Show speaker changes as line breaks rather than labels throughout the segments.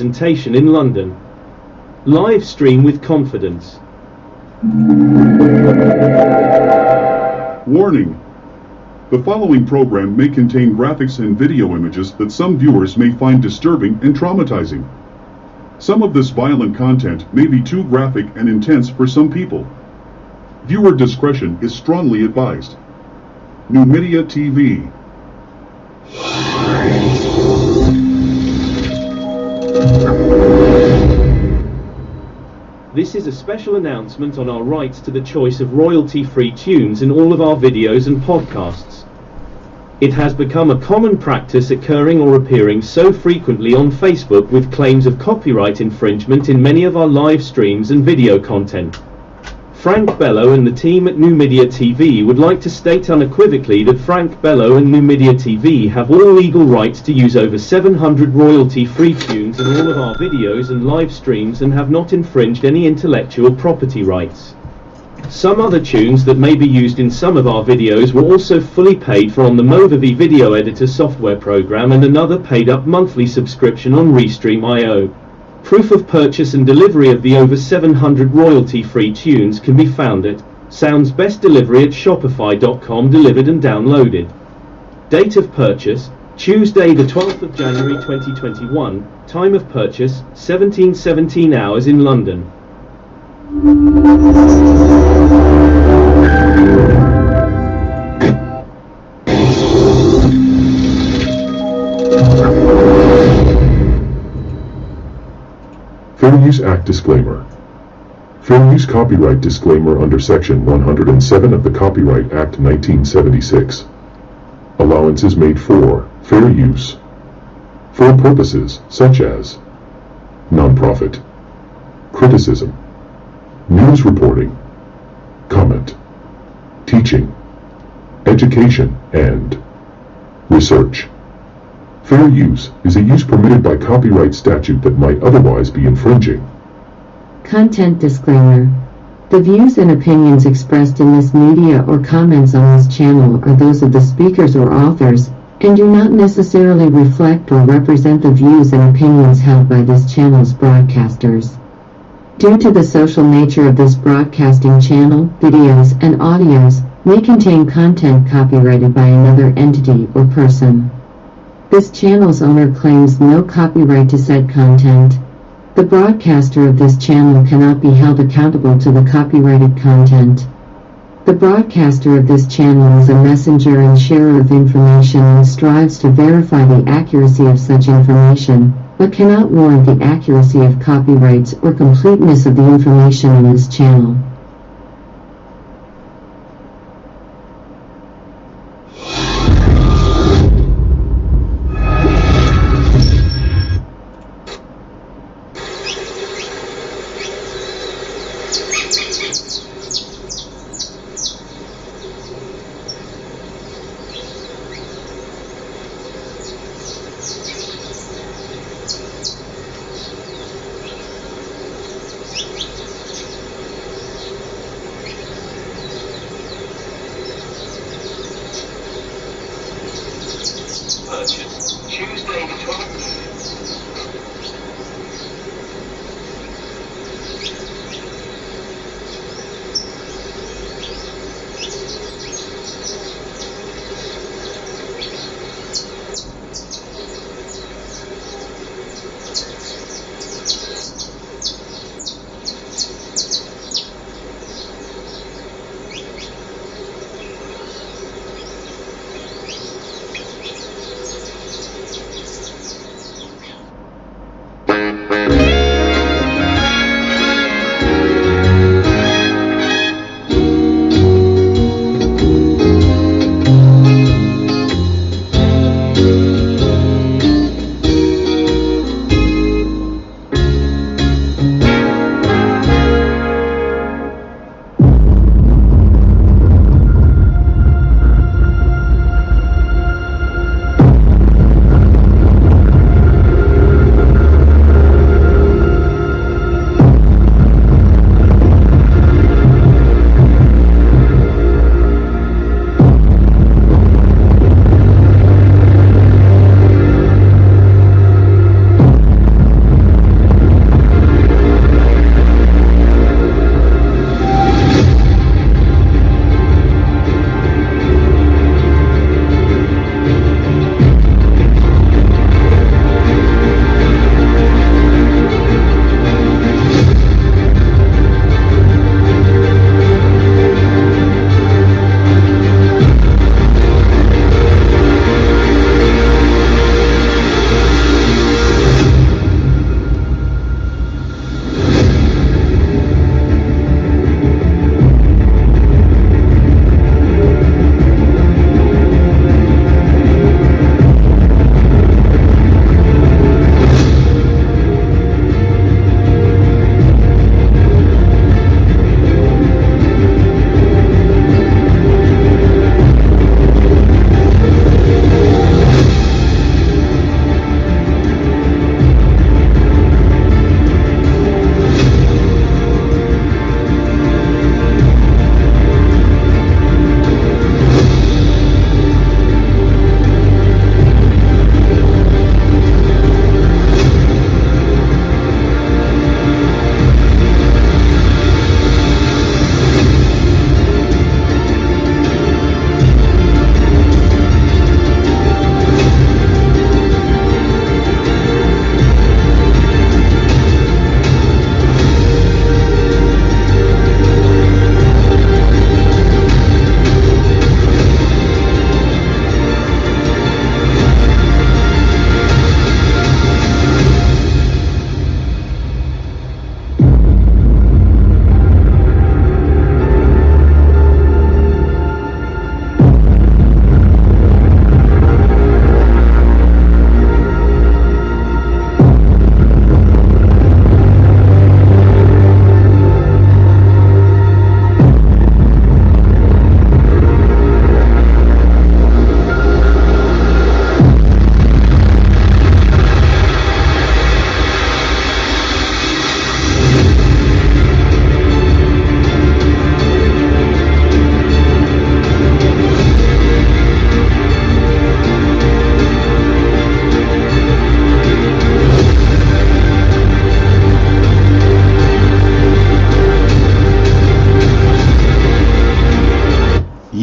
representation in London. Live stream with confidence.
Warning. The following program may contain graphics and video images that some viewers may find disturbing and traumatizing. Some of this violent content may be too graphic and intense for some people. Viewer discretion is strongly advised. NuMedia TV.
This is a special announcement on our rights to the choice of royalty-free tunes in all of our videos and podcasts. It has become a common practice occurring or appearing so frequently on Facebook with claims of copyright infringement in many of our live streams and video content. Frank Bello and the team at NuMedia TV would like to state unequivocally that Frank Bello and NuMedia TV have all legal rights to use over 700 royalty-free tunes in all of our videos and live streams and have not infringed any intellectual property rights. Some other tunes that may be used in some of our videos were also fully paid for on the Movavi video editor software program and another paid-up monthly subscription on Restream.io. Proof of purchase and delivery of the over 700 royalty-free tunes can be found at Sounds Best Delivery at Shopify.com, delivered and downloaded. Date of purchase, Tuesday the 12th of January 2021. Time of purchase, 17:17 hours in London.
Fair Use Act Disclaimer. Fair Use Copyright Disclaimer under Section 107 of the Copyright Act 1976. Allowance is made for fair use for purposes such as nonprofit, criticism, news reporting, comment, teaching, education, and research. Fair use is a use permitted by copyright statute that might otherwise be infringing.
Content disclaimer. The views and opinions expressed in this media or comments on this channel are those of the speakers or authors, and do not necessarily reflect or represent the views and opinions held by this channel's broadcasters. Due to the social nature of this broadcasting channel, videos and audios may contain content copyrighted by another entity or person. This channel's owner claims no copyright to said content. The broadcaster of this channel cannot be held accountable to the copyrighted content. The broadcaster of this channel is a messenger and sharer of information and strives to verify the accuracy of such information, but cannot warrant the accuracy of copyrights or completeness of the information in this channel.
Tuesday the 12th.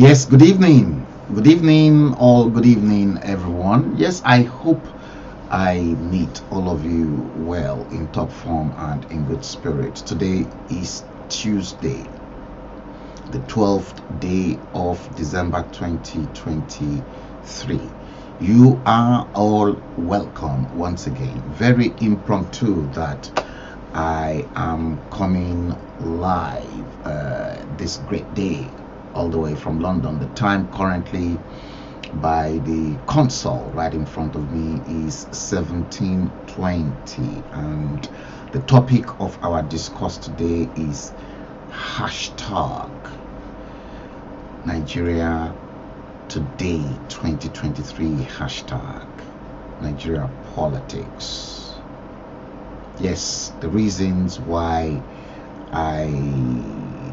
Yes, good evening. Good evening, all. Good evening, everyone. Yes, I hope I meet all of you well, in top form and in good spirit. Today is Tuesday, the 12th day of December 2023. You are all welcome once again. Very impromptu that I am coming live this great day all the way from London. The time currently by the console right in front of me is 17:20, and the topic of our discourse today is hashtag Nigeria Today 2023, hashtag Nigeria Politics. Yes, the reasons why I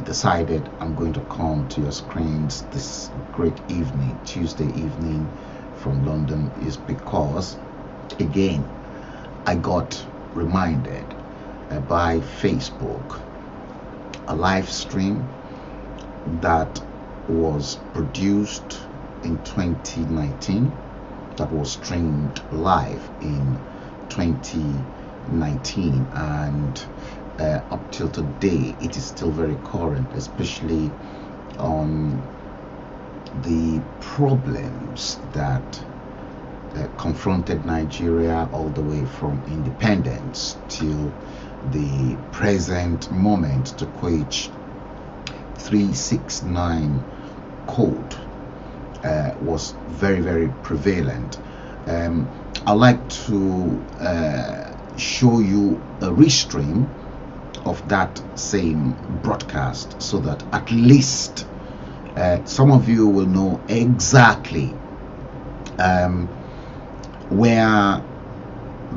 decided I'm going to come to your screens this great evening, Tuesday evening from London, is because, again, I got reminded by Facebook, a live stream that was produced in 2019, that was streamed live in 2019, and up till today it is still very current, especially on the problems that confronted Nigeria all the way from independence till the present moment, to quote 369 code was very, very prevalent. I'd like to show you a restream of that same broadcast, so that at least some of you will know exactly where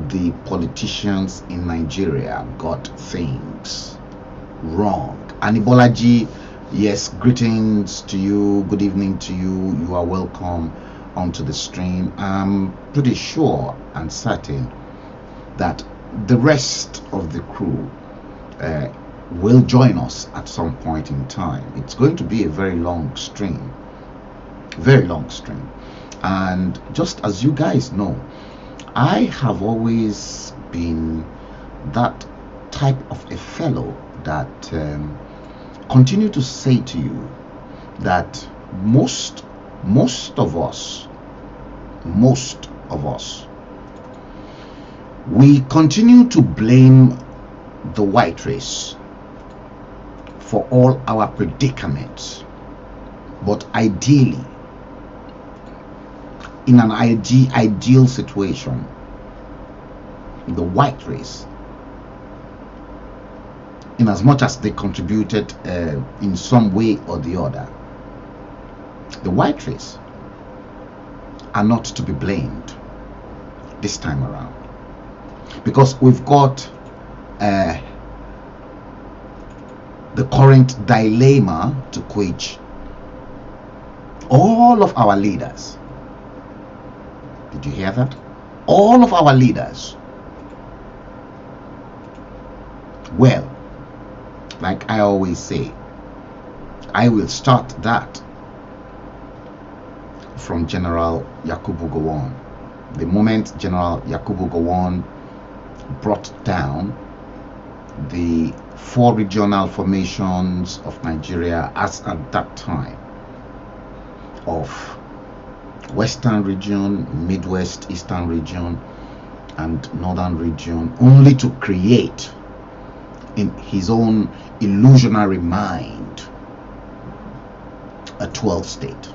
the politicians in Nigeria got things wrong. Anibolaji, yes, greetings to you, good evening to you. You are welcome onto the stream. I'm pretty sure and certain that the rest of the crew will join us at some point in time. It's going to be a very long stream, and just as you guys know, I have always been that type of a fellow that continue to say to you that most of us, we continue to blame the white race for all our predicaments. But ideally, in an ideal situation, the white race, in as much as they contributed in some way or the other, the white race are not to be blamed this time around, because we've got the current dilemma to quench all of our leaders. Did you hear that? All of our leaders. Well, like I always say, I will start that from General Yakubu Gowon. The moment General Yakubu Gowon brought down the 4 regional formations of Nigeria, as at that time, of Western region, Midwest, Eastern region, and Northern region, only to create in his own illusionary mind a 12th state.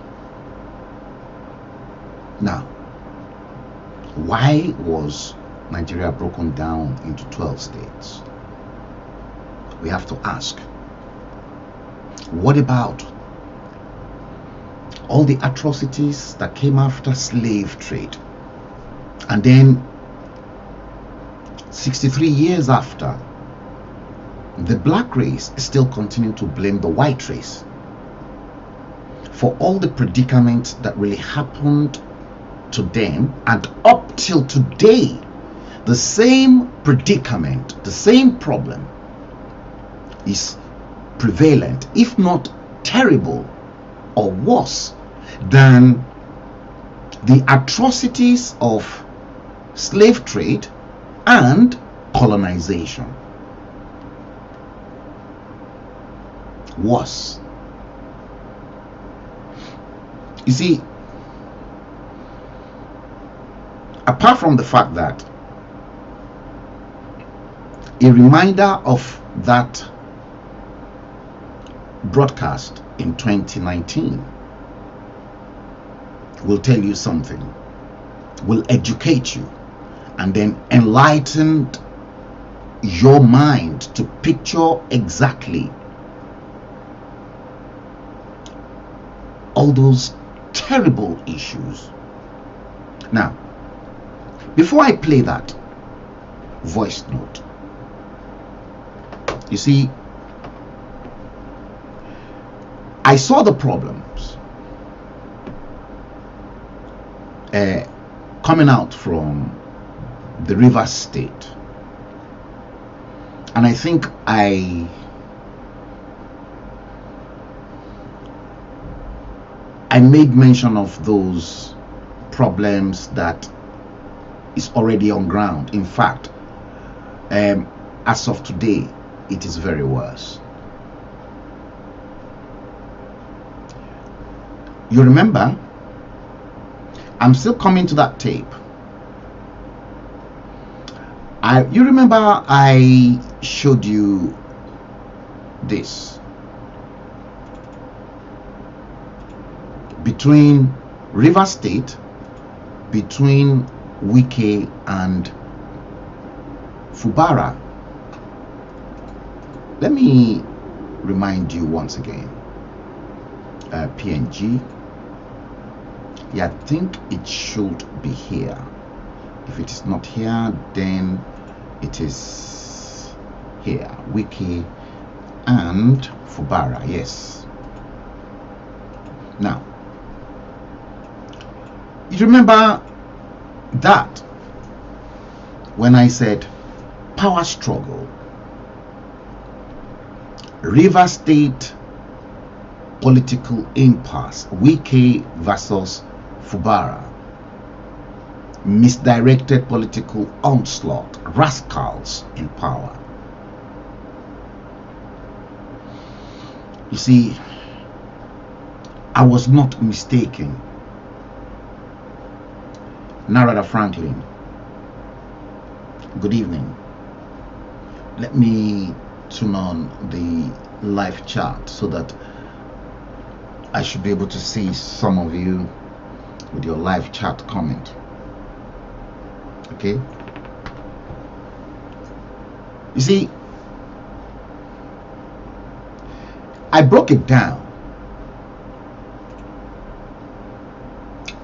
Now, why was Nigeria broken down into 12 states? We have to ask, what about all the atrocities that came after slave trade? And then 63 years after, the black race still continue to blame the white race for all the predicaments that really happened to them, and up till today, the same predicament, the same problem is prevalent, if not terrible, or worse than the atrocities of slave trade and colonization. Worse. You see, apart from the fact that a reminder of that broadcast in 2019 will tell you something, will educate you, and then enlighten your mind to picture exactly all those terrible issues. Now, before I play that voice note, you see, I saw the problems coming out from the Rivers State, and I think I made mention of those problems that is already on ground. In fact, as of today, it is very worse. You remember, I'm still coming to that tape. You remember I showed you this between River State, between Wike and Fubara. Let me remind you once again. PNG. Yeah, I think it should be here. If it is not here, then it is here. Wike and Fubara. Yes. Now, you remember that when I said power struggle, River State political impasse, Wike versus Fubara, misdirected political onslaught, rascals in power. You see, I was not mistaken. Narada Franklin, good evening. Let me turn on the live chat so that I should be able to see some of you with your live chat comment. Okay? You see, I broke it down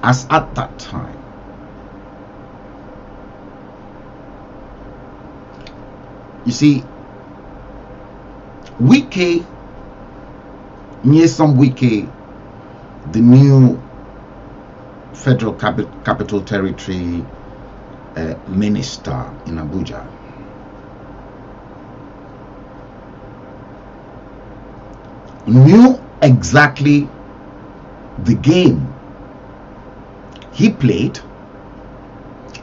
as at that time you see, Wike, Nyesom Wike, the new Federal Capital Territory minister in Abuja, knew exactly the game he played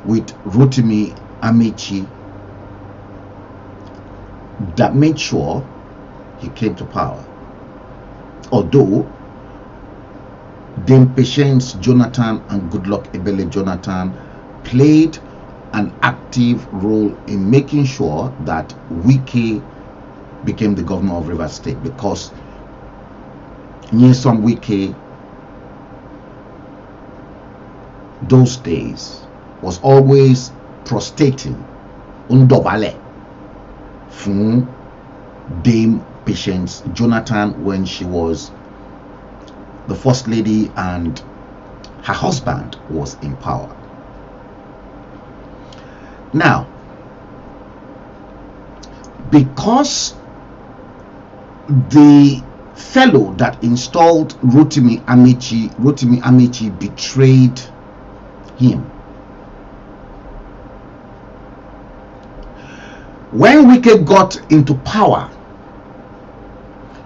with Rotimi Amechi that made sure he came to power. Although Dame Patience Jonathan and Goodluck Ebele Jonathan played an active role in making sure that Wike became the governor of Rivers State, because Nyesom Wike those days was always prostrating undobale fún Dame Patience Jonathan when she was the first lady and her husband was in power. Now, because the fellow that installed Rotimi Amechi betrayed him, when Wike got into power,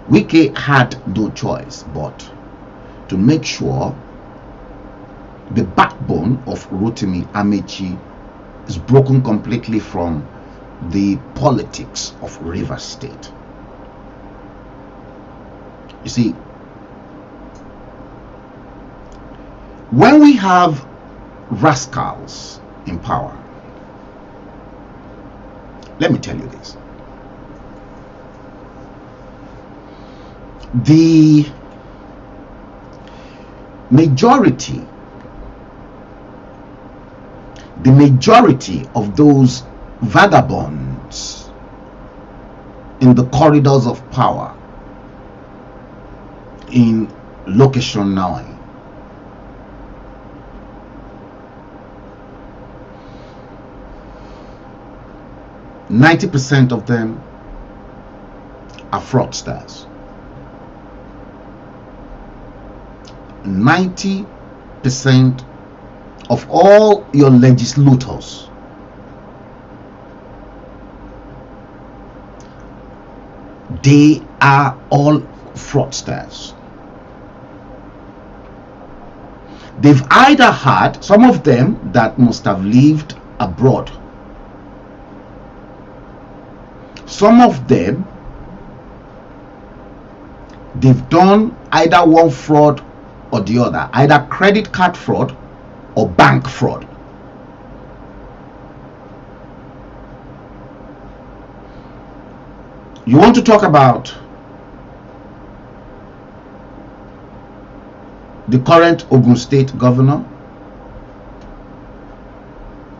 Wike had no choice but to make sure the backbone of Rotimi Amechi is broken completely from the politics of Rivers State. You see, when we have rascals in power, let me tell you this. The majority of those vagabonds in the corridors of power in Location 9, %90 of them are fraudsters. 90% of all your legislators they are all fraudsters. They've either had, some of them that must have lived abroad, some of them they've done either one fraud or the other, either credit card fraud or bank fraud. You want to talk about the current Ogun State governor,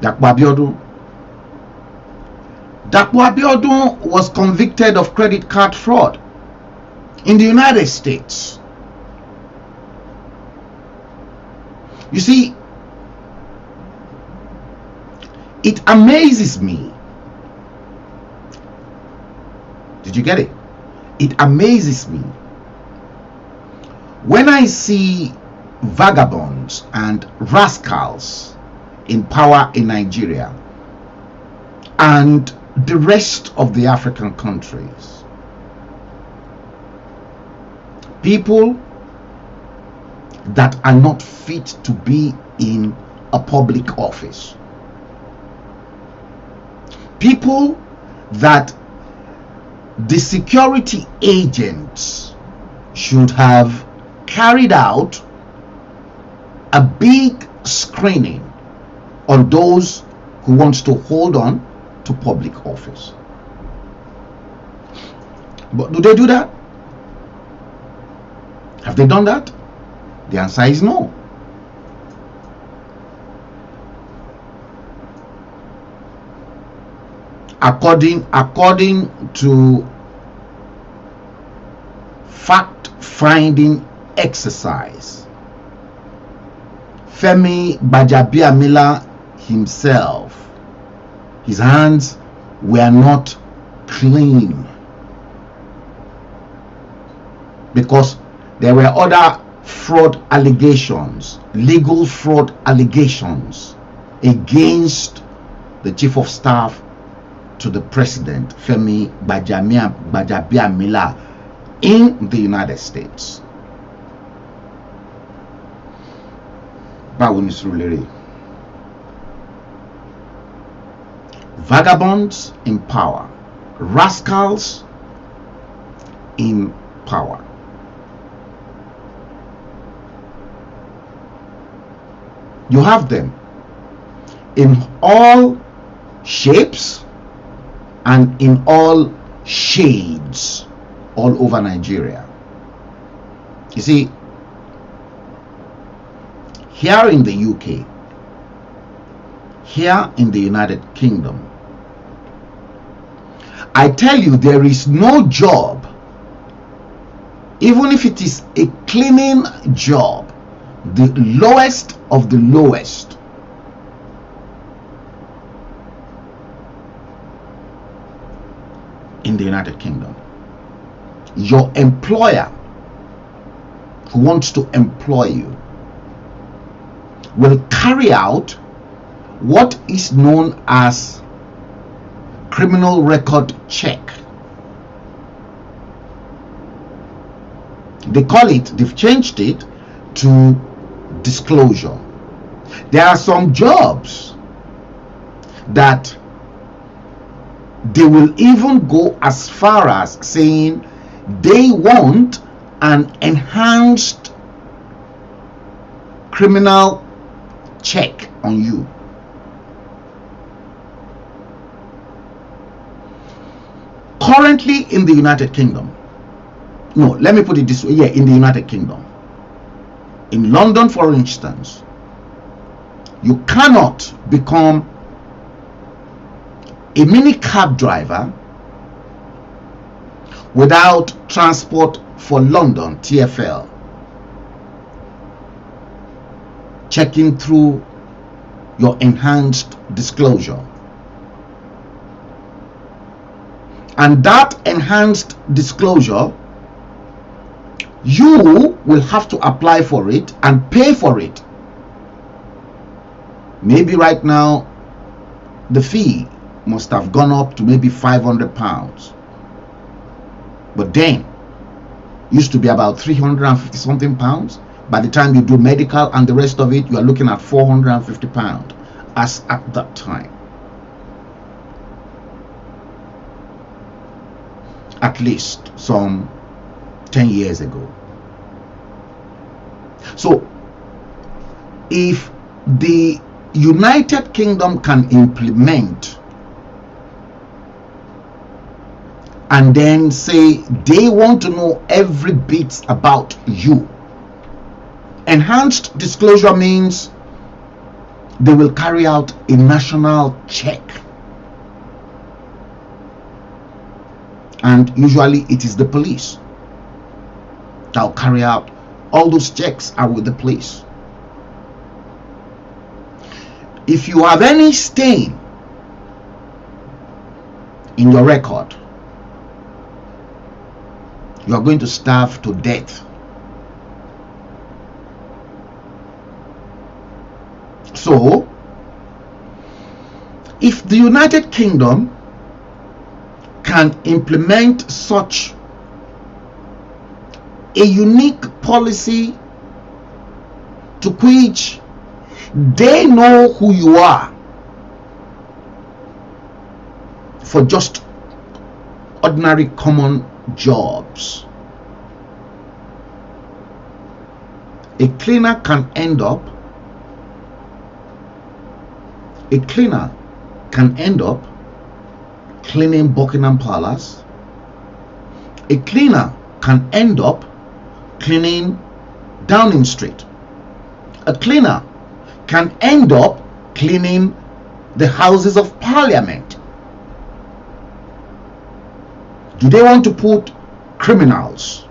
Dapo Abiodun. Dapo Abiodun was convicted of credit card fraud in the United States. You see, it amazes me. Did you get it? It amazes me when I see vagabonds and rascals in power in Nigeria and the rest of the African countries. People that are not fit to be in a public office. People that the security agents should have carried out a big screening on those who wants to hold on to public office. But do they do that? Have they done that? The answer is no. According to fact-finding exercise, Femi Gbajabiamila himself, his hands were not clean because there were other fraud allegations, legal fraud allegations against the chief of staff to the president, Femi Gbajabiamila, in the United States. Vagabonds in power, rascals in power. You have them in all shapes and in all shades all over Nigeria. You see, here in the UK, here in the United Kingdom, I tell you, there is no job, even if it is a cleaning job, the lowest of the lowest, in the United Kingdom. Your employer who wants to employ you will carry out what is known as criminal record check. They call it, they've changed it to disclosure. There are some jobs that they will even go as far as saying they want an enhanced criminal check on you. Currently in the United Kingdom, no, let me put it this way, yeah, in the United Kingdom, in London, for instance, you cannot become a mini cab driver without Transport for London, TfL, checking through your enhanced disclosure. And that enhanced disclosure, you will have to apply for it and pay for it. Maybe right now the fee must have gone up to maybe £500, but then used to be about 350 something pounds. By the time you do medical and the rest of it, you are looking at £450 as at that time, at least some 10 years ago. So if the United Kingdom can implement and then say they want to know every bit about you, enhanced disclosure means they will carry out a national check, and usually it is the police that will carry out all those checks. Are with the police. If you have any stain in your record, you are going to starve to death. So, if the United Kingdom can implement such a unique policy to which they know who you are for just ordinary common jobs, a cleaner can end up cleaning Buckingham Palace. A cleaner can end up cleaning Downing Street. A cleaner can end up cleaning the Houses of Parliament. Do they want to put criminals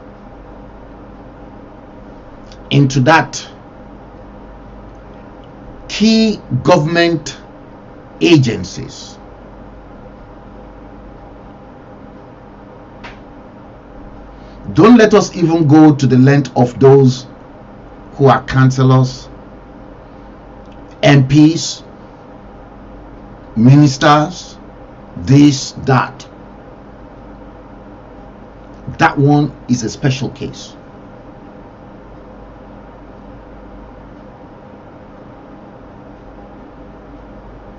into that key government agencies? Don't let us even go to the length of those who are councillors, MPs, ministers, this, that. That one is a special case.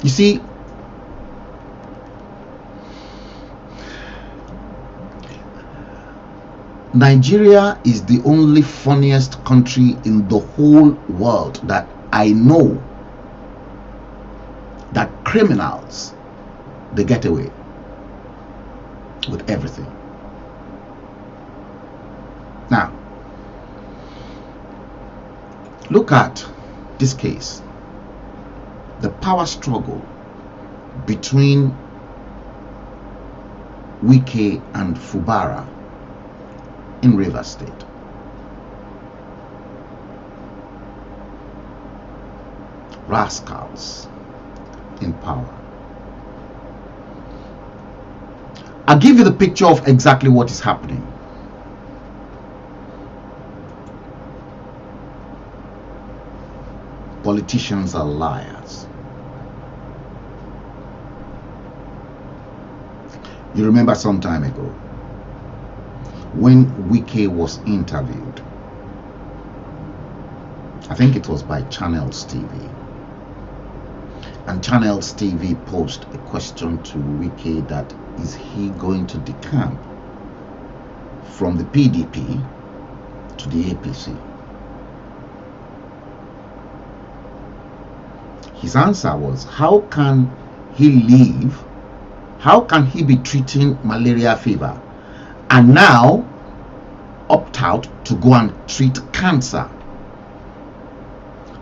You see, Nigeria is the only funniest country in the whole world that I know that criminals, they get away with everything. Now, look at this case, the power struggle between Wike and Fubara in Rivers State. Rascals in power. I'll give you the picture of exactly what is happening. Politicians are liars. You remember some time ago when Wike was interviewed, I think it was by Channels TV. And Channels TV posed a question to Wike that is he going to decamp from the PDP to the APC? His answer was, how can he leave? How can he be treating malaria fever and now opt out to go and treat cancer?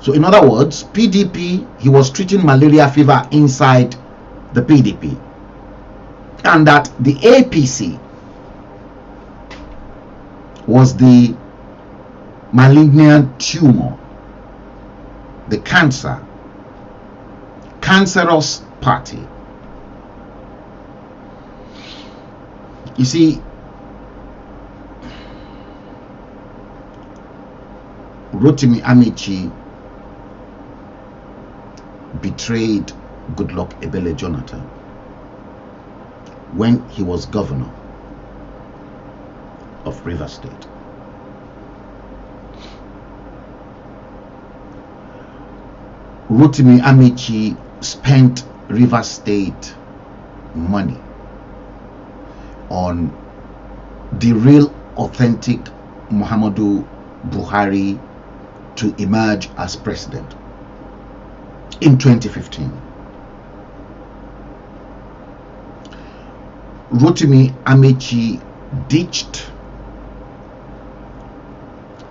So in other words, PDP, he was treating malaria fever inside the PDP, and that the APC was the malignant tumor, the cancerous party. You see, Rotimi Amici betrayed Goodluck Ebele Jonathan when he was governor of Rivers State. Rotimi Amici spent Rivers State money on the real authentic Muhammadu Buhari to emerge as president in 2015. Rotimi Amici ditched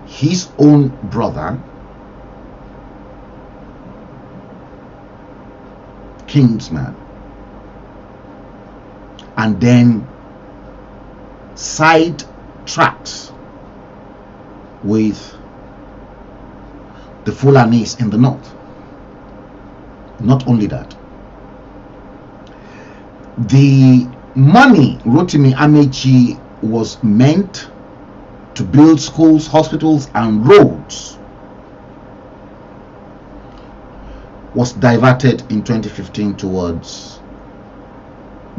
his own brother, Kingsman, and then side tracks with the Fulanis in the north. Not only that, the money Rotimi Amici was meant to build schools, hospitals, and roads was diverted in 2015 towards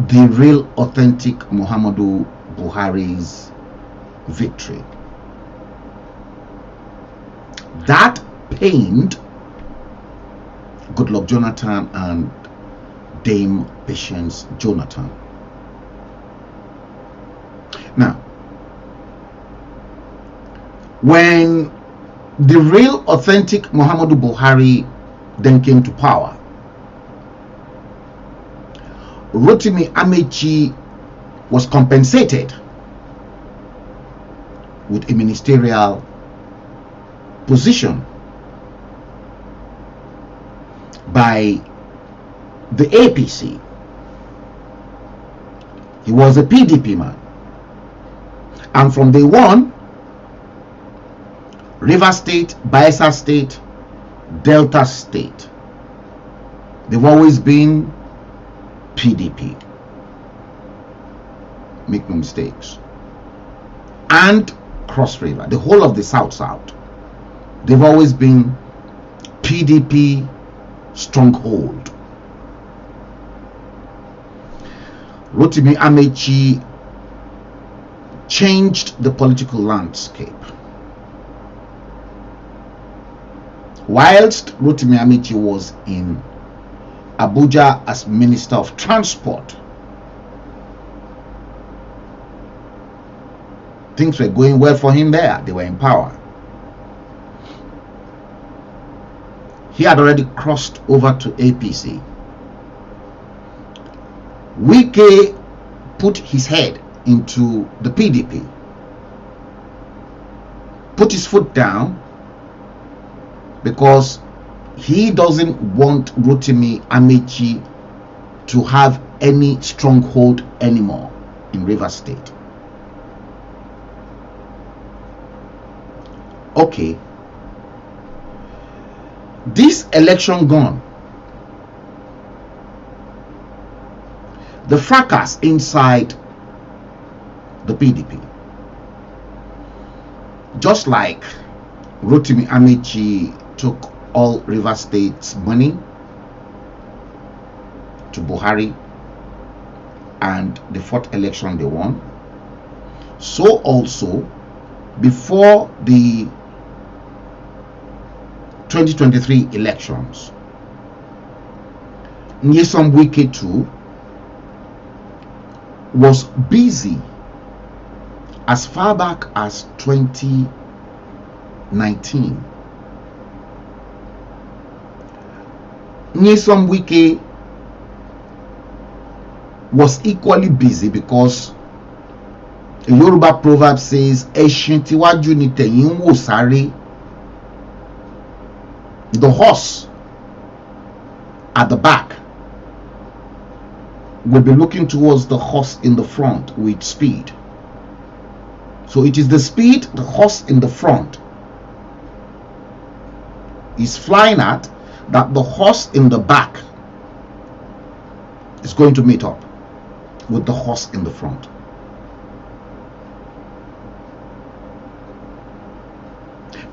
the real authentic Muhammadu Buhari's victory. That pained Goodluck Jonathan and Dame Patience Jonathan. Now, when the real authentic Muhammadu Buhari then came to power, Rotimi Amici was compensated with a ministerial position by the APC. He was a PDP man, and from day one, Rivers State, Bayelsa State, Delta State, they've always been PDP. Make no mistakes. And Cross River, the whole of the South, they've always been PDP stronghold. Rotimi Amici changed the political landscape. Whilst Rotimi Amici was in Abuja as Minister of Transport, things were going well for him there. They were in power. He had already crossed over to APC. Wike put his head into the PDP, put his foot down, because he doesn't want Rotimi Amici to have any stronghold anymore in Rivers State. Okay, this election gone, the fracas inside the PDP, just like Rotimi Amici took all Rivers State's money to Buhari and the fourth election they won, so also before the 2023 elections. Nyesom Wike too was busy as far back as 2019. Nyesom Wike was equally busy because a Yoruba proverb says, "Eshintiwaju ni teyin wo sare." The horse at the back will be looking towards the horse in the front with speed. So it is the speed the horse in the front is flying at that the horse in the back is going to meet up with the horse in the front.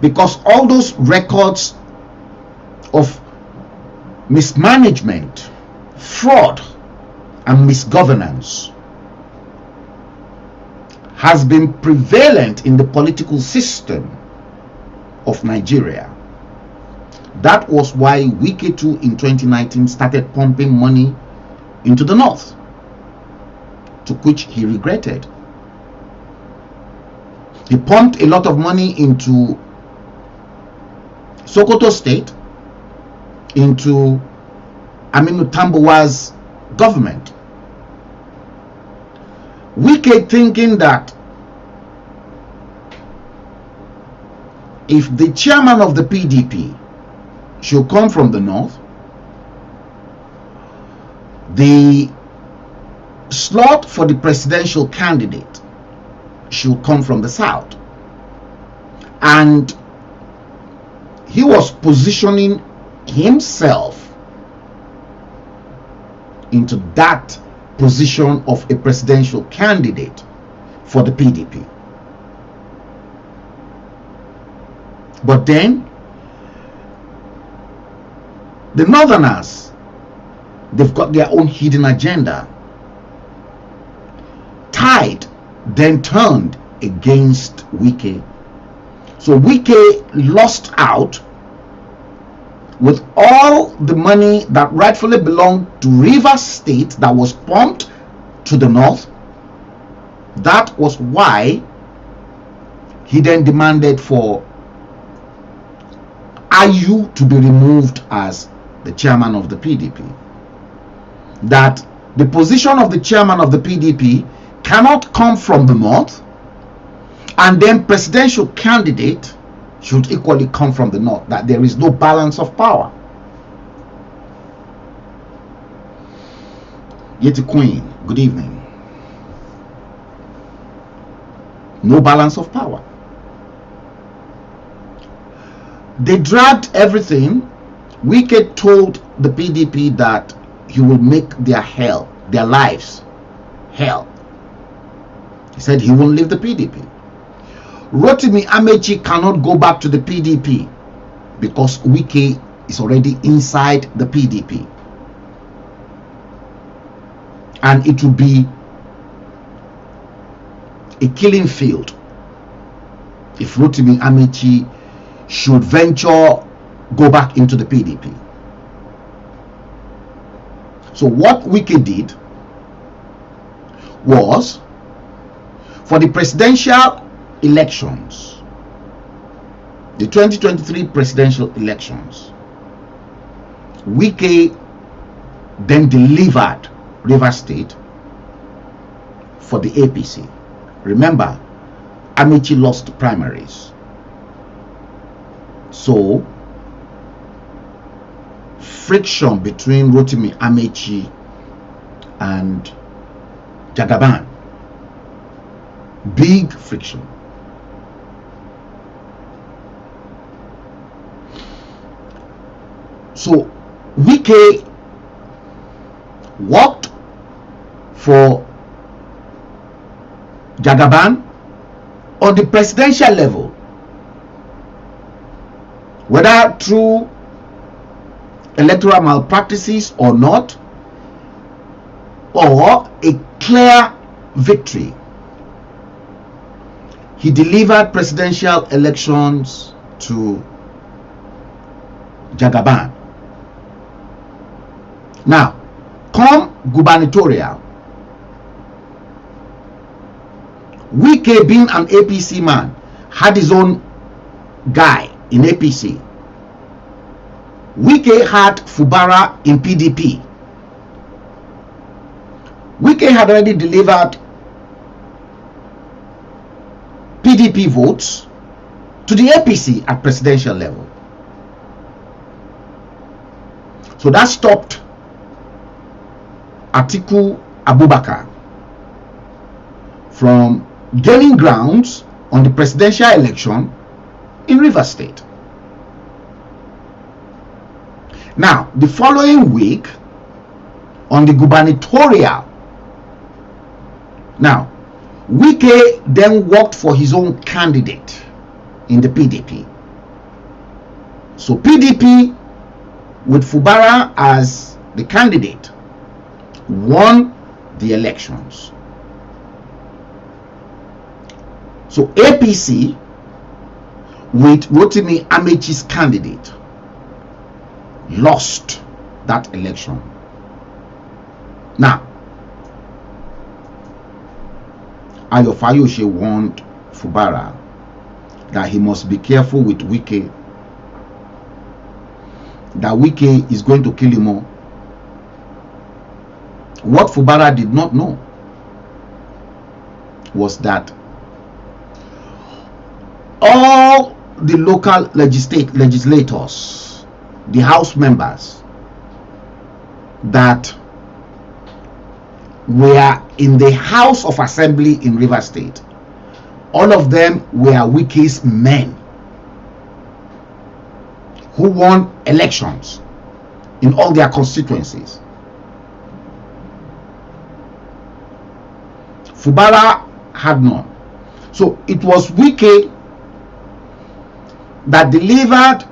Because all those records of mismanagement, fraud, and misgovernance has been prevalent in the political system of Nigeria. That was why Wike too in 2019 started pumping money into the north, to which he regretted. He pumped a lot of money into Sokoto State, into Aminu Tambuwa's government. Wike thinking that if the chairman of the PDP should come from the north, the slot for the presidential candidate should come from the south. And he was positioning himself into that position of a presidential candidate for the PDP. But then the northerners, they've got their own hidden agenda. Tide then turned against Wike. So Wike lost out with all the money that rightfully belonged to Rivers State that was pumped to the north. That was why he then demanded for Ayu to be removed as the chairman of the PDP. That the position of the chairman of the PDP cannot come from the north, and then presidential candidate should equally come from the north, that there is no balance of power. Yeti Queen, good evening. No balance of power. They dragged everything. Wike told the PDP that he will make their hell, their lives hell. He said he won't leave the PDP. Rotimi Amechi cannot go back to the PDP because Wike is already inside the PDP. And it will be a killing field if Rotimi Amechi should venture go back into the PDP. So what Wike did was, for the presidential elections, the 2023 presidential elections, Wike then delivered Rivers State for the APC. Remember, Amechi lost primaries. So friction between Rotimi Amechi and Jagaban, big friction. So Wike worked for Jagaban on the presidential level, whether through electoral malpractices or not, or a clear victory. He delivered presidential elections to Jagaban. Now, come gubernatorial, Wike, being an APC man, had his own guy in APC. Wike had Fubara in PDP. Wike had already delivered PDP votes to the APC at presidential level. So that stopped Atiku Abubakar from gaining grounds on the presidential election in Rivers State. Now, the following week, on the gubernatorial, now, Wike then worked for his own candidate in the PDP. So PDP, with Fubara as the candidate, won the elections. So APC, with Rotimi Amechi's candidate, lost that election. Now, Ayo Fayose warned Fubara that he must be careful with Wike, that Wike is going to kill him all. What Fubara did not know was that all the local legislators, the House members that were in the House of Assembly in Rivers State, all of them were Wike's men who won elections in all their constituencies. Fubara had none. So it was Wike that delivered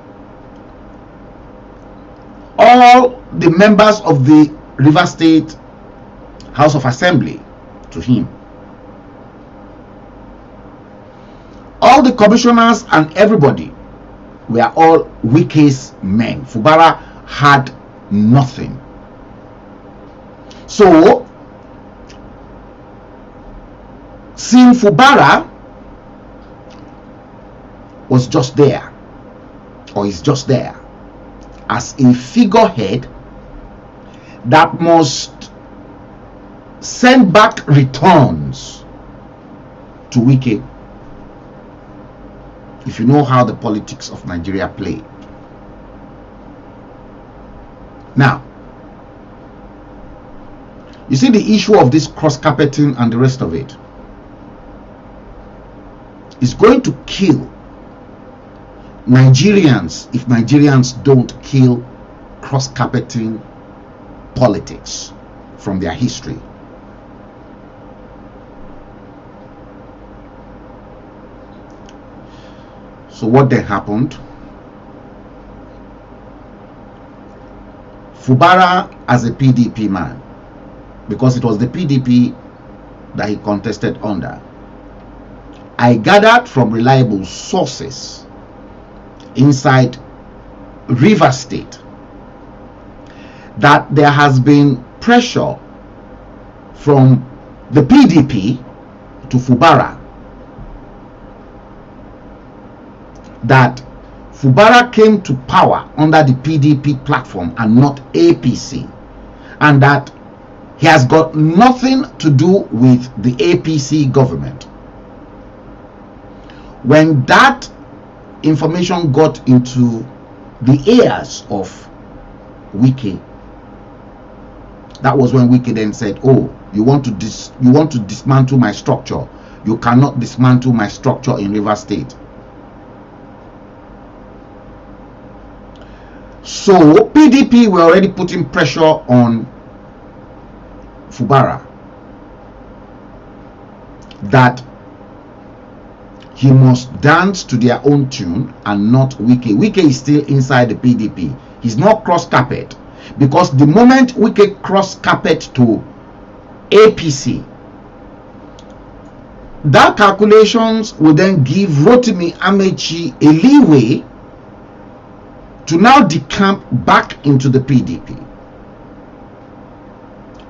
all the members of the Rivers State House of Assembly to him. All the commissioners and everybody were all Wike's men. Fubara had nothing. So, seeing Fubara was just there, or is just there, as a figurehead that must send back returns to Wike. If you know how the politics of Nigeria play. Now, you see the issue of this cross-carpeting and the rest of it is going to kill Nigerians if Nigerians don't kill cross-carpeting politics from their history. So what then happened? Fubara, as a PDP man, because it was the PDP that he contested under, I gathered from reliable sources inside Rivers State that there has been pressure from the PDP to Fubara that Fubara came to power under the PDP platform and not APC, and that he has got nothing to do with the APC government. When that information got into the ears of Wike, that was when Wike then said, oh, you want to dismantle my structure. You cannot dismantle my structure in Rivers State. So PDP were already putting pressure on Fubara that he must dance to their own tune and not Wike. Wike is still inside the PDP. He's not cross-carpet, because the moment Wike cross-carpet to APC, that calculations will then give Rotimi Amechi a leeway to now decamp back into the PDP.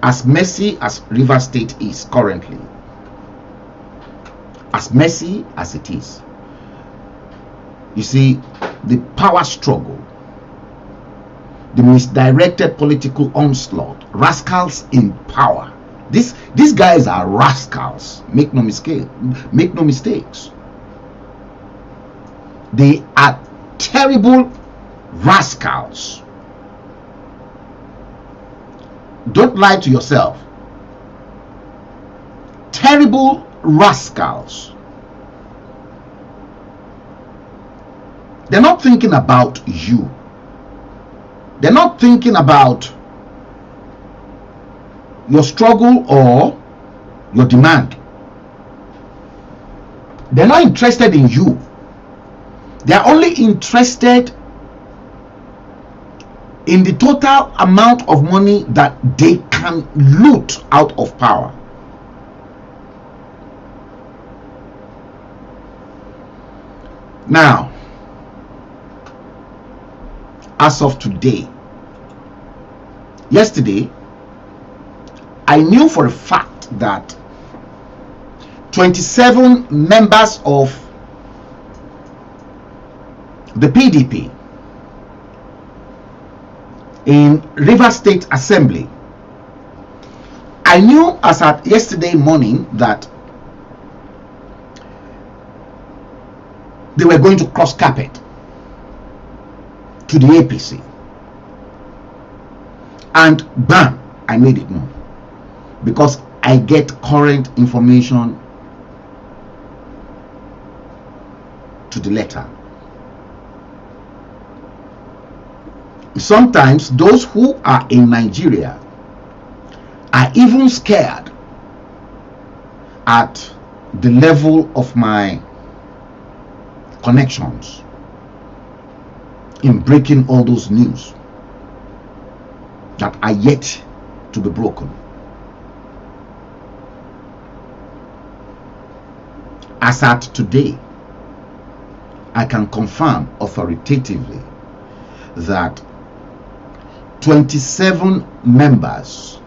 As messy as Rivers State is currently, as messy as it is, you see, the power struggle, the misdirected political onslaught, rascals in power. These guys are rascals. Make no mistake. Make no mistakes. They are terrible rascals. Don't lie to yourself. Terrible rascals. They're not thinking about you. They're not thinking about your struggle or your demand. They're not interested in you. They're only interested in the total amount of money that they can loot out of power. Now, as of today, yesterday, I knew for a fact that 27 members of the PDP in Rivers State Assembly, I knew as at yesterday morning that they were going to cross carpet to the APC, and bam, I made it known, because I get current information to the letter. Sometimes those who are in Nigeria are even scared at the level of my connections in breaking all those news that are yet to be broken. As at today, I can confirm authoritatively that 27 members,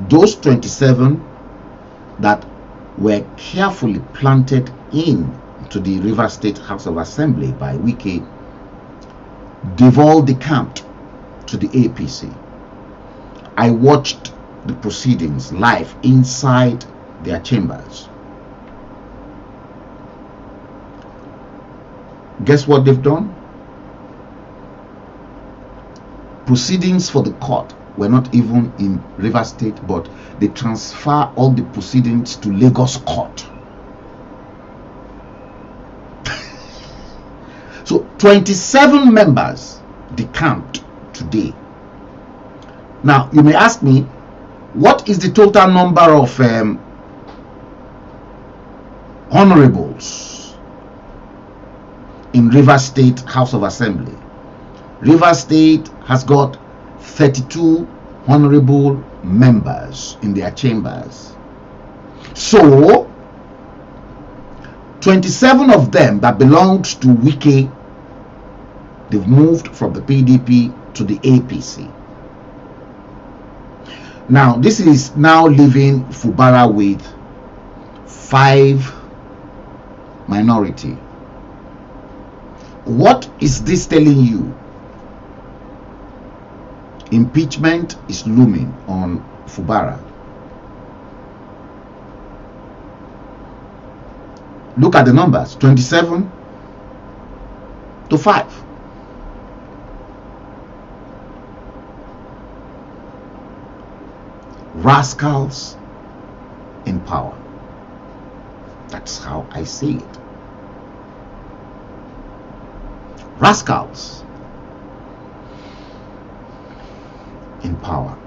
those 27 that were carefully planted in to the Rivers State House of Assembly by Wike, they've all decamped to the APC. I watched the proceedings live inside their chambers. Guess what they've done? Proceedings for the court were not even in Rivers State, but they transfer all the proceedings to Lagos court. So 27 members decamped today. Now you may ask me, what is the total number of honorables in Rivers State House of Assembly? Rivers State has got 32 honorable members in their chambers. So 27 of them that belonged to Wike, they've moved from the PDP to the APC. Now this is now leaving Fubara with 5 minority. What is this telling you? Impeachment is looming on Fubara. Look at the numbers, 27 to 5. Rascals in power. That's how I see it. Rascals in power.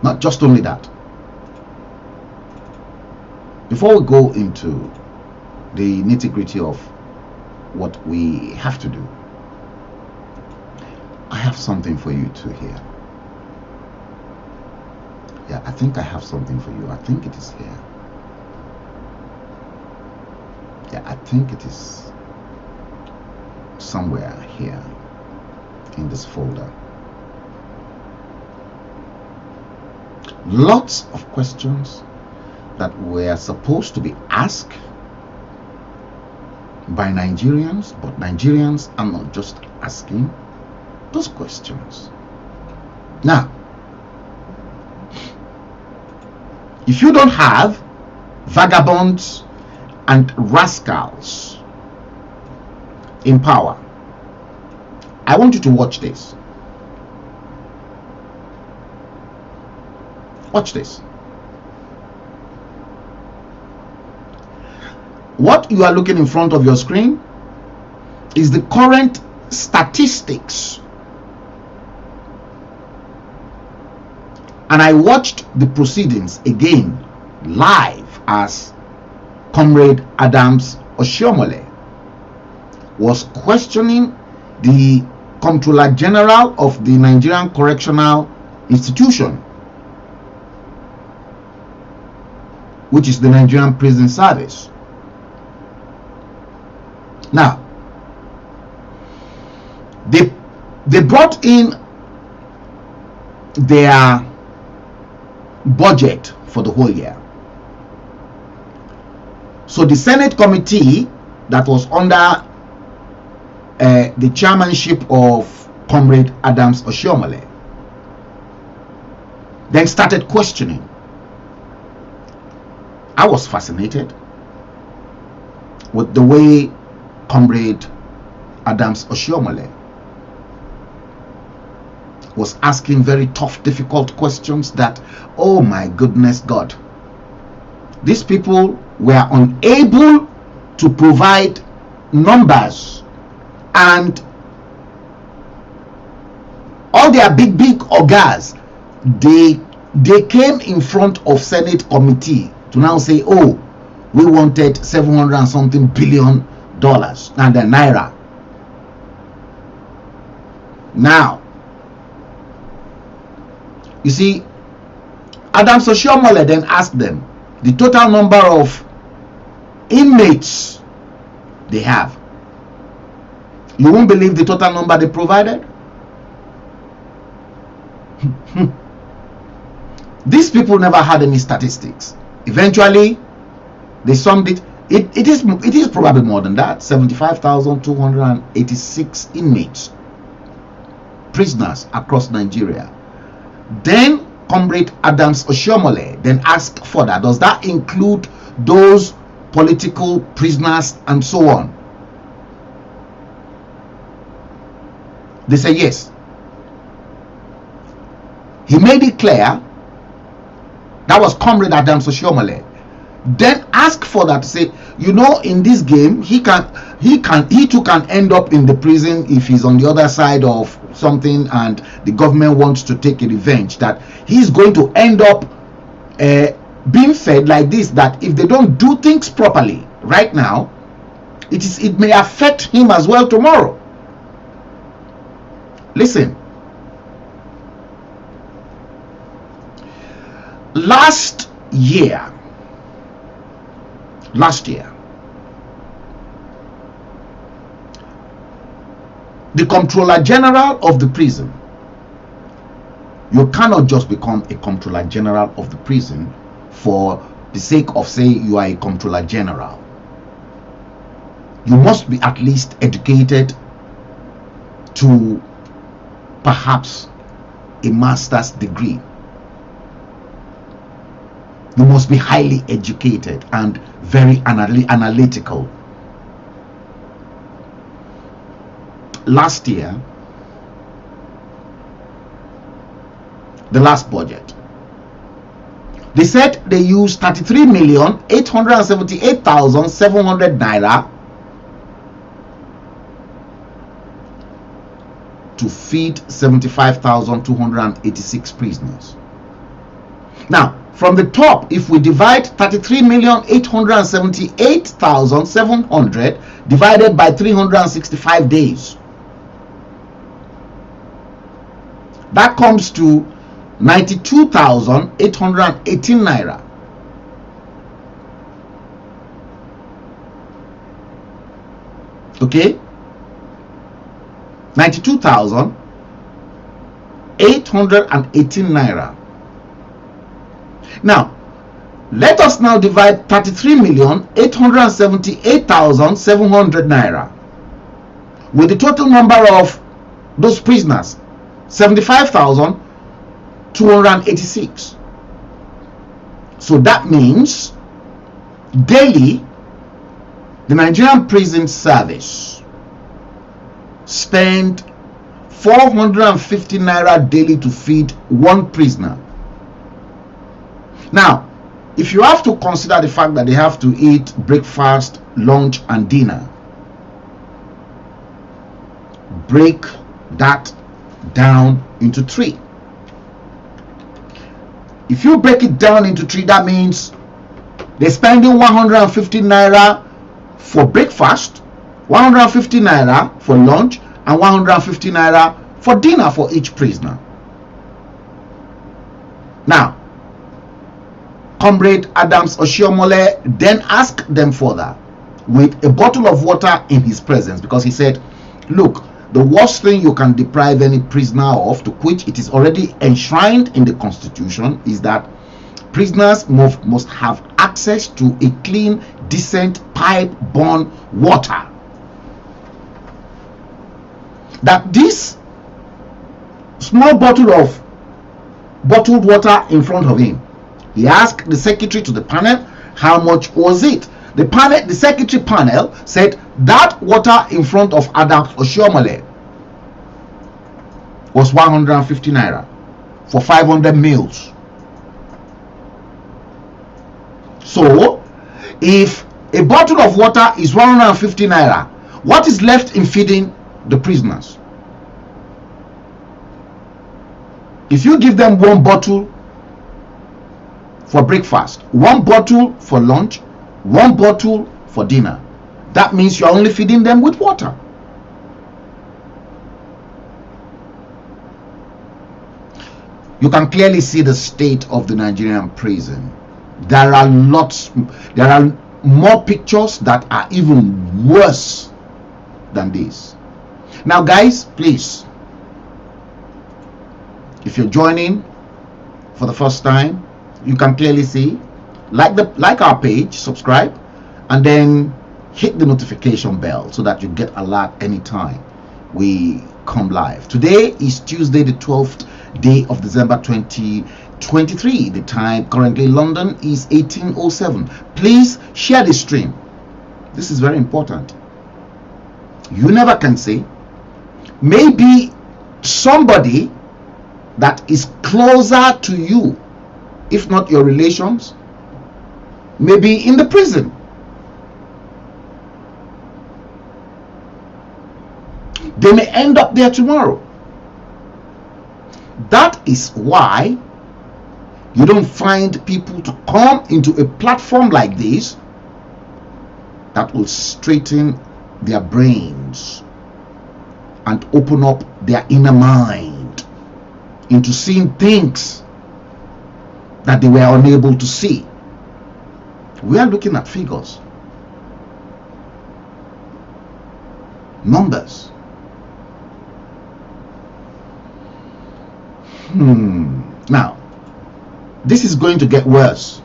Not just only that. Before we go into the nitty-gritty of what we have to do, I have something for you to hear. Yeah, I think I have something for you. I think it is here. Yeah, I think it is somewhere here in this folder. Lots of questions that were supposed to be asked by Nigerians, but Nigerians are not just asking those questions. Now, if you don't have vagabonds and rascals in power, I want you to watch this. Watch this. What you are looking in front of your screen is the current statistics. And I watched the proceedings again live as Comrade Adams Oshiomhole was questioning the Comptroller General of the Nigerian Correctional Institution, which is the Nigerian Prison Service. Now, they brought in their budget for the whole year. So the Senate committee that was under the chairmanship of Comrade Adams Oshiomhole then started questioning. I was fascinated with the way Comrade Adams Oshiomhole was asking very tough, difficult questions that, oh my goodness God, these people were unable to provide numbers, and all their big ogas, they came in front of Senate committee to now say, oh, we wanted 700 and something billion dollars and the naira. Now, you see, Adams Oshiomhole then asked them the total number of inmates they have. You won't believe the total number they provided. These people never had any statistics. Eventually, they summed it. It is probably more than that. 75,286 inmates, prisoners across Nigeria. Then Comrade Adams Oshiomhole then asked further, does that include those political prisoners and so on? They say yes. He made it clear. That was Comrade Adams Oshiomhole. Then ask for that to say, you know, in this game, he too can end up in the prison if he's on the other side of something and the government wants to take a revenge, that he's going to end up being fed like this, that if they don't do things properly right now, it may affect him as well tomorrow. Listen, last year, the Comptroller General of the prison, you cannot just become a Comptroller General of the prison for the sake of saying you are a Comptroller General. You must be at least educated to perhaps a master's degree. You must be highly educated and very analytical. Last year, the last budget, they said they used 33,878,700 naira to feed 75,286 prisoners. Now, from the top, if we divide 33,878,700 divided by 365 days, that comes to 92,818 naira. Okay? 92,818 naira. Now, let us now divide 33,878,700 naira with the total number of those prisoners, 75,286. So that means daily the Nigerian Prison Service spend 450 naira daily to feed one prisoner. Now, if you have to consider the fact that they have to eat breakfast, lunch, and dinner, break that down into 3. If you break it down into 3, that means they're spending 150 naira for breakfast, 150 naira for lunch, and 150 naira for dinner for each prisoner. Now, Comrade Adams Oshiomhole then asked them further with a bottle of water in his presence, because he said, look, the worst thing you can deprive any prisoner of, to which it is already enshrined in the Constitution, is that prisoners must have access to a clean, decent, pipe-borne water. That this small bottle of bottled water in front of him, he asked the secretary to the panel, how much was it? The secretary panel said that water in front of Adams Oshiomhole was 150 naira for 500 meals. So, if a bottle of water is 150 naira, what is left in feeding the prisoners? If you give them one bottle for breakfast, one bottle for lunch, one bottle for dinner, that means you're only feeding them with water. You can clearly see the state of the Nigerian prison. There are more pictures that are even worse than this. Now guys, please, if you're joining for the first time, you can clearly see, like our page, subscribe, and then hit the notification bell so that you get alert anytime we come live. Today is Tuesday, the 12th day of December 2023. The time currently in London is 18:07. Please share the stream. This is very important. You never can say, maybe somebody that is closer to you, if not your relations, maybe in the prison. They may end up there tomorrow. That is why you don't find people to come into a platform like this that will straighten their brains and open up their inner mind into seeing things that they were unable to see. We are looking at figures, numbers. Now, this is going to get worse.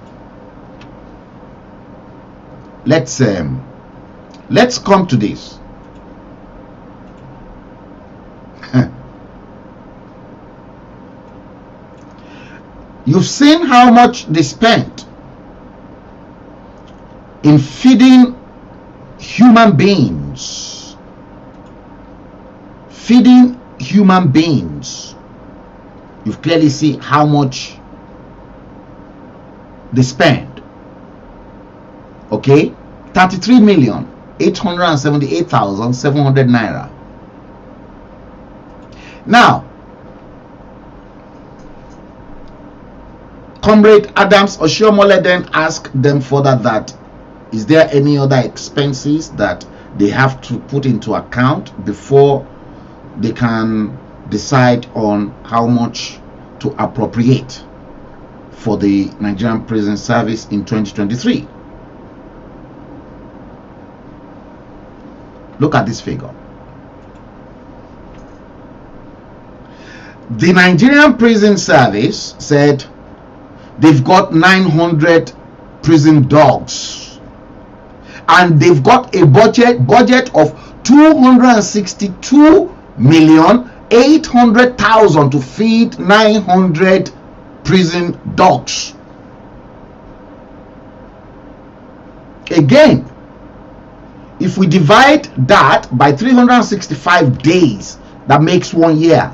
Let's come to this. You've seen how much they spent in feeding human beings. Feeding human beings. You've clearly seen how much they spend. Okay, 33,878,700 naira. Now, Comrade Adams Oshiomhole then asked them further that, is there any other expenses that they have to put into account before they can decide on how much to appropriate for the Nigerian Prison Service in 2023? Look at this figure. The Nigerian Prison Service said they've got 900 prison dogs, and they've got a budget of 262,800,000 to feed 900 prison dogs. Again, if we divide that by 365 days, that makes 1 year.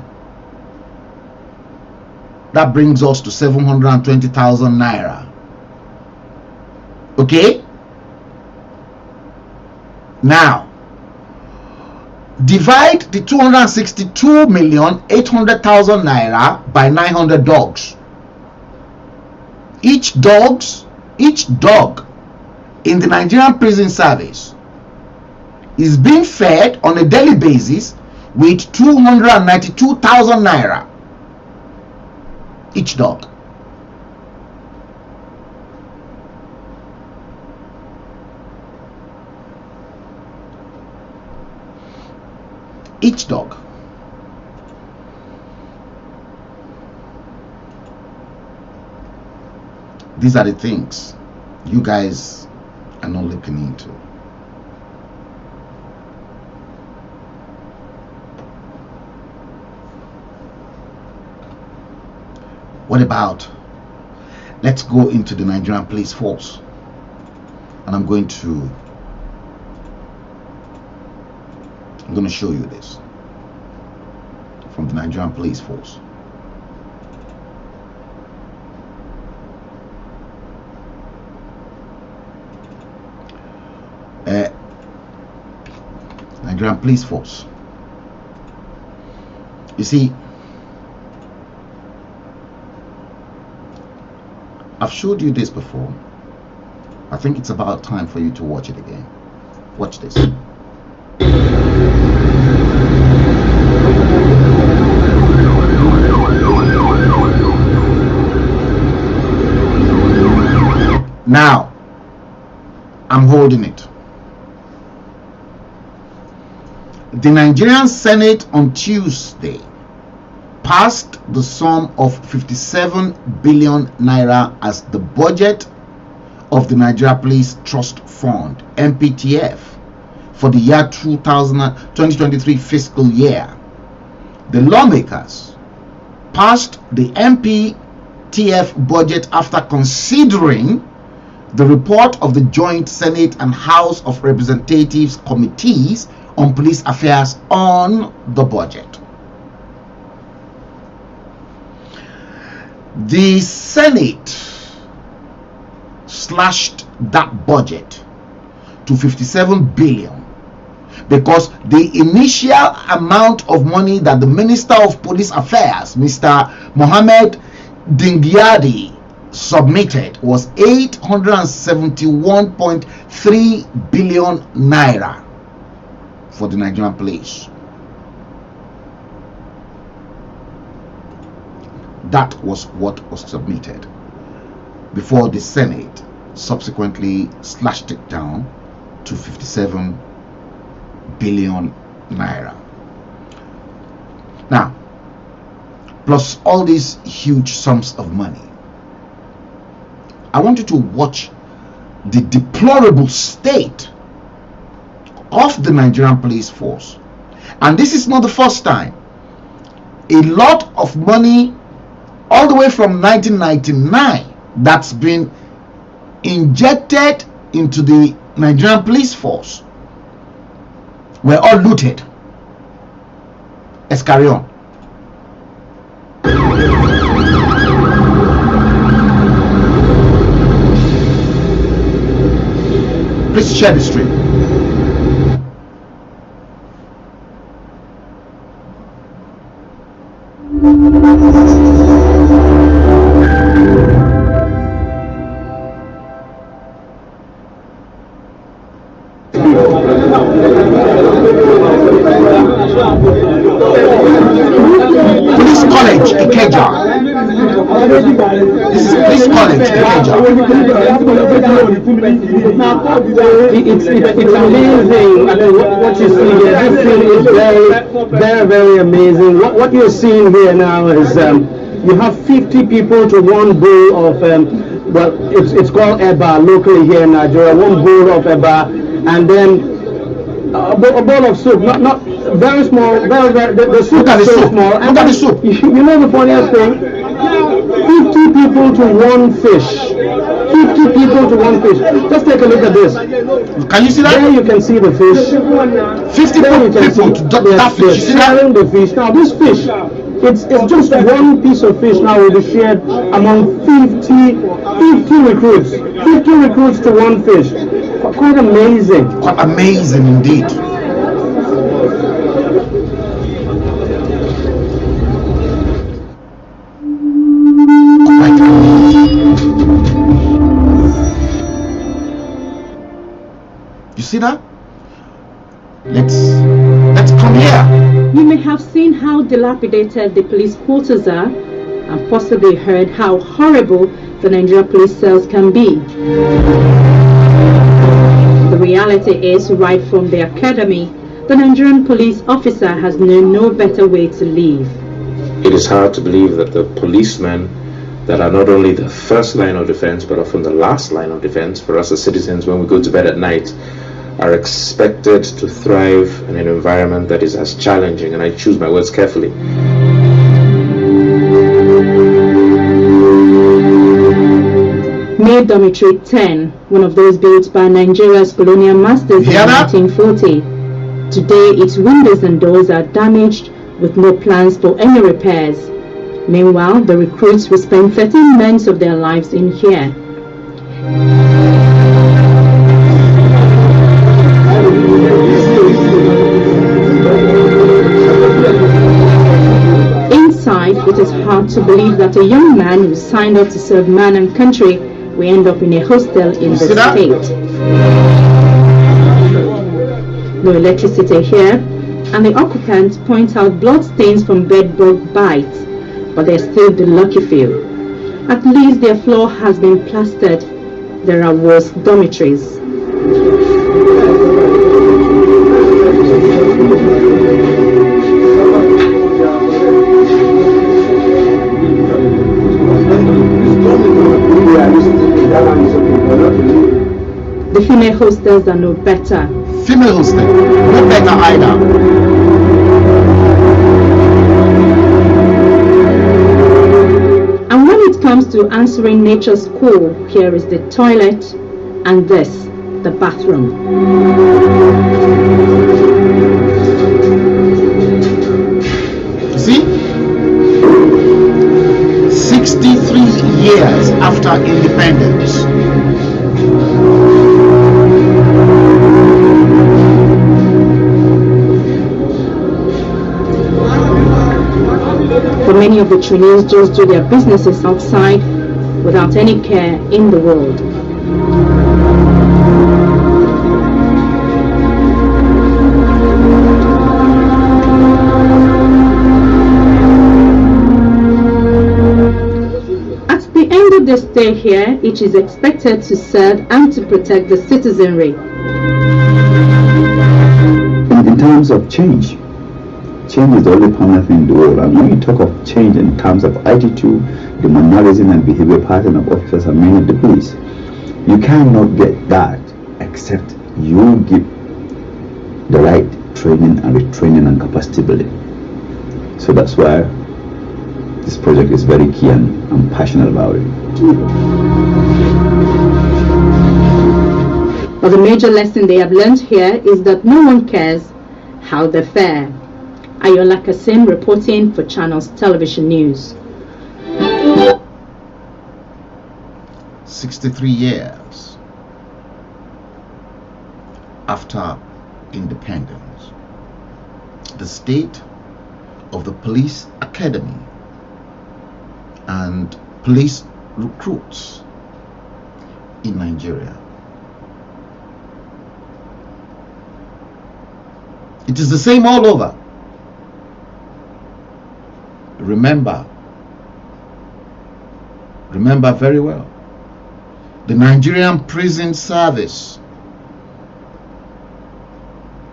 That brings us to 720,000 naira. Okay? Now, divide the 262,800,000 naira by 900 dogs. Each dog in the Nigerian Prison Service is being fed on a daily basis with 292,000 naira. Each dog. Each dog. These are the things you guys are not looking into. What about, let's go into the Nigerian police force, and I'm going to show you this from the Nigerian police force. Nigerian police force. You see, I've showed you this before. I think it's about time for you to watch it again. Watch this. Now, I'm holding it. The Nigerian Senate on Tuesday passed the sum of 57 billion naira as the budget of the Nigeria Police Trust Fund, NPTF, for the year 2023 fiscal year. The lawmakers passed the NPTF budget after considering the report of the Joint Senate and House of Representatives Committees on Police Affairs on the budget. The Senate slashed that budget to 57 billion because the initial amount of money that the Minister of Police Affairs, Mr. Mohammed Dingyadi, submitted was 871.3 billion naira for the Nigerian police. That was what was submitted before the Senate subsequently slashed it down to 57 billion naira. Now, plus all these huge sums of money, I want you to watch the deplorable state of the Nigerian police force. And this is not the first time. A lot of money all the way from 1999 that's been injected into the Nigerian police force were all looted. Let's carry on. Please share the stream. Police Police College, Ikeja. This is Police College, Ikeja.
It's amazing. I mean, what you see here, this thing is very amazing. What you're seeing here now is you have 50 people to one bowl of well, it's called eba locally here in Nigeria. One bowl of eba, and then a bowl of soup. Not very small. The soup is so small.
Look at the soup.
You know the funniest thing? 50 people to one fish. 50 people to one fish. Just take a look at this.
Can you see that?
There you can see the fish.
50 people to that fish. You see that?
Sharing the fish. Now this fish, it's just one piece of fish now will be shared among 50 recruits. 50 recruits to one fish. Quite amazing.
Quite amazing indeed. You see that? Let's come here.
You may have seen how dilapidated the police quarters are, and possibly heard how horrible the Nigerian police cells can be. The reality is, right from the academy, the Nigerian police officer has known no better way to live.
It is hard to believe that the policemen that are not only the first line of defense, but often the last line of defense for us as citizens when we go to bed at night, are expected to thrive in an environment that is as challenging, and I choose my words carefully.
Made Dormitory 10, one of those built by Nigeria's colonial masters in 1940. Today, its windows and doors are damaged with no plans for any repairs. Meanwhile, the recruits will spend 13 months of their lives in here. Inside, it is hard to believe that a young man who signed up to serve man and country will end up in a hostel in the state. No electricity here, and the occupants point out blood stains from bedbug bites, but they're still the lucky few. At least their floor has been plastered. There are worse dormitories. The female hostels are no better.
Female hostel, no better either.
And when it comes to answering nature's call, here is the toilet, and this, the bathroom.
See? 63 years after independence.
For many of the trainees just do their businesses outside without any care in the world. At the end of the stay here, each is expected to serve and to protect the citizenry.
In terms of change is the only permanent thing in the world. And when you talk of change in terms of attitude, the mannerism and behavior pattern of officers and men of the police, you cannot get that except you give the right training and retraining and capacity building. So that's why this project is very key and I'm passionate about it.
But the major lesson they have learned here is that no one cares how they fare. Ayola Kasim reporting for Channels Television News.
63 years after independence, the state of the police academy and police recruits in Nigeria. It is the same all over. remember very well, the Nigerian prison service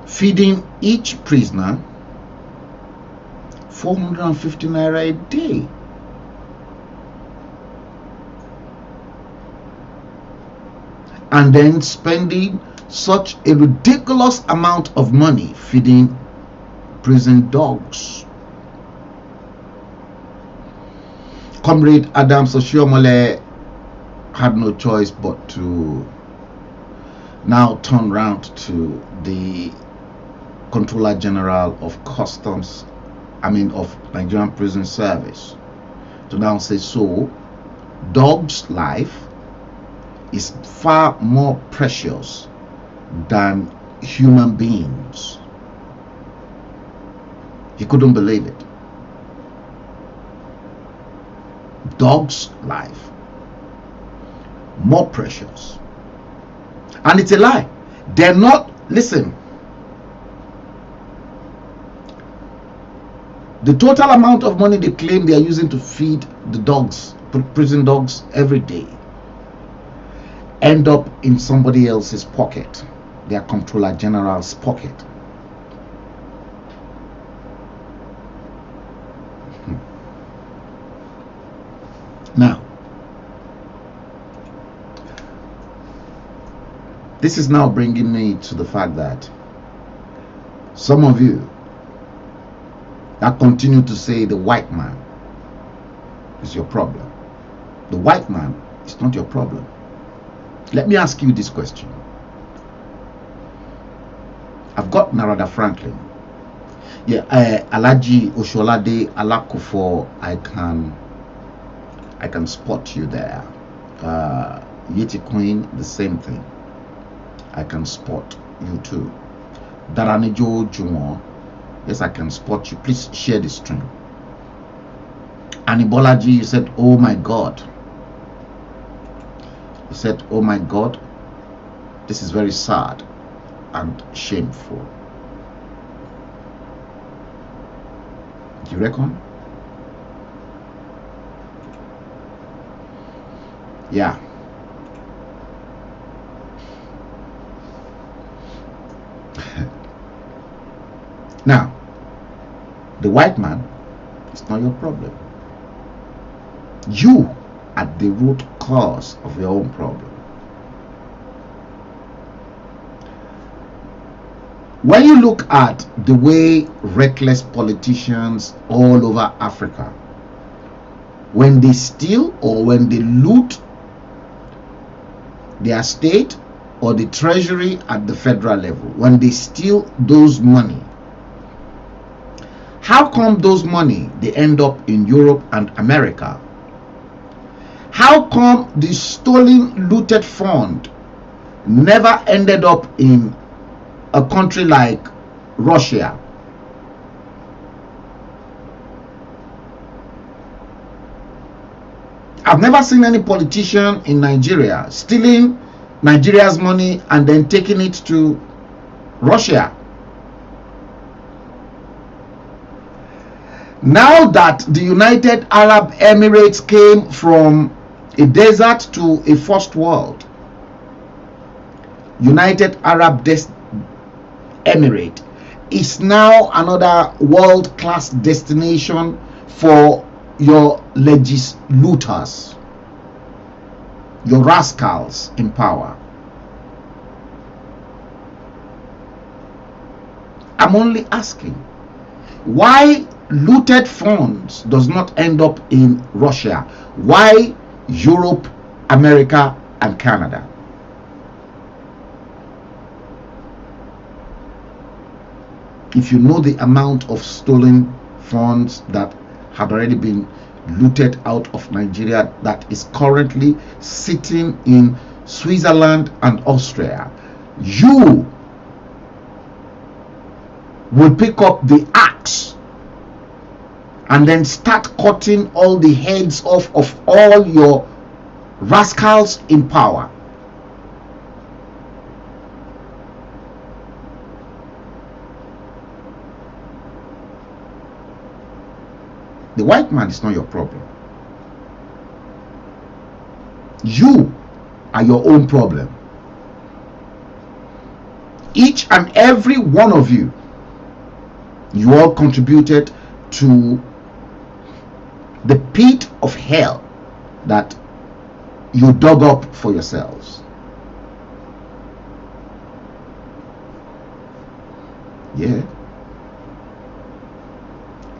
feeding each prisoner 450 naira a day. And then spending such a ridiculous amount of money feeding prison dogs. Comrade Adam Socio-Cultural had no choice but to now turn round to the Controller General of Customs, of Nigerian Prison Service, to now say, so dogs' life is far more precious than human beings. He couldn't believe it. Dogs' life more precious. And it's a lie. They're not, listen, the total amount of money they claim they are using to feed the dogs, prison dogs, every day, end up in somebody else's pocket, their Controller General's pocket. Now, this is now bringing me to the fact that some of you that continue to say the white man is your problem. The white man is not your problem. Let me ask you this question. I've got Narada Franklin. Yeah, Alaji Osholade Alakufo, I can spot you there. Yeti Queen, the same thing. I can spot you too. Daranijo Jumo, yes, I can spot you. Please share the stream. Anibolaji, you said, oh my God. You said, oh my God, this is very sad and shameful. Do you reckon? Yeah. Now, the white man is not your problem. You are the root cause of your own problem. When you look at the way reckless politicians all over Africa, when they steal or when they loot their state or the treasury at the federal level, when they steal those money, how come those money they end up in Europe and America? How come the stolen, looted fund never ended up in a country like Russia? I've never seen any politician in Nigeria stealing Nigeria's money and then taking it to Russia. Now that the United Arab Emirates came from a desert to a first world, United Arab Emirate is now another world-class destination for your legislators, your rascals in power. I'm only asking, why looted funds does not end up in Russia? Why Europe, America, and Canada? If you know the amount of stolen funds that have already been looted out of Nigeria that is currently sitting in Switzerland and Austria, you will pick up the axe and then start cutting all the heads off of all your rascals in power. The white man is not your problem. You are your own problem. Each and every one of you, you all contributed to the pit of hell that you dug up for yourselves. Yeah.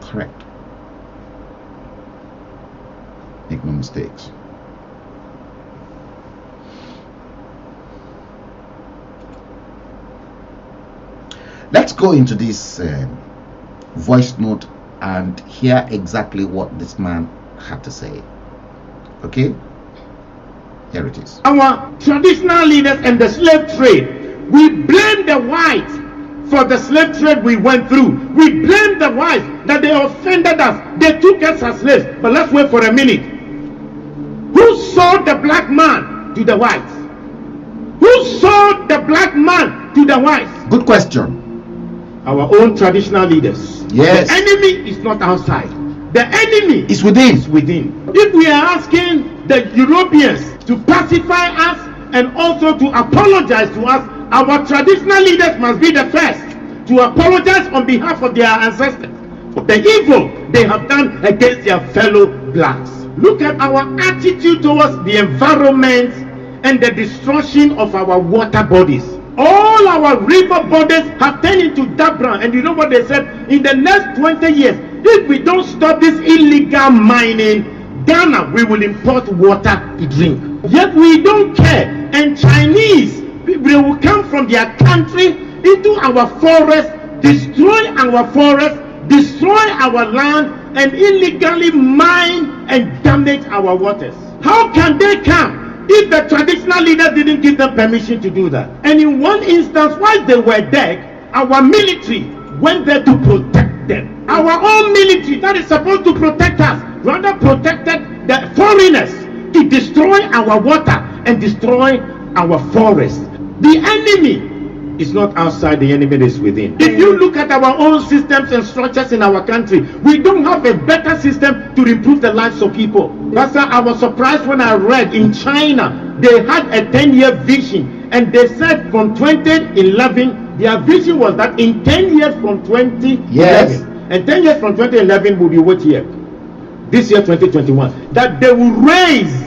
Correct. Make no mistakes. Let's go into this voice note and hear exactly what this man had to say. Okay? Here it is.
Our traditional leaders and the slave trade, we blame the whites for the slave trade we went through. We blame the whites that they offended us. They took us as slaves. But let's wait for a minute. Who sold the black man to the whites? Who sold the black man to the whites?
Good question.
Our own traditional leaders.
Yes.
The enemy is not outside. The enemy
is within.
Is within. If we are asking the Europeans to pacify us and also to apologize to us, our traditional leaders must be the first to apologize on behalf of their ancestors for the evil they have done against their fellow blacks. Look at our attitude towards the environment and the destruction of our water bodies. All our river bodies have turned into dark brown, and you know what they said? In the next 20 years, if we don't stop this illegal mining, Ghana, we will import water to drink. Yet we don't care, and Chinese, they will come from their country into our forest, destroy our forest, destroy our land, and illegally mine and damage our waters. How can they come if the traditional leaders didn't give them permission to do that? And in one instance, while they were there, our military went there to protect them. Our own military that is supposed to protect us rather protected the foreigners to destroy our water and destroy our forest. The enemy is not outside, the enemy is within. If you look at our own systems and structures in our country, we don't have a better system to improve the lives of people. Pastor, I was surprised when I read in China, they had a 10-year vision, and they said from 2011, their vision was that in 10 years from 2011, and 10 years from 2011 will be what year? This year, 2021, that they will raise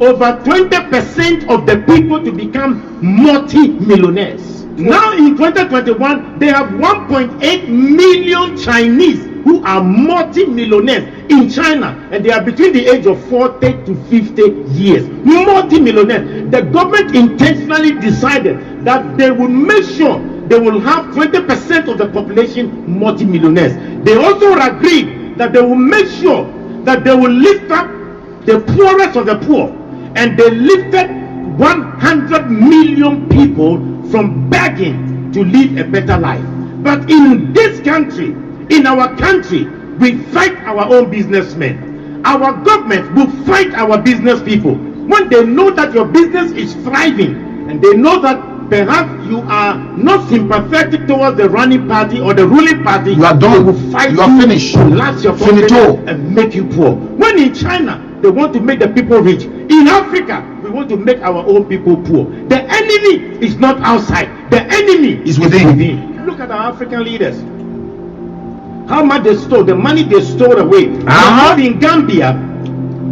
over 20% of the people to become multi-millionaires. Now in 2021, they have 1.8 million Chinese who are multi-millionaires in China, and they are between the age of 40 to 50 years. Multi-millionaires. The government intentionally decided that they will make sure they will have 20% of the population multi-millionaires. They also agreed that they will make sure that they will lift up the poorest of the poor, and they lifted 100 million people from begging to live a better life. But in this country, in our country, we fight our own businessmen. Our government will fight our business people. When they know that your business is thriving, and they know that perhaps you are not sympathetic towards the running party or the ruling party,
you are done.
They will fight
you are finished.
Lapse your finito and make you poor. When in China, they want to make the people rich. In Africa, we want to make our own people poor. The enemy is not outside. The enemy
is within.
Look at our African leaders. How much they stole, the money they stole away. In Gambia,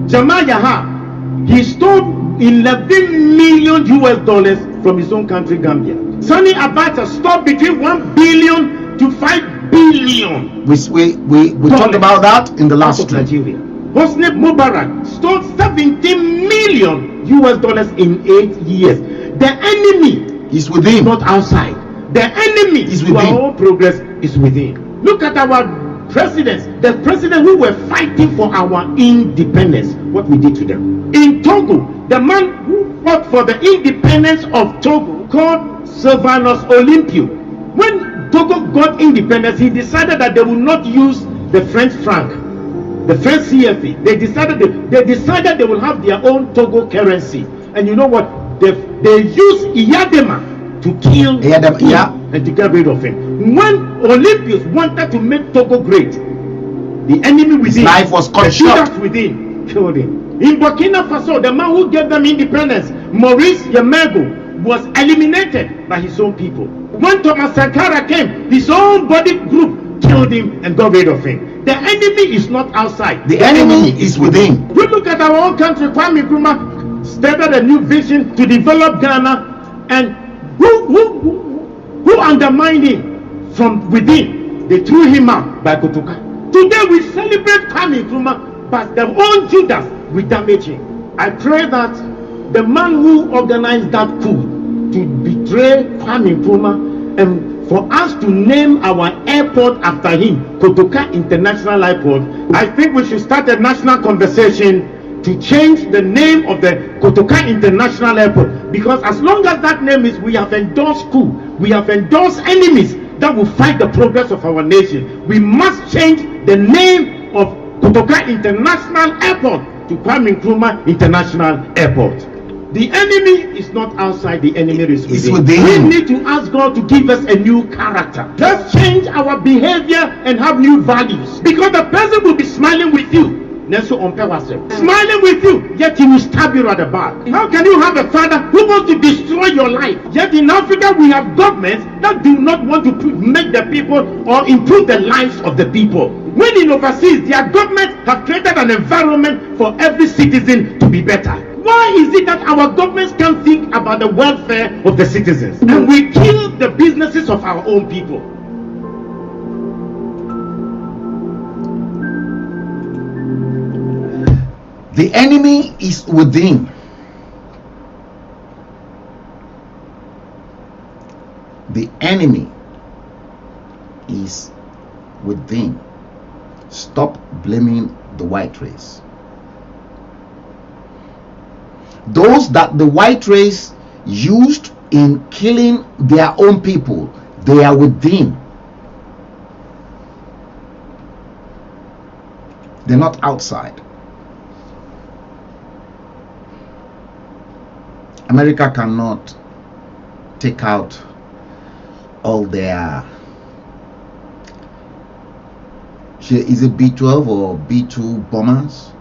Jamal Yaha, he stole 11 million US dollars from his own country, Gambia. Sani Abacha stole between 1 billion to 5 billion.
We talked about that in the last
Nigeria. Hosni Mubarak stole 17 million US dollars in 8 years. The enemy
is within,
not outside. The enemy is within. Our own progress is within. Look at our presidents, the president who were fighting for our independence, what we did to them. In Togo, the man who fought for the independence of Togo, called Sylvanus Olympio, when Togo got independence, he decided that they would not use the French franc, the French CFA. They decided they will have their own Togo currency. And you know what? They used Iyadema to kill him and to get rid of him. When Olympians wanted to make Togo great, The enemy within.
His life was cut
the
short.
Judas within killed him. In Burkina Faso, the man who gave them independence, Maurice Yamego, was eliminated by his own people. When Thomas Sankara came, his own body group killed him and got rid of him. The enemy is not outside.
The enemy is within.
We look at our own country. Kwame Nkrumah started a new vision to develop Ghana, and who undermined him from within? They threw him out by Kotoka. Today we celebrate Kwame Nkrumah, but their own Judas will damage him. I pray that the man who organized that coup to betray Kwame Nkrumah, and for us to name our airport after him, Kotoka International Airport, I think we should start a national conversation to change the name of the Kotoka International Airport, because as long as that name is, we have endorsed coup, we have endorsed enemies that will fight the progress of our nation. We must change the name of Kotoka International Airport to Kwame Nkrumah International Airport. The enemy is not outside, the enemy is within. We need to ask God to give us a new character. Let's change our behavior and have new values, because the person will be smiling with you, smiling with you, yet he will stab you at the back. How can you have a father who wants to destroy your life? Yet in Africa we have governments that do not want to make the people or improve the lives of the people. When in overseas, their governments have created an environment for every citizen to be better. Why is it that our governments can't think about the welfare of the citizens, and we kill the businesses of our own people?
The enemy is within. The enemy is within. Stop blaming the white race. Those that the white race used in killing their own people, they are within. They're not outside. America cannot take out all their, is it B-12 or B-2 bombers,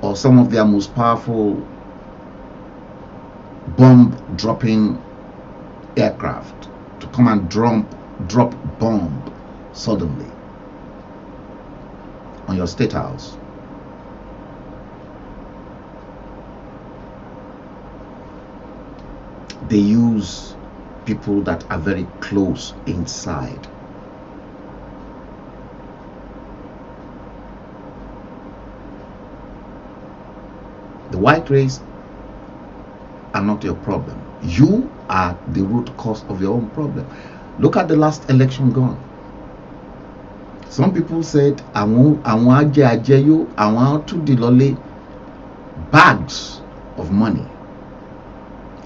or some of their most powerful bomb-dropping aircraft to come and drop bomb suddenly on your state house. They use people that are very close inside. The white race are not your problem. You are the root cause of your own problem. Look at the last election gone. Some people said, I want to delole bags of money.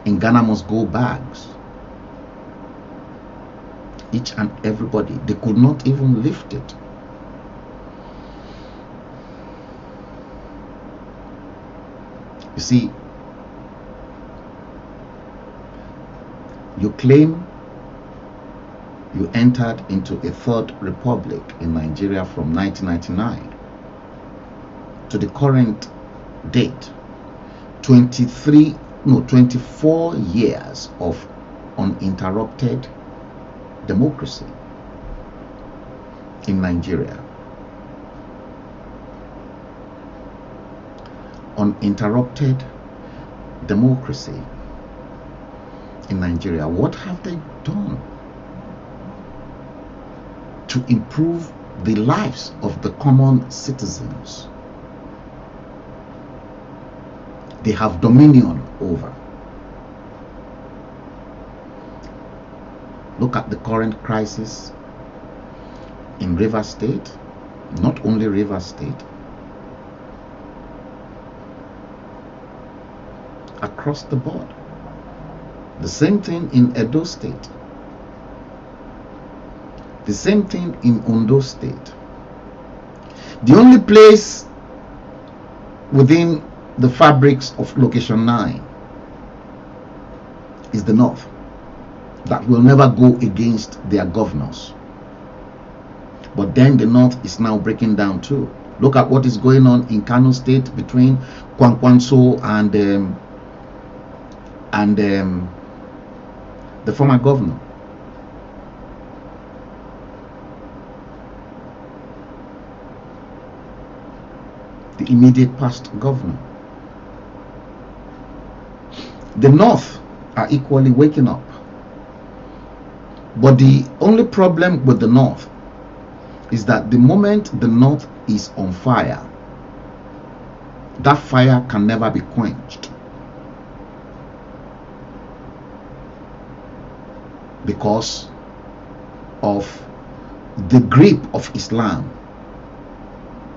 In Ghana must go bags. Each and everybody, they could not even lift it. You see, you claim you entered into a third republic in Nigeria from 1999 to the current date, 24 years of uninterrupted democracy in Nigeria. Uninterrupted democracy in Nigeria. What have they done to improve the lives of the common citizens they have dominion over? Look at the current crisis in Rivers State, not only Rivers State, across the board. The same thing in Edo State. The same thing in Ondo State. The only place within the fabrics of Location 9 is the North, that will never go against their governors. But then the North is now breaking down too. Look at what is going on in Kano State between Kwankwanso and the former governor. The immediate past governor. The North are equally waking up. But the only problem with the North is that the moment the North is on fire, that fire can never be quenched, because of the grip of Islam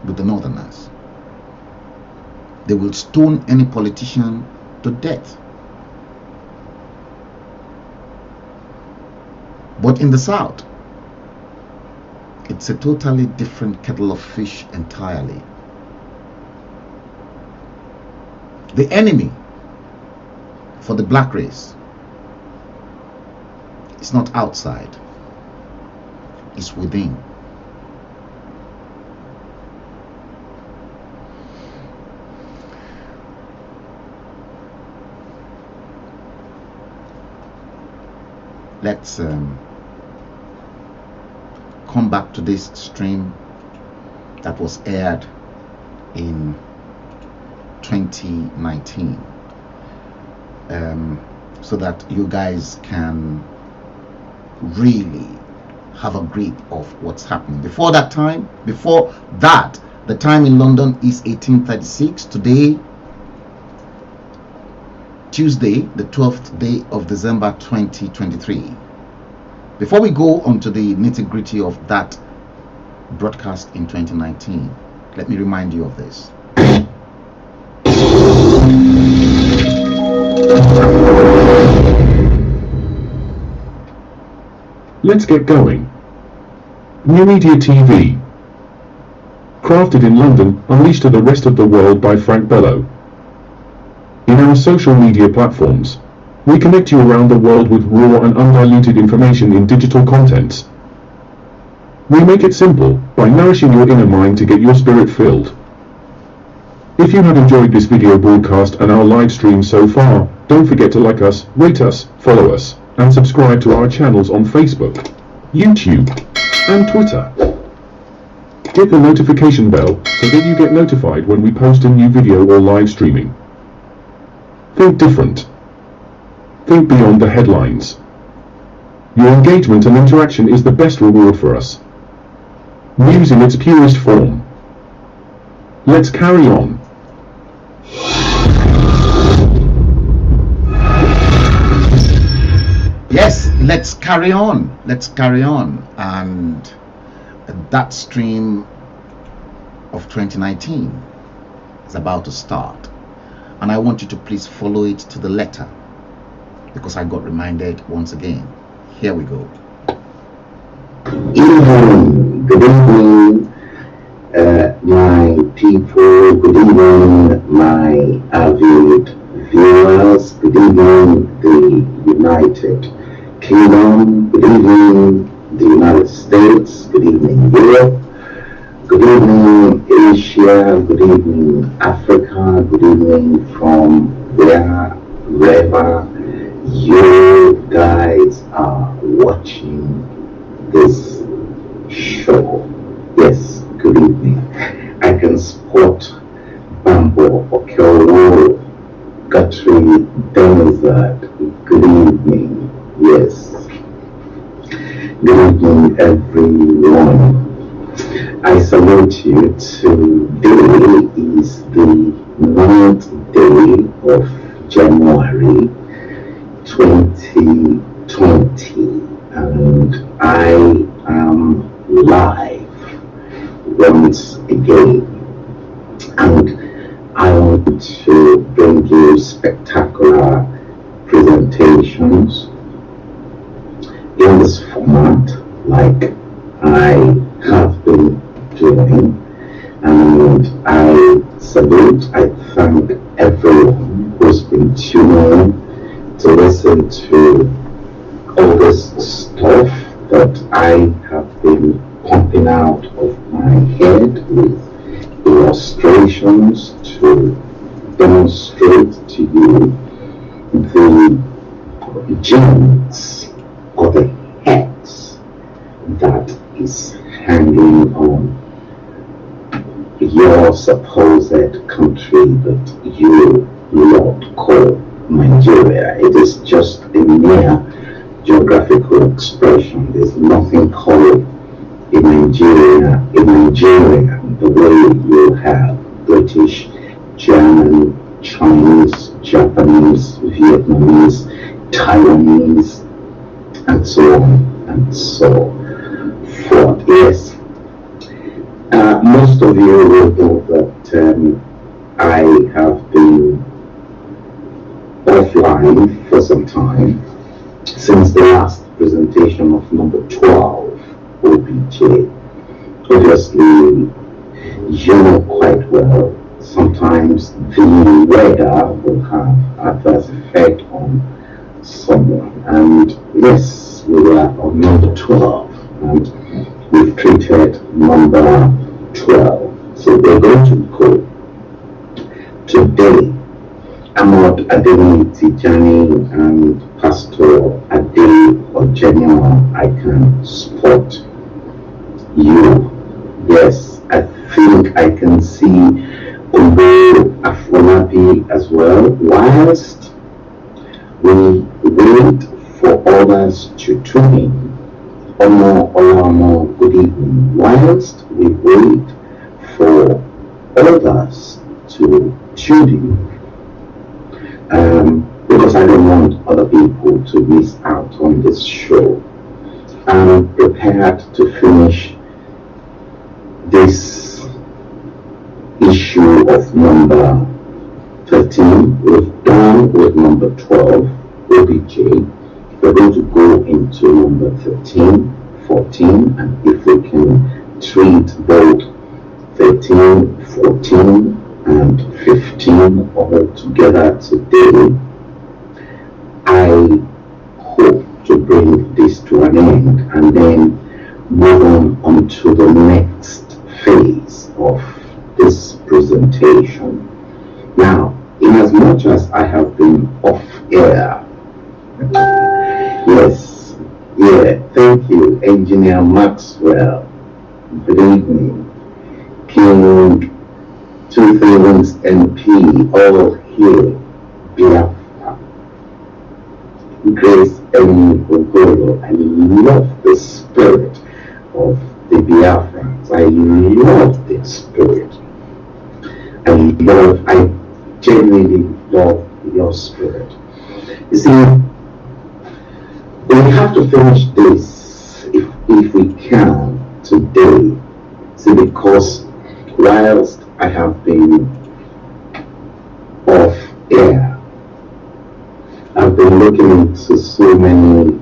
with the Northerners. They will stone any politician to death. But in the South, it's a totally different kettle of fish entirely. The enemy for the black race is not outside, it's within. Let's come back to this stream that was aired in 2019, so that you guys can really have a grip of what's happening. Before that, the time in London is 1836. Today, Tuesday, the 12th day of December 2023. Before we go on to the nitty-gritty of that broadcast in 2019, let me remind you of this.
Let's get going. NuMedia TV. Crafted in London, unleashed to the rest of the world by Frank Bello. In our social media platforms, we connect you around the world with raw and undiluted information in digital contents. We make it simple by nourishing your inner mind to get your spirit filled. If you have enjoyed this video broadcast and our live stream so far, don't forget to like us, rate us, follow us, and subscribe to our channels on Facebook, YouTube, and Twitter. Hit the notification bell so that you get notified when we post a new video or live streaming. Think different. Think beyond the headlines. Your engagement and interaction is the best reward for us. News in its purest form. Let's carry on.
Yes, let's carry on. Let's carry on. And that stream of 2019 is about to start. And I want you to please follow it to the letter, because I got reminded once again. Here we go.
Good evening, my people. Good evening, my avid viewers. Good evening, the United Kingdom. Good evening, the United States. Good evening, Europe. Good evening, Asia. Good evening, Africa. Good evening from wherever you guys are watching this show. Yes, good evening. I can spot Bambo, Okelwo, Guthrie, Desert. Good evening. Yes. Good evening, everyone. I salute you. Today is the 9th day of January 2020, and I am live once again, and I want to bring you spectacular presentations in this format, like I have been doing, and I salute, I thank everyone who's been tuning to listen to all this stuff that I have been pumping out of my head with illustrations to demonstrate to you the genes or the heads that is hanging on your supposed country that you Lord call Nigeria. It is just a mere geographical expression. There's nothing called in Nigeria the way you have British, German, Chinese, Japanese, Vietnamese, Taiwanese, and so on and so forth. Yes, most of you will know that I have been offline for some time since the last presentation of number 12, OBJ. Obviously, you know quite well, sometimes the weather will have adverse effect on someone. And yes, we are on number 12, and we've treated number 12. So we're going to go today. Ahmad Adeni Tijani and Pastor Ade Ojenyo, I can spot you. Yes, I think I can see Ogo Afolabi as well. Whilst we wait for others to tune in, Omo, good evening. Whilst we wait for others to tune in, because I don't want other people to miss out on this show, I'm prepared to finish this issue of number 13. We've done with number 12, OBJ. We're going to go into number 13, 14, and if we can treat both 13, 14, and 15 all together today, I hope to bring this to an end and then move on to the next phase of this presentation. Now, in as much as I have been off air, yes, thank you, Engineer Maxwell. Good evening. King 2000 MP, all here, Biafra. Grace M. Ogoro, I love the spirit of the Biafrans. I love their spirit. I genuinely love your spirit. You see, we have to finish this if we can today. See, because whilst I have been off air, I've been looking into so many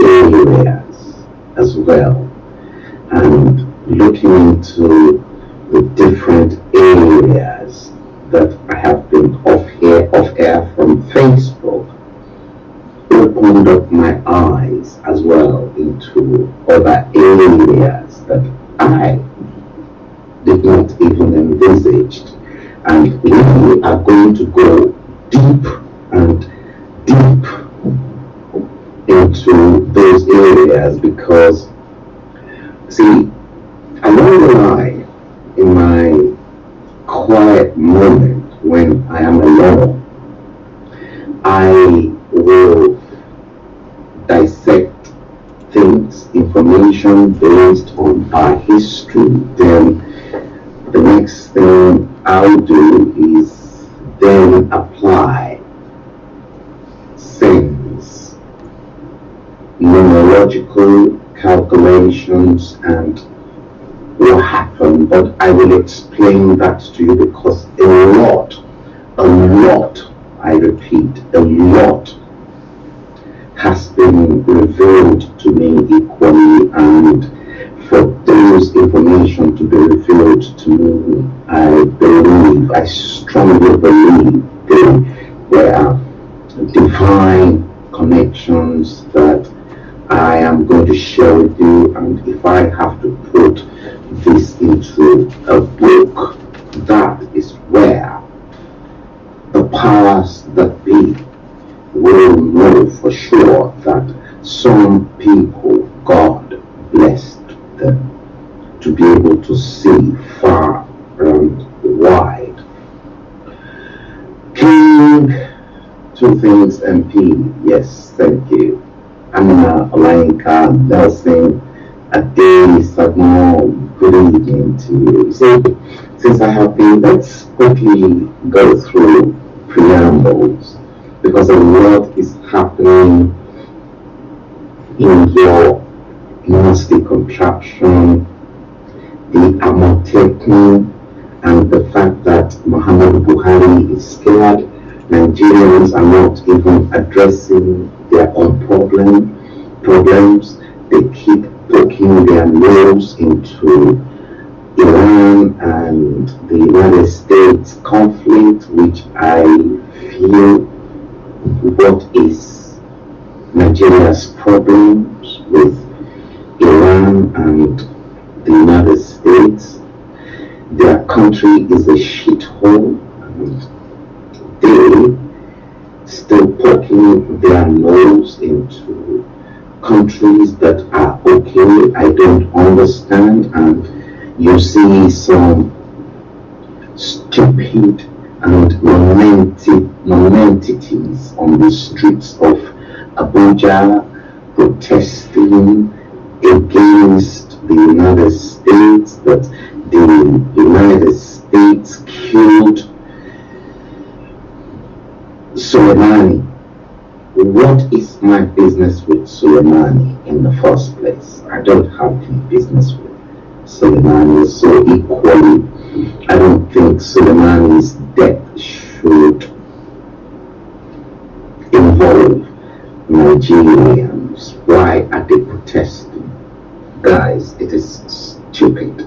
areas as well, and looking into the different areas that I have been off air from Facebook, opened up my eyes as well into other areas that I did not even envisage. And we are going to go deep and deep into those areas, because see, along the line, in my quiet moment when I am alone, I will dissect things, information based on our history. Then the next thing I'll do is then apply sense, numerological calculations and what happened. But I will explain that to you, because a lot, I repeat, a lot has been revealed to me equally, and for those information to be revealed to me, I strongly believe there were divine connections that I am going to share with you, and if I have to put this into a book, that is where the powers that be will know for sure that some people, God blessed them to be able to see far and wide. King, two things, MP, yes, thank you. Amina Olainka, Nelson, Ade, Sagmo, good evening to you. See, since I have been, let's quickly go through preambles, because a lot is happening in your nasty contraption, the Amotekun, and the fact that Muhammad Buhari is scared. Nigerians are not even addressing their own problems. They keep poking their nose into Iran and the United States conflict, which I feel what is Nigeria's problems with Iran and the United States. Their country is a shithole, and they still poking their nose into countries that are okay. I don't understand, and you see some stupid and non-entities on the streets of Abuja protesting against the United States, that the United States killed Soleimani. What is my business with Soleimani in the first place? I don't have any business with Soleimani. So equally, I don't think Soleimani's death should involve Nigerians. Why are they protesting? Guys, it is stupid.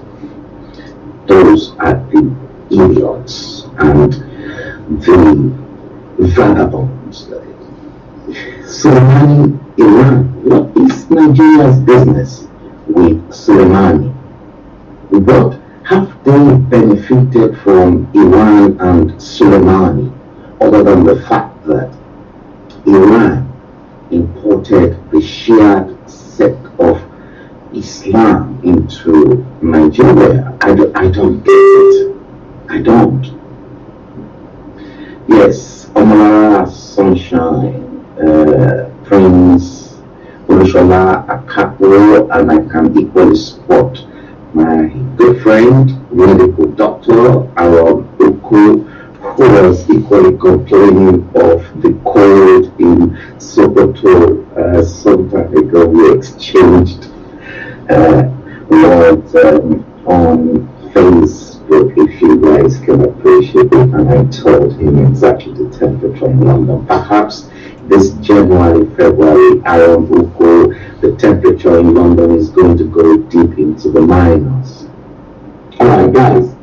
Those are the idiots and the vagabonds. Soleimani, Iran, what is Nigeria's business with Soleimani? What have they benefited from Iran and Soleimani, other than the fact that Iran imported the Shia sect of Islam into Nigeria? I don't get it. I don't. Yes, Omara Sunshine, Prince Olusola Akapo, and I can equally support my good friend, medical doctor Aaron Uku, who was equally complaining of the cold in Sokoto some time ago. We exchanged words on Facebook, if you guys can appreciate it, and I told him exactly the temperature in London. Perhaps this January, February, Aaron Uko, the temperature in London is going to go deep into the minus. Alright guys,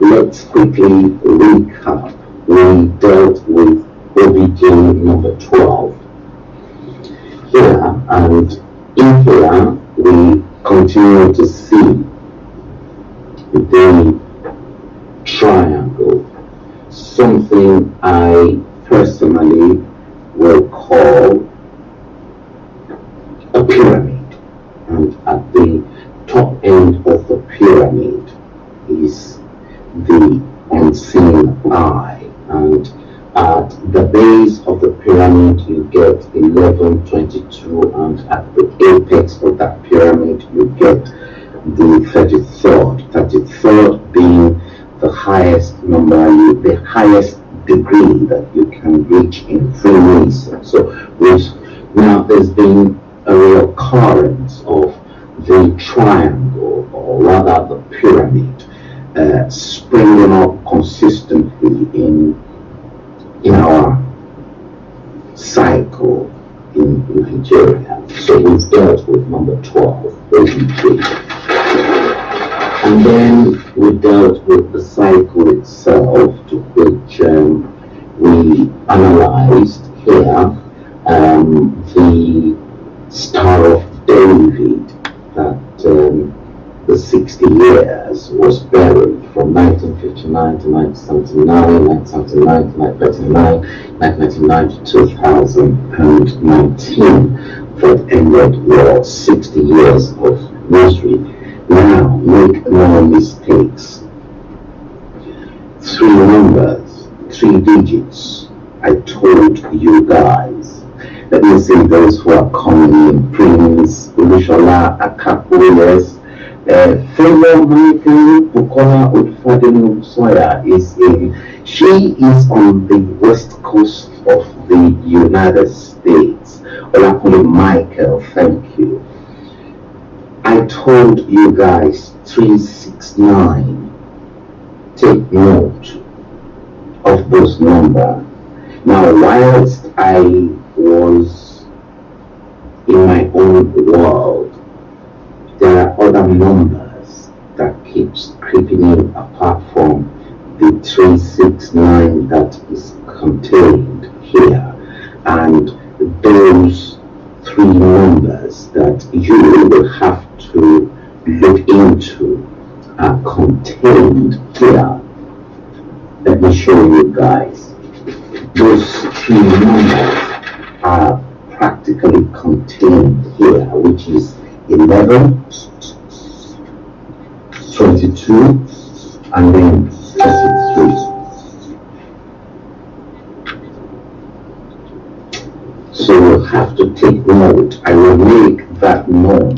let's quickly recap. We dealt with OBJ number 12 here, and in here we continue to see the triangle, something I personally will call a pyramid, and at the top end of the pyramid is the unseen eye, and at the base of the pyramid you get 11, 22, and at the apex of that pyramid you get the 33rd being the highest number, the highest degree that you can reach in Freemason. So now there's been a reoccurrence of the triangle, or rather the pyramid, springing up consistently in our cycle in Nigeria. So we've dealt with number 12, OBJ. And then we dealt with the cycle itself, to which we analyzed here the Star of David that the 60 years was buried from 1959 to 1979, 1979 to 1999, 1999 to 2019, that ended your 60 years of misery. Now, make no mistakes. 3 numbers, 3 digits. I told you guys. Let me see those who are coming in. Prince, Ulushola, Akapo, yes. Fellow Michael Bukola Odfadenu Soya is in. She is on the west coast of the United States. Olapole Michael, thank you. I told you guys 369. Take note of those numbers. Now, whilst I was in my own world, there are other numbers that keeps creeping in apart from the 369 that is contained here, and those 3 numbers that you will have to look into are contained here. Let me show you guys. Those 3 numbers are practically contained here, which is 11, 22, and then 33. So you'll have to take note. I will make that known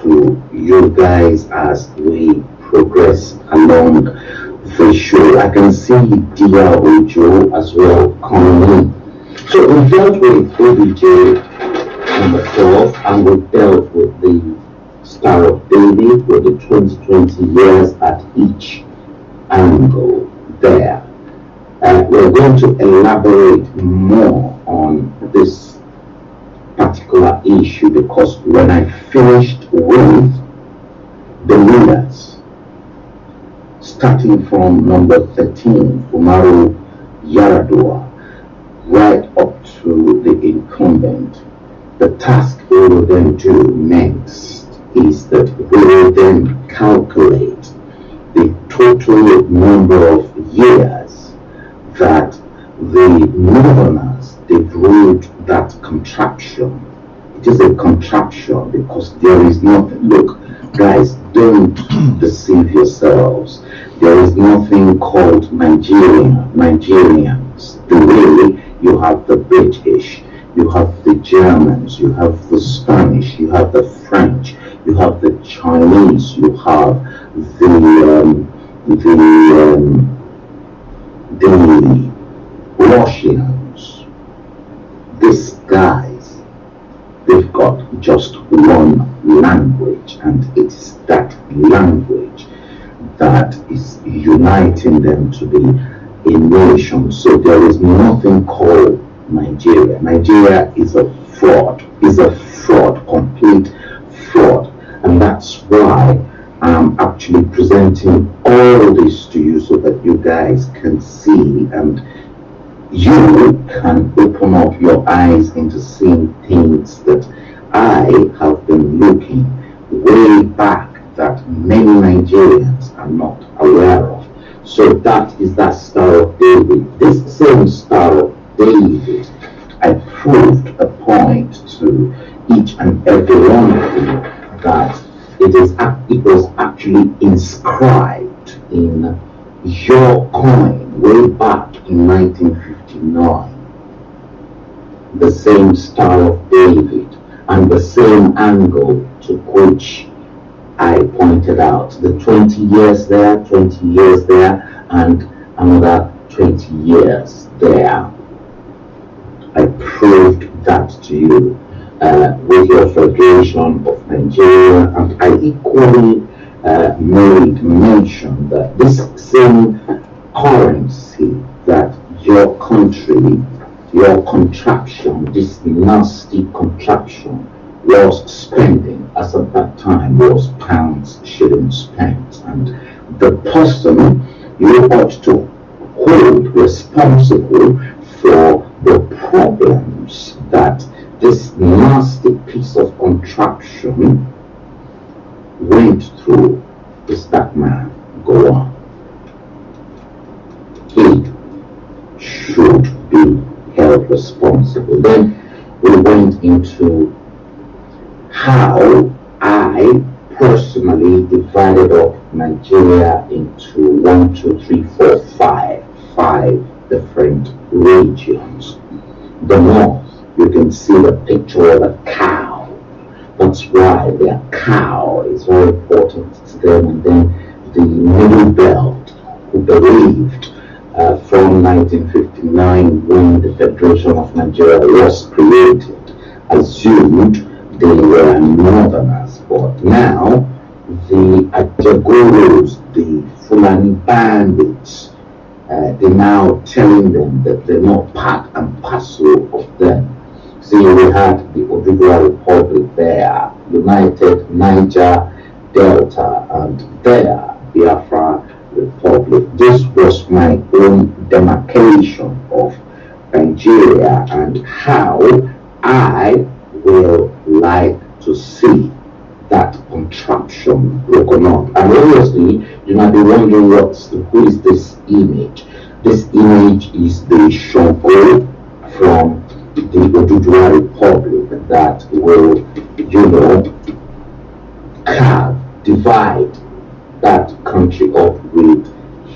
to you guys as we progress along the show. I can see Dia Ojo as well coming in. So we dealt with OBJ number 12, and we dealt with the Star of David with the 20 years at each angle there. We're going to elaborate more on this particular issue because when I finished with the leaders, starting from number 13, Umaru Yaradua, right up to the incumbent, the task we will then do next is that we will then calculate the total number of years that the Northerners, they've ruled that contraption. It is a contraption because there is nothing. Look, guys, don't deceive yourselves. There is nothing called Nigerians. The way you have the British, you have the Germans, you have the Spanish, you have the French, you have the Chinese, you have the Russians. These guys, they've got just one language, and it's that language that is uniting them to be a nation. So there is nothing called Nigeria. Nigeria is a fraud, complete fraud. And that's why I'm actually presenting all this to you so that you guys can see and you can open up your eyes into seeing things that I have been looking way back that many Nigerians are not aware of. So that is that Star of David. This same Star of David, I proved a point to each and every one of you that it was actually inscribed in your coin way back in 1959. The same Star of David and the same angle to which I pointed out. The 20 years there, 20 years there, and another 20 years there. I proved that to you with your Federation of Nigeria, and I equally made mention that this same currency that your country, your contraption, this nasty contraption was spending as at that time was pounds, shillings, pence, and the person you ought to hold responsible for the problems that this nasty piece of contraption went through, is that man go on. He should be held responsible. Then we went into how I personally divided up Nigeria into 5 different regions. The north, you can see the picture of a cow. That's why their cow is very important to them. And then the middle belt, who believed from 1959, when the Federation of Nigeria was created, assumed they were northerners. But now the Ajagorus, the Fulani bandits, they're now telling them that they're not part and parcel of them. See, we had the Oduduwa Republic there, United Niger Delta, and there, Biafra Republic. This was my own demarcation of Nigeria and how I will like to see that contraption broken up. And obviously, you might be wondering who is this image? This image is the Shango from the Oduduwa Republic that will, divide that country up with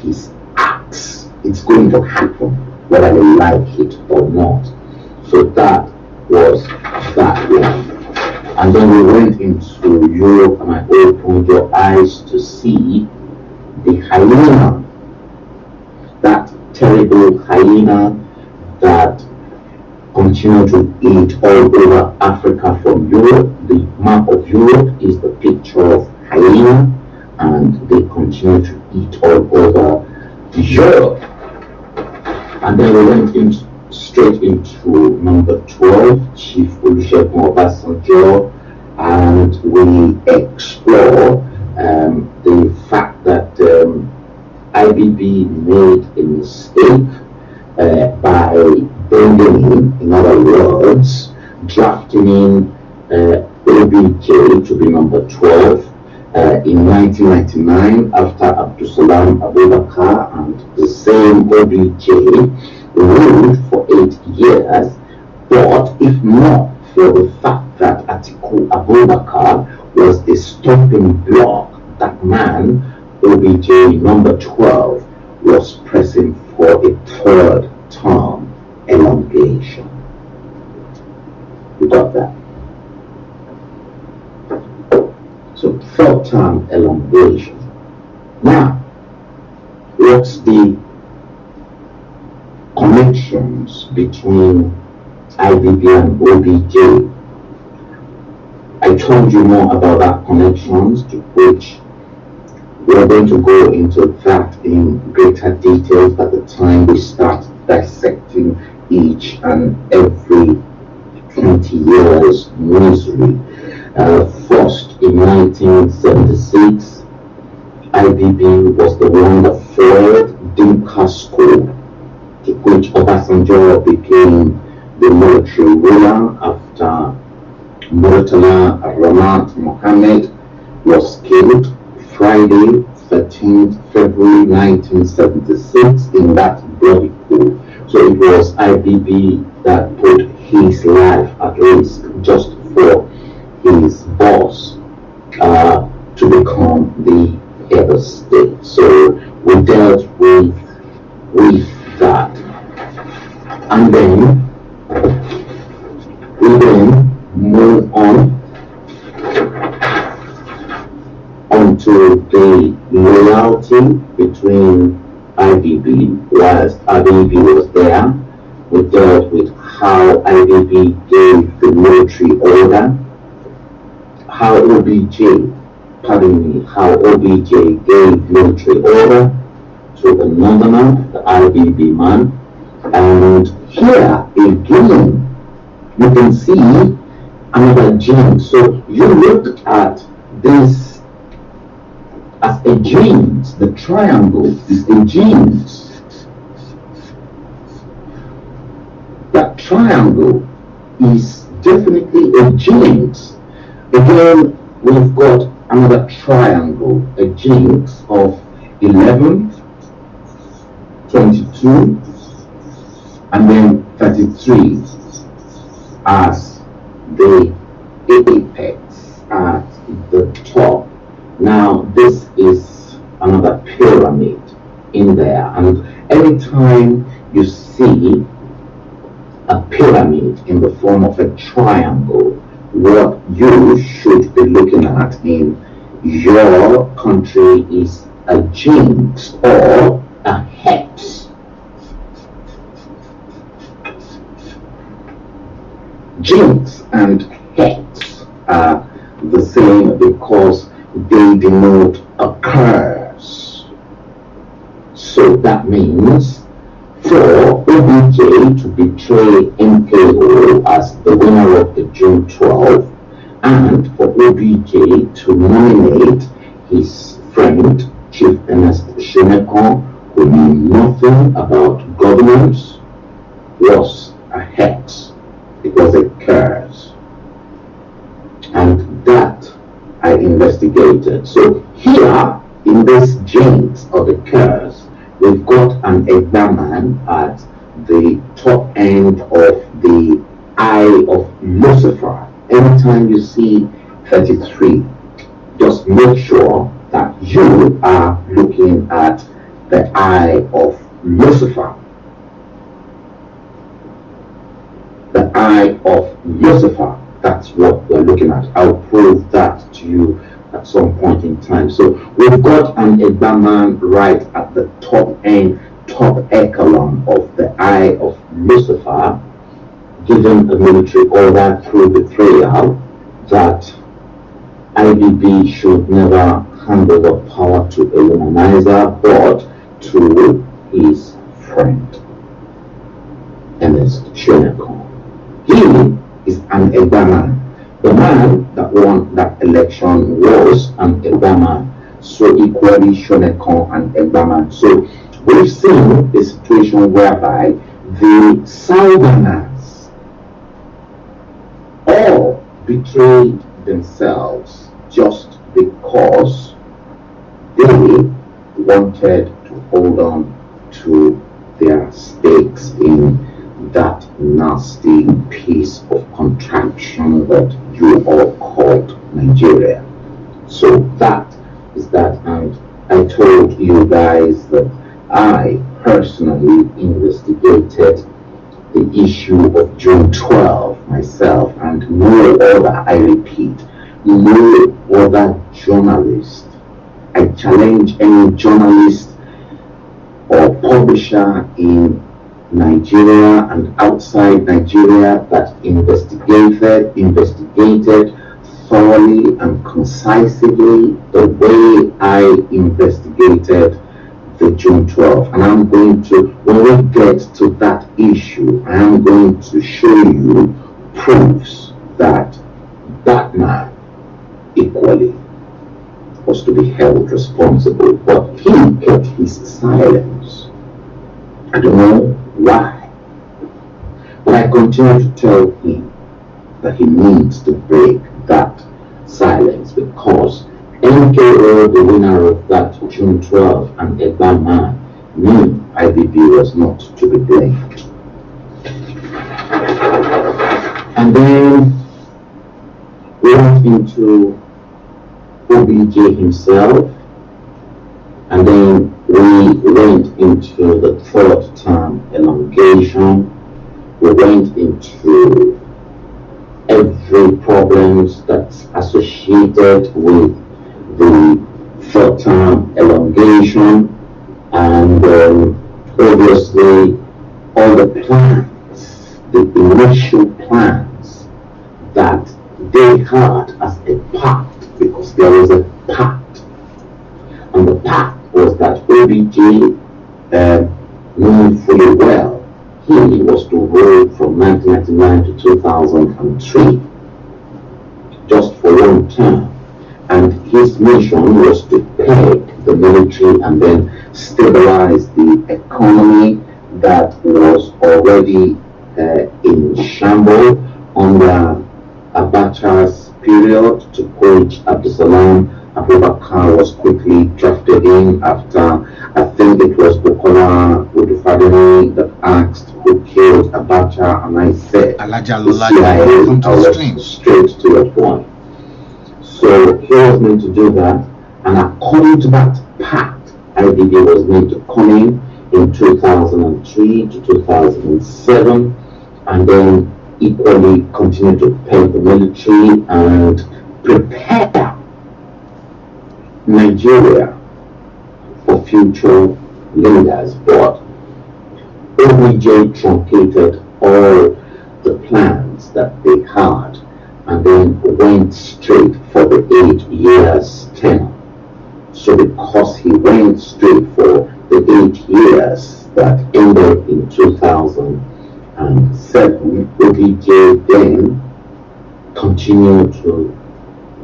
his axe. It's going to happen, whether they like it or not. So that was that one. And then we went into Europe and I opened your eyes to see the hyena, that terrible hyena that continue to eat all over Africa from Europe. The map of Europe is the picture of hyena, and they continue to eat all over Europe. And then we went straight into number 12, Chief Olusegun Obasanjo, and we explore the fact that IBB made a mistake by bringing in other words, drafting in OBJ to be number 12 in 1999 after Abdulsalam Abubakar, and the same OBJ ruled for 8 years. But if not for the fact that Atiku Abubakar was a stumbling block, that man, OBJ number 12, was pressing for a third term elongation. You got that? So third term elongation. Now, what's the connections between IBB and OBJ? I told you more about that connections, to which we're going to go into that in greater details by the time we start dissecting each and every 20 years misery. First, in 1976, IBB was the one that foiled Dimka School, to which Obasanjo became the military ruler after Murtala Ramat Mohammed was killed Friday, 13th February 1976 in that bloody coup. So it was IBB that put his life at risk just for his boss to become the head of state. So we dealt with that. And then we then move on onto the loyalty between IBB. Whilst IBB was there, we dealt with how IBB gave the military order, how OBJ gave military order to the northerner, the IBB man. And here again, you can see another gene. So you look at this as a genes. The triangle is a genes. That triangle is definitely a jinx. Again, we've got another triangle, a jinx of 11, 22, and then 33 as the apex at the top. Now this is another pyramid in there, and anytime you see a pyramid in the form of a triangle, what you should be looking at in your country is a jinx or a hex. Jinx and hex are the same because they denote a curse. So that means for OBJ to betray MKO as the winner of the June 12, and for OBJ to nominate his friend Chief Ernest Shonekon, who knew nothing about governance, was a hex. It was a curse. And that I investigated. So here in this jinx or the curse, we've got an Egbaman at the top end of the eye of Lucifer. Anytime you see 33, just make sure that you are looking at the eye of Lucifer. The eye of Lucifer, that's what we're looking at. I'll prove that to you at some point in time. So we've got an Egbaman right at the top end, top echelon of the eye of Lucifer, given a military order through betrayal that IBB should never hand over power to a womanizer but to his friend, Ernest Shonekon. He is an Egbaman. The man that won that election was an Egbaman. So equally Shonekon and Egbaman. So we've seen a situation whereby the Southerners all betrayed themselves just because they wanted to hold on to their stakes in that nasty piece of contraption that you all called Nigeria. So that is that, and I told you guys that I personally investigated the issue of June 12 myself, and no other, I repeat, no other journalist. I challenge any journalist or publisher in Nigeria and outside Nigeria that investigated thoroughly and concisely the way I investigated the June 12. And I'm going to, when we get to that issue, I am going to show you proofs that that man equally was to be held responsible, but he kept his silence. I don't know why, but I continue to tell him that he needs to break that silence, because MKO, the winner of that June 12, and Egbaman knew IBB was not to be blamed. And then we went into OBJ himself, and then we went into the third term elongation. We went into every problems that's associated with the third term elongation, and obviously all the plans, the initial plans that they had as a pact, because there was a pact, and the pact was that OBJ, knowing fully well, he was to rule from 1999 to 2003, just for one term, and his mission was to peg the military and then stabilize the economy that was already in shambles, under Abacha's period to coach Abdulsalam Abubakar was quickly drafted in after, I think it was Bukola Udufadeni that asked who killed Abacha, and I said, the CIA. I was straight to your point. So he was meant to do that, and according to that pact, IBB was meant to come in 2003 to 2007, and then equally continue to pay the military and prepare Nigeria for future leaders. But OBJ truncated all the plans that they had and then went straight for the 8 years tenure. So because he went straight for the 8 years that ended in 2007, OBJ then continued to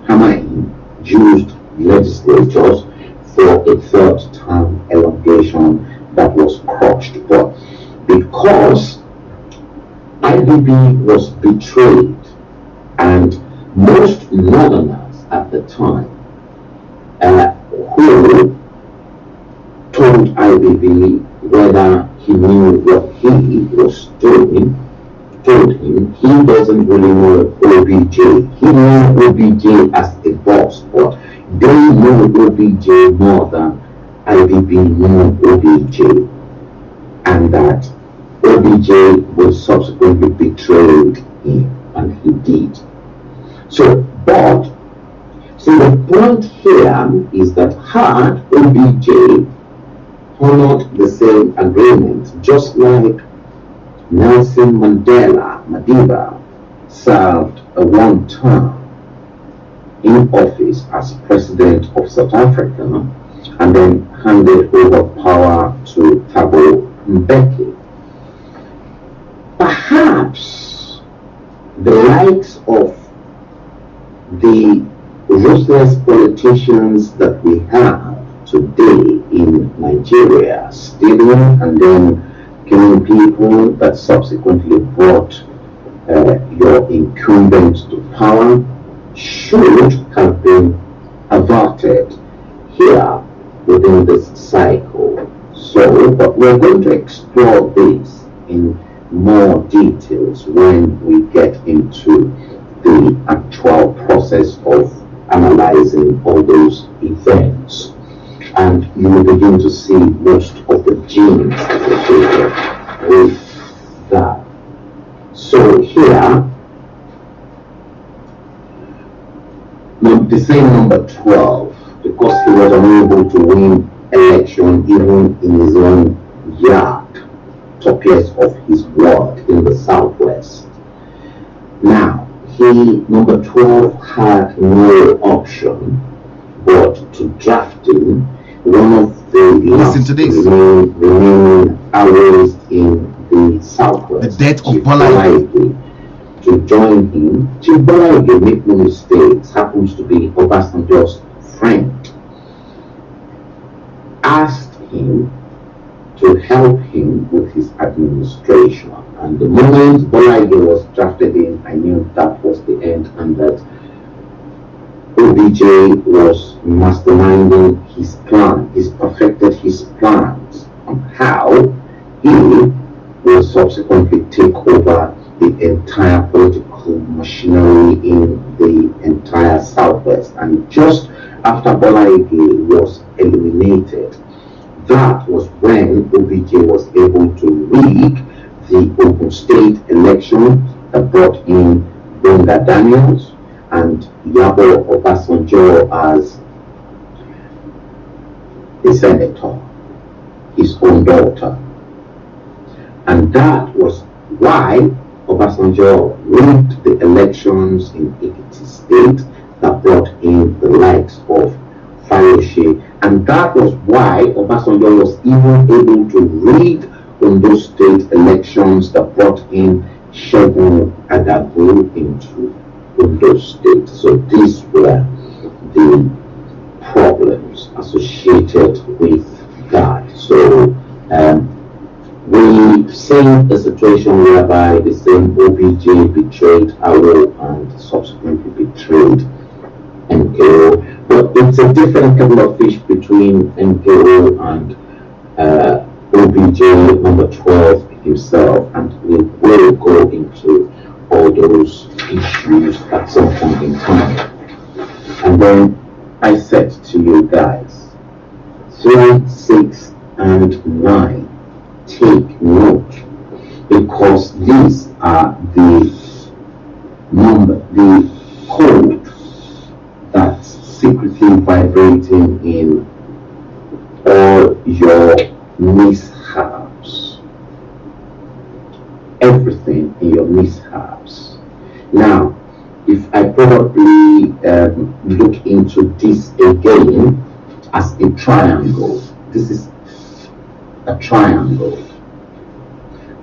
hammer in, used legislatures for a third term elongation that was crushed. But because IBB was betrayed, and most northerners at the time who told IBB whether he knew what he was doing, told him he doesn't really know OBJ. He knew OBJ as a boss, but they knew OBJ more than IBB knew OBJ, and that OBJ was subsequently betrayed him, and he did. So the point here is that had OBJ honored the same agreement, just like Nelson Mandela Madiba served a 1 term in office as president of South Africa and then handed over power to Thabo Mbeki, perhaps the likes of the ruthless politicians that we have today in Nigeria, stealing and then killing people that subsequently brought your incumbent to power, should have been averted here within this cycle. So, but we're going to explore this in more details when we get into the actual process of analyzing all those events, and you will begin to see most of the genes associated with that. So here, the same number 12, because he was unable to win election even in his own yard, took less of his ward in the southwest. Now, number 12 had no option but to draft in one of the remaining arrows in the southwest,
the death of Bola,
to join him. Chief Bola, make no mistakes, happens to be Obasanjo's friend, asked him to help him with his administration. And the moment Bola was drafted in, I knew that was the end, and that OBJ was masterminding his plan. He's perfected his plans on how he will subsequently take over the entire political machinery in the entire southwest. And just after Bola was eliminated, that was when OBJ was able to rig the Ogun State election that brought in Bonga Daniels and Yabo Obasanjo as a senator, his own daughter. And that was why Obasanjo rigged the elections in Ekiti State that brought in the likes of Fayose. And that was why Obasanjo was even able to rig Ondo State elections that brought in Segun Adagu into Ondo State. So these were the problems associated with that. So We've seen a situation whereby the same OBJ betrayed AWO and subsequently betrayed MKO. But it's a different kettle of fish between MKO and OBJ number 12 himself, and we will go into all those issues at some point in time. And then I said to you guys, 3, 6, and 9, take note, because these are the code that's secretly vibrating in all your mishaps. Everything in your mishaps. Now, if I probably look into this again as a triangle, this is a triangle,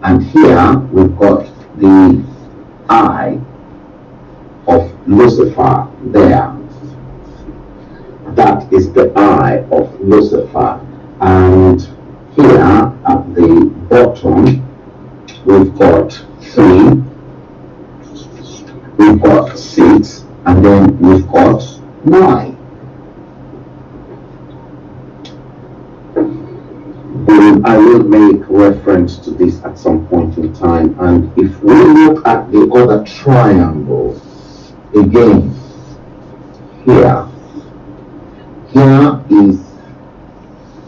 and here we've got the eye of Lucifer there. That is the eye of Lucifer, and here at the bottom we've got 3, we've got 6, and then we've got 9. I will make reference to this at some point in time, and if we look at the other triangle again, here is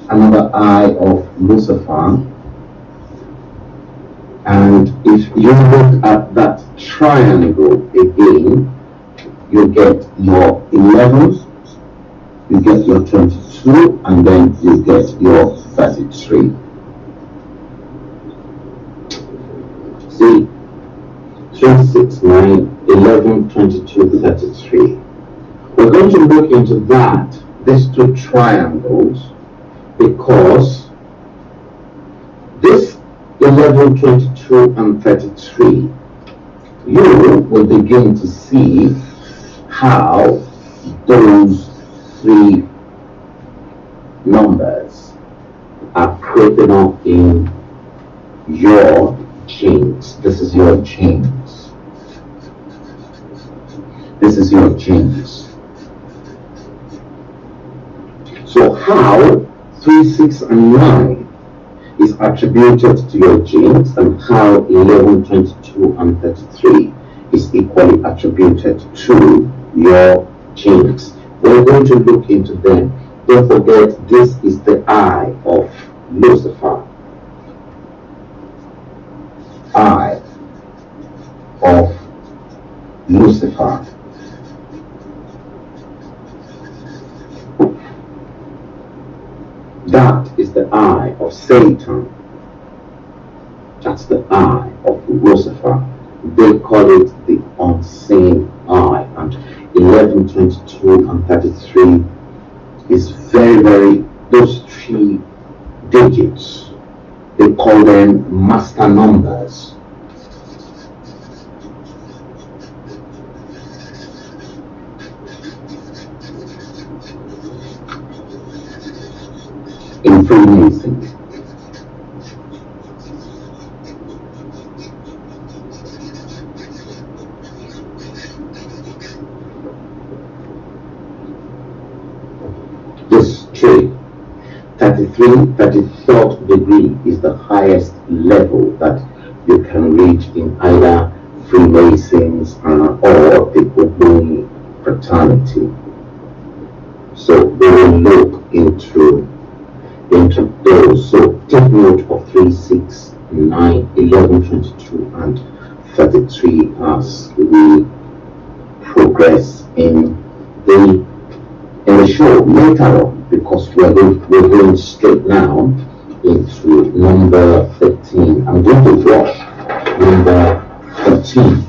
another eye of Lucifer, and if you look at that triangle again, you get your 11, you get your 22, and then you get your 33. See, 3, 6, 9, 11, 22, 33. We're going to look into that, these two triangles, because this 11, 22, and 33, you will begin to see how those 3 numbers are creeping up in your genes. This is your genes. This is your genes. So how 3, 6, and 9 is attributed to your genes, and how 11, 22, and 33 is equally attributed to your genes. We're going to look into them. Don't forget, this is the eye of Lucifer. Eye of Lucifer. That is the eye of Satan. That's the eye of Lucifer. They call it the unseen eye. And 11, 22, and 33 is very, those 3 digits, they call them master numbers. In Freemasonry. This tree, 33, 33rd degree is the highest level that you can reach in either Freemasons or the Ogoni fraternity. So we will look into those. So take note of 3, 6, 9, 11, 22, and 33 as we progress in the show later on, because we're going straight now into number 13. I'm going to watch number 13.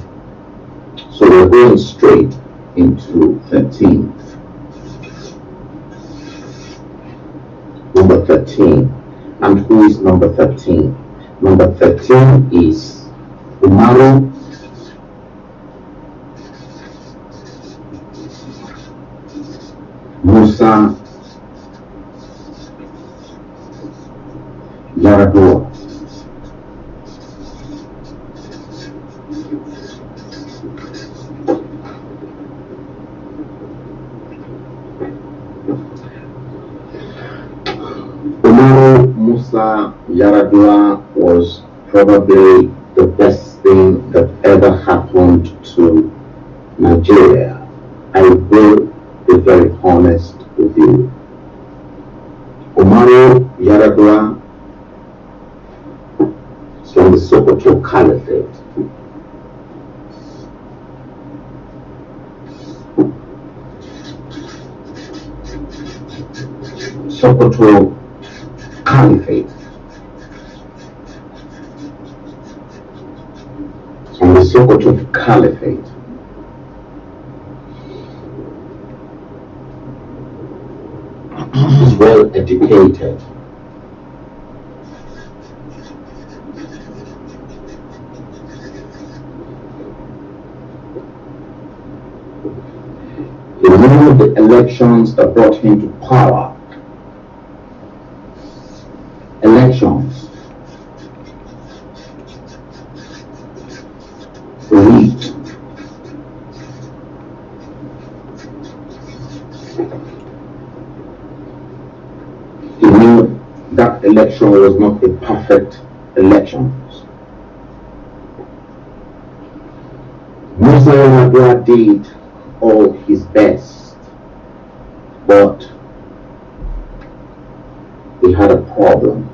So we're going straight into 13. Number 13. And who is number 13? Number 13 is Umaru Musa Yaradua. Chancellor Yaradua was probably the best thing that ever happened to Nigeria. I will be very honest with you. Umaru Yaradua is from the Socio-Cultural Caliphate. Socio-Cultural Caliphate. From the Socio-Cultural Caliphate. Is well educated. He knew the elections that brought him to power. Elections rigged. He knew that election was not a perfect election. Musa Yar'Adua did all his best, but he had a problem.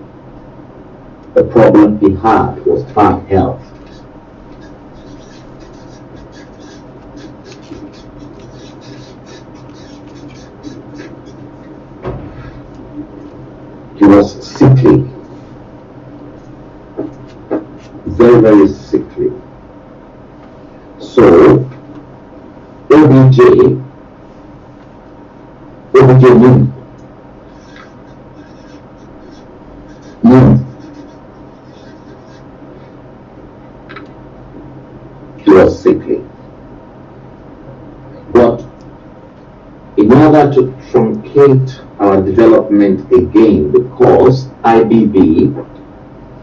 The problem he had was bad health. He was sickly, very, very sickly. So, OBJ knew he was sickly. But in order to truncate our development again, because IBB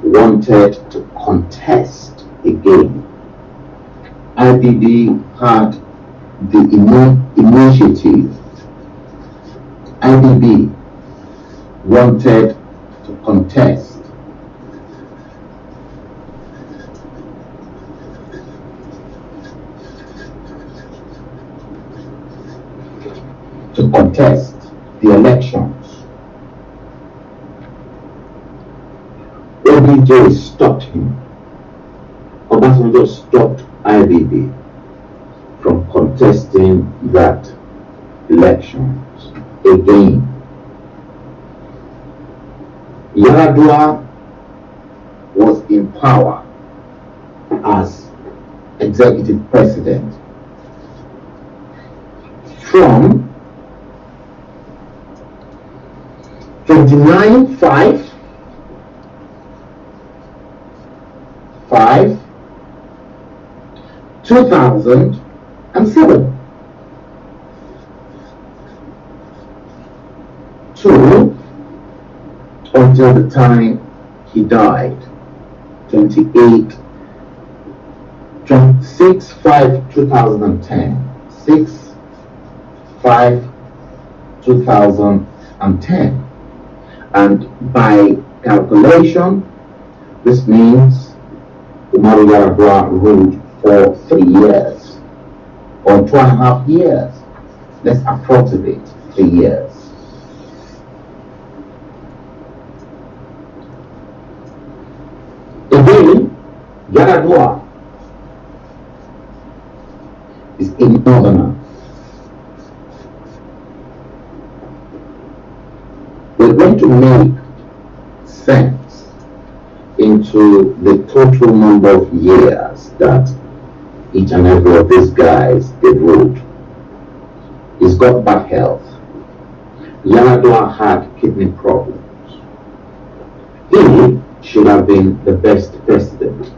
wanted to contest again, IBB had the initiative. IBB wanted to contest. To contest the elections. OBJ stopped him. Obasanjo stopped IBB from contesting that elections again. Yar'Adua was in power as executive president from 29/5 2007 to until the time he died, 6/5/2010, 6/5/2010, and by calculation, this means Umaru Yar'Adua ruled for 3 years or 2.5 years. Let's approximate 3 years. Again, Yar'Adua is a northerner. We're going to make sense into the total number of years that each and every of these guys did ruled. He's got bad health. Yar'Adua had kidney problems. He should have been the best president.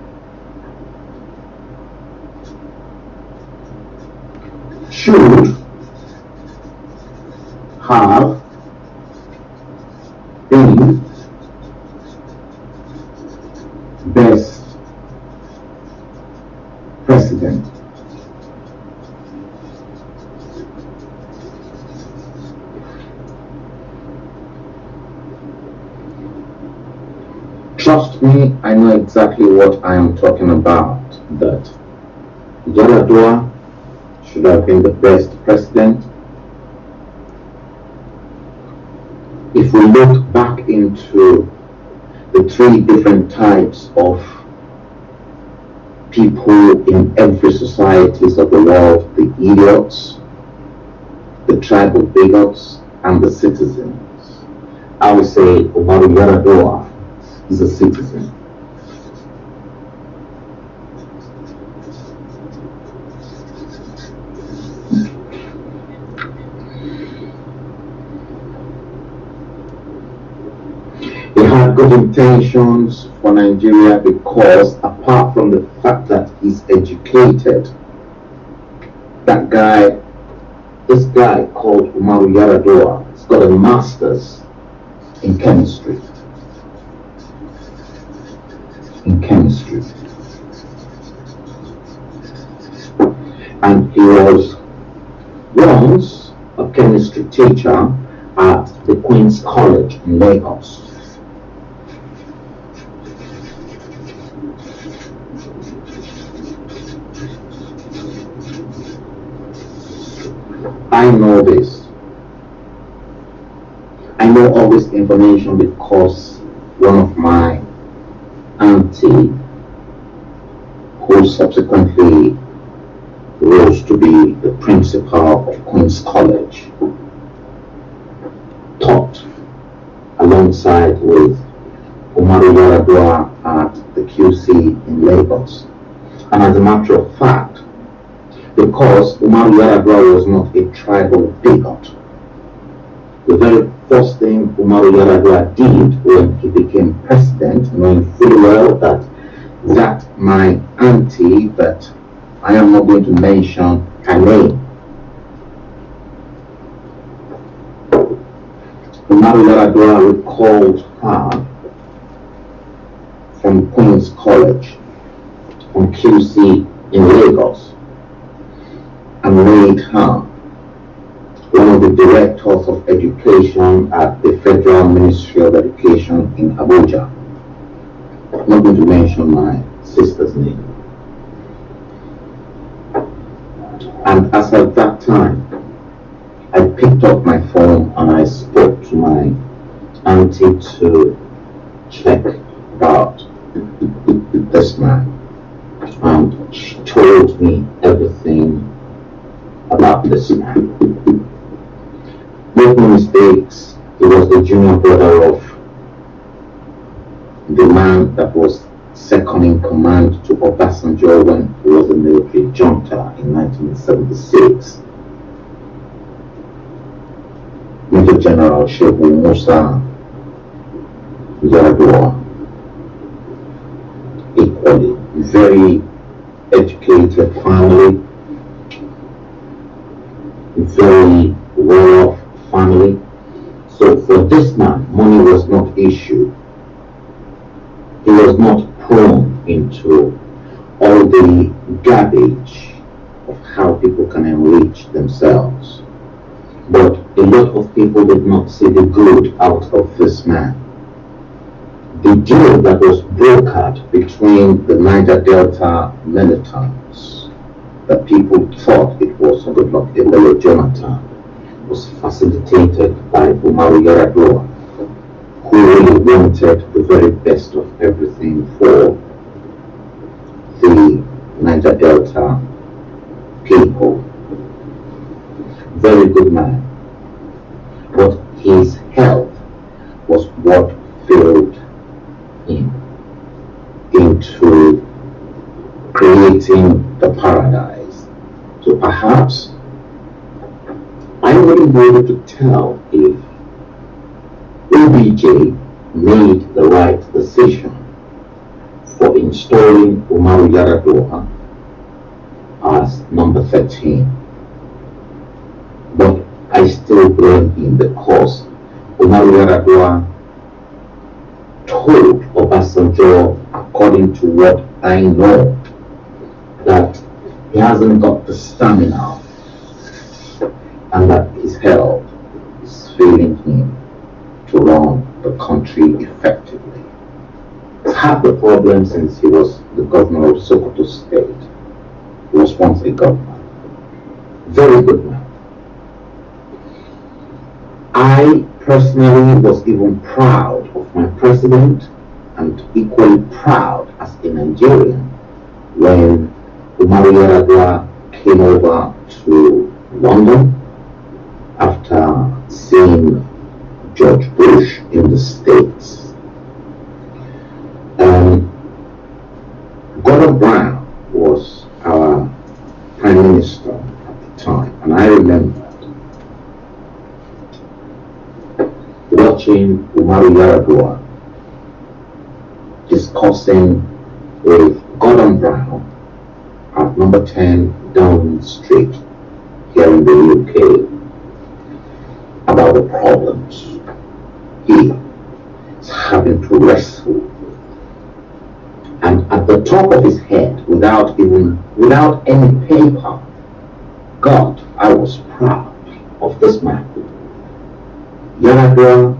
Should have been best president. Trust me, I know exactly what I am talking about, that Yar'Adua should have been the best president. If we look back into the three different types of people in every societies of the world, the idiots, the tribal bigots, and the citizens, I would say Umaru Yar'Adua is a citizen. He had good intentions for Nigeria because, apart from the fact that he's educated, this guy called Umaru Yar'Adua has got a master's in chemistry. And he was once a chemistry teacher at the Queen's College in Lagos. I know this. I know all this information because one of my auntie, who subsequently rose to be the principal of Queen's College, taught alongside with Umaru Yar'Adua at the QC in Lagos. And as a matter of fact, because Umaru Yar'Adua was not a tribal bigot, the very first thing Umaru Yar'Adua did when he became president, knowing fully well that my auntie, that I am not going to mention her name, Umaru Yar'Adua recalled her from Queen's College on QC in Lagos and made her one of the directors of education at the Federal Ministry of Education in Abuja. I'm not going to mention my sister's name. And as at that time, I picked up my phone and I spoke to my auntie to check about this man. And she told me everything about this man. Make no mistakes, he was the junior brother of the man that was second in command to Obasanjo when he was a military junta in 1976. Major General Shehu Musa Yar'Adua. Equally, very educated family, very well-off family. So for this man, money was not issue. He was not prone into all the garbage of how people can enrich themselves. But a lot of people did not see the good out of this man. The deal that was brokered between the Niger Delta militants, that people thought it was Goodluck Ebele Jonathan, was facilitated by Umaru Yar'Adua, who really wanted the very best of everything for the Niger Delta people. Very good man. But his health was what failed him into creating the paradise. So perhaps I wouldn't be able to tell if OBJ made the right decision for installing Umaru Yar'Adua as number 13. But I still blame him because Umaru Yar'Adua told Obasanjo, according to what I know, that he hasn't got the stamina and that his health is failing him to run the country effectively. him since he was the governor of Sokoto State. He was once a governor. Very good man. I personally was even proud of my president and equally proud as a Nigerian when Umaru Yar'Adua came over to London after seeing George Bush in the States. Gordon Brown was our Prime Minister at the time, and I remember watching Umaru Yar'Adua discussing with Gordon Brown at number 10 Downing Street here in the UK about the problems he is having to wrestle with. And at the top of his head, without any paper, God, I was proud of this man. Yar'Adua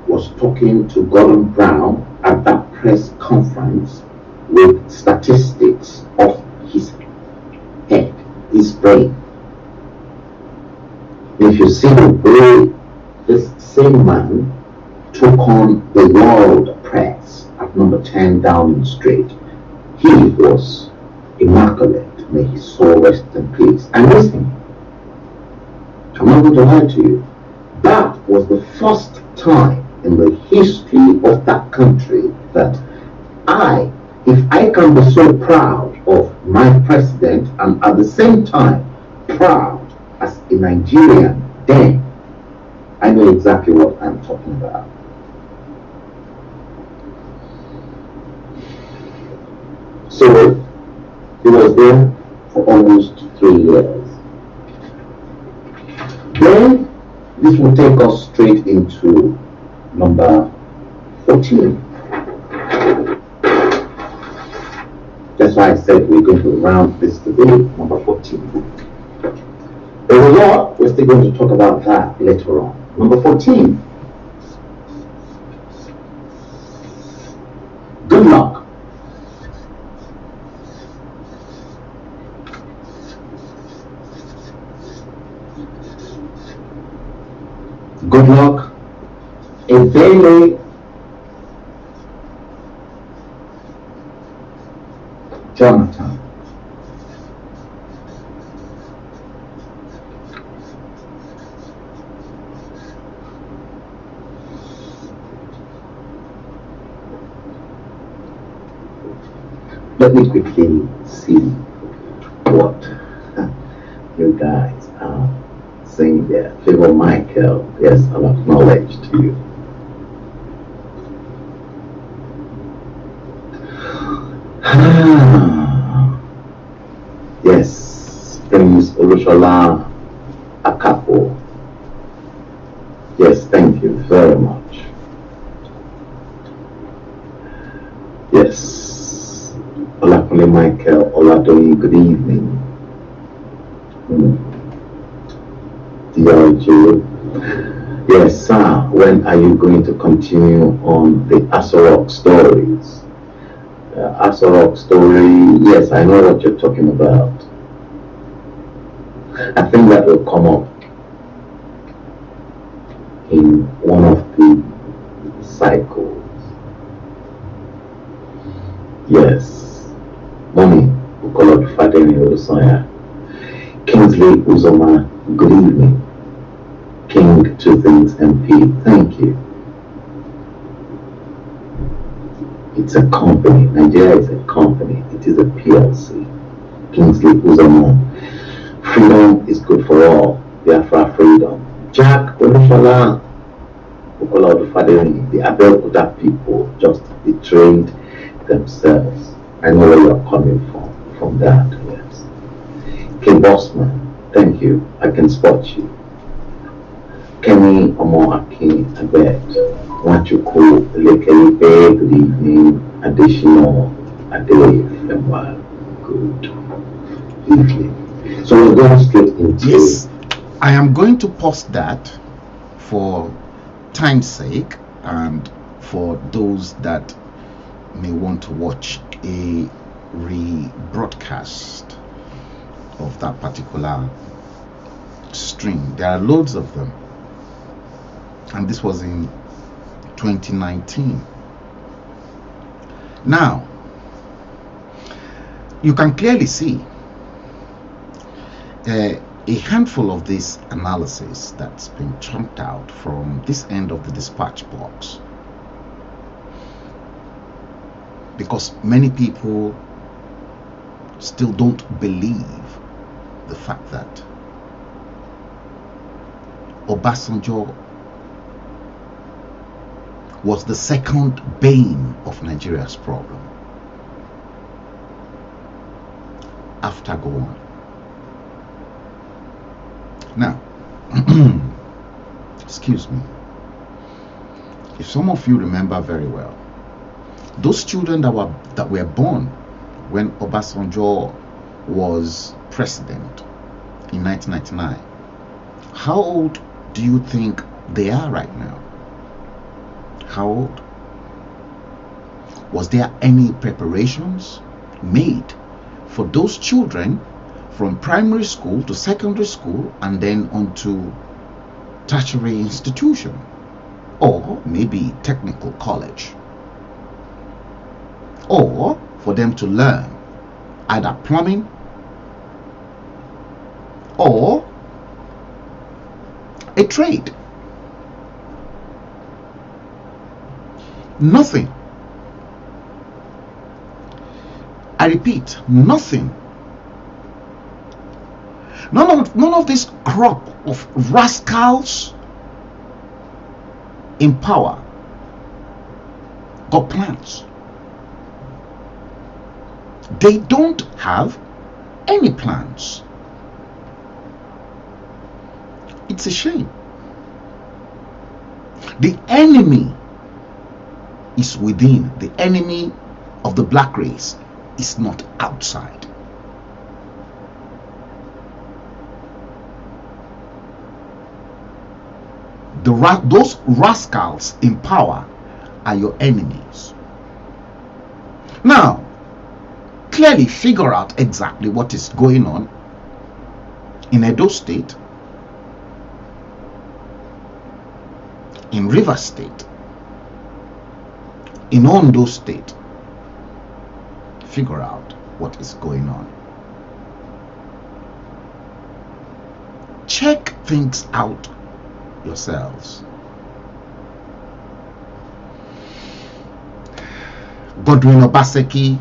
was talking to Gordon Brown at that press conference with statistics of his head, his brain. If you see the way this same man took on the world press at number 10 Downing Street, he was immaculate. May his soul rest in peace. And listen, I'm not going to lie to you. That was the first time in the history of that country that if I can be so proud of my president and at the same time proud as a Nigerian, then I know exactly what I'm talking about. So he was there for almost 3 years. Then this will take us straight into number 14. That's why I said we're going to round this today, number 14. There's a lot, we're still going to talk about that later on. Number 14. Good luck. Good luck. Ebele Jonathan. Let me quickly see what you guys are saying there. Favor Michael, yes, I'll acknowledge to you. Yes, Prince Olushola Akapo. Yes, thank you very much. Yes, Olakule Michael Oladoyi, good evening. DRJ. Yes, sir, when are you going to continue on the Asorok stories? Asorok story, yes, I know what you're talking about. I think that will come up in one of the cycles. Yes. Mommy, Ukolod Fadeni Olusoya. Kingsley Uzoma, good evening. King Two Things MP, thank you. It's a company. Nigeria is a company. It is a PLC. Kingsley Uzoma. Freedom is good for all. Biafra freedom. Jack Olufala Ukola Odufadeni, the Abeokuta people just betrayed themselves. I know where you're coming from that, yes. King Bossman, thank you. I can spot you. Kenny Omoaki Abed, Wachuku Lekelipe, good evening. Additional Adele Femwa, good evening. So we're going straight into.
Yes, I am going to post that for time's sake and for those that may want to watch a rebroadcast of that particular stream. There are loads of them, and this was in 2019. Now, you can clearly see a handful of this analysis that's been chunked out from this end of the dispatch box, because many people still don't believe the fact that Obasanjo was the second bane of Nigeria's problem after Gowon. Now, excuse me, if some of you remember very well, those children that were born when Obasanjo was president in 1999, how old do you think they are right now? How old? Was there any preparations made for those children from primary school to secondary school and then onto tertiary institution, or maybe technical college, or for them to learn either plumbing or a trade? Nothing. I repeat, nothing. None of this crop of rascals in power got plans. They don't have any plans. It's a shame. The enemy is within. The enemy of the black race is not outside. Those rascals in power are your enemies. Now, clearly figure out exactly what is going on in Edo State, in Rivers State, in Ondo State. Figure out what is going on. Check things out yourselves. Godwin Obaseki,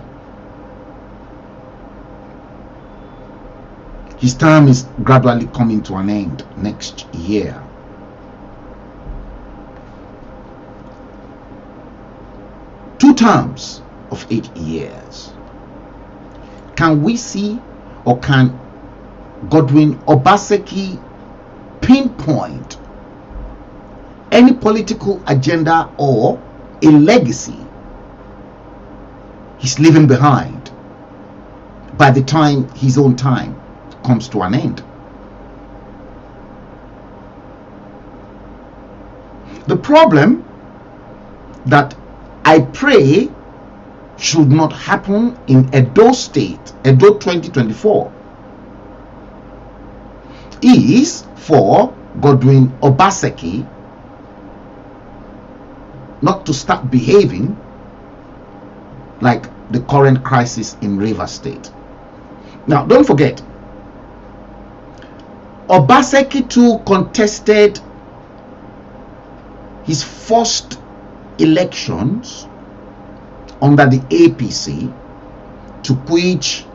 his term is gradually coming to an end next year. Two terms of 8 years. Can we see, or can Godwin Obaseki pinpoint any political agenda or a legacy he's leaving behind by the time his own time comes to an end? The problem that I pray should not happen in Edo State, Edo 2024, is for Godwin Obaseki not to start behaving like the current crisis in Rivers State. Now, don't forget, Obaseki too contested his first elections under the APC, to which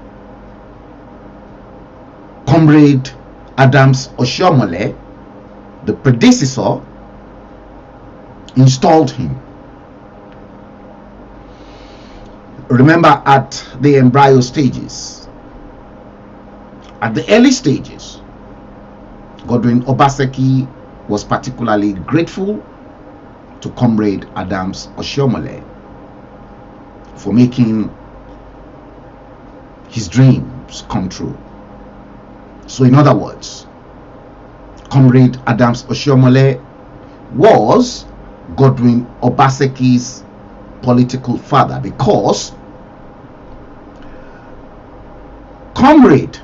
Comrade Adams Oshiomhole, the predecessor, installed him. Remember, at the embryo stages, at the early stages, Godwin Obaseki was particularly grateful to Comrade Adams Oshiomhole for making his dreams come true. So in other words, Comrade Adams Oshiomhole was Godwin Obaseki's political father, because Comrade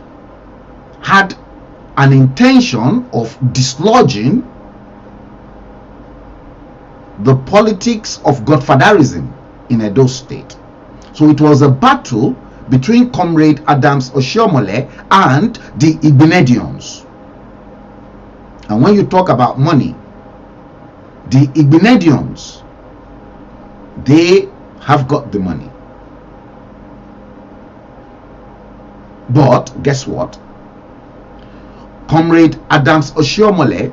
had an intention of dislodging the politics of godfatherism in Edo State. So it was a battle between Comrade Adams Oshiomhole and the Igbinedions. And when you talk about money, the Igbinedions, they have got the money. But guess what? Comrade Adams Oshiomhole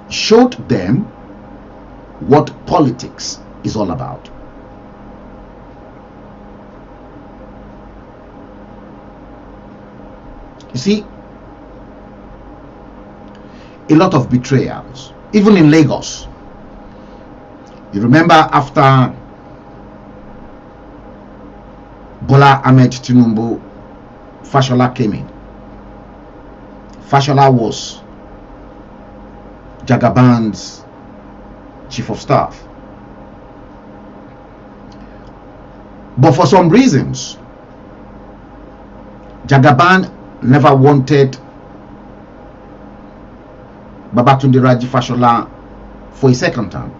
showed them what politics is all about. You see, a lot of betrayals, even in Lagos. You remember after Bola Ahmed Tinubu, Fashola came in. Fashola was Jagaban's chief of staff. But for some reasons, Jagaban never wanted Babatunde Raji Fashola for a second term.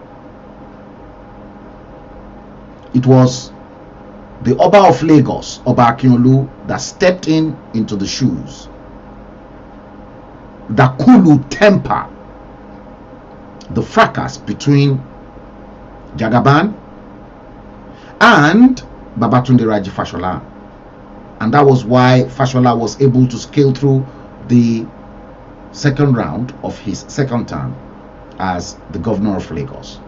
It was the Oba of Lagos, Oba Akinolu, that stepped into the shoes, that could temper the fracas between Jagaban and Babatunde Raji Fashola. And that was why Fashola was able to scale through the second round of his second term as the governor of Lagos.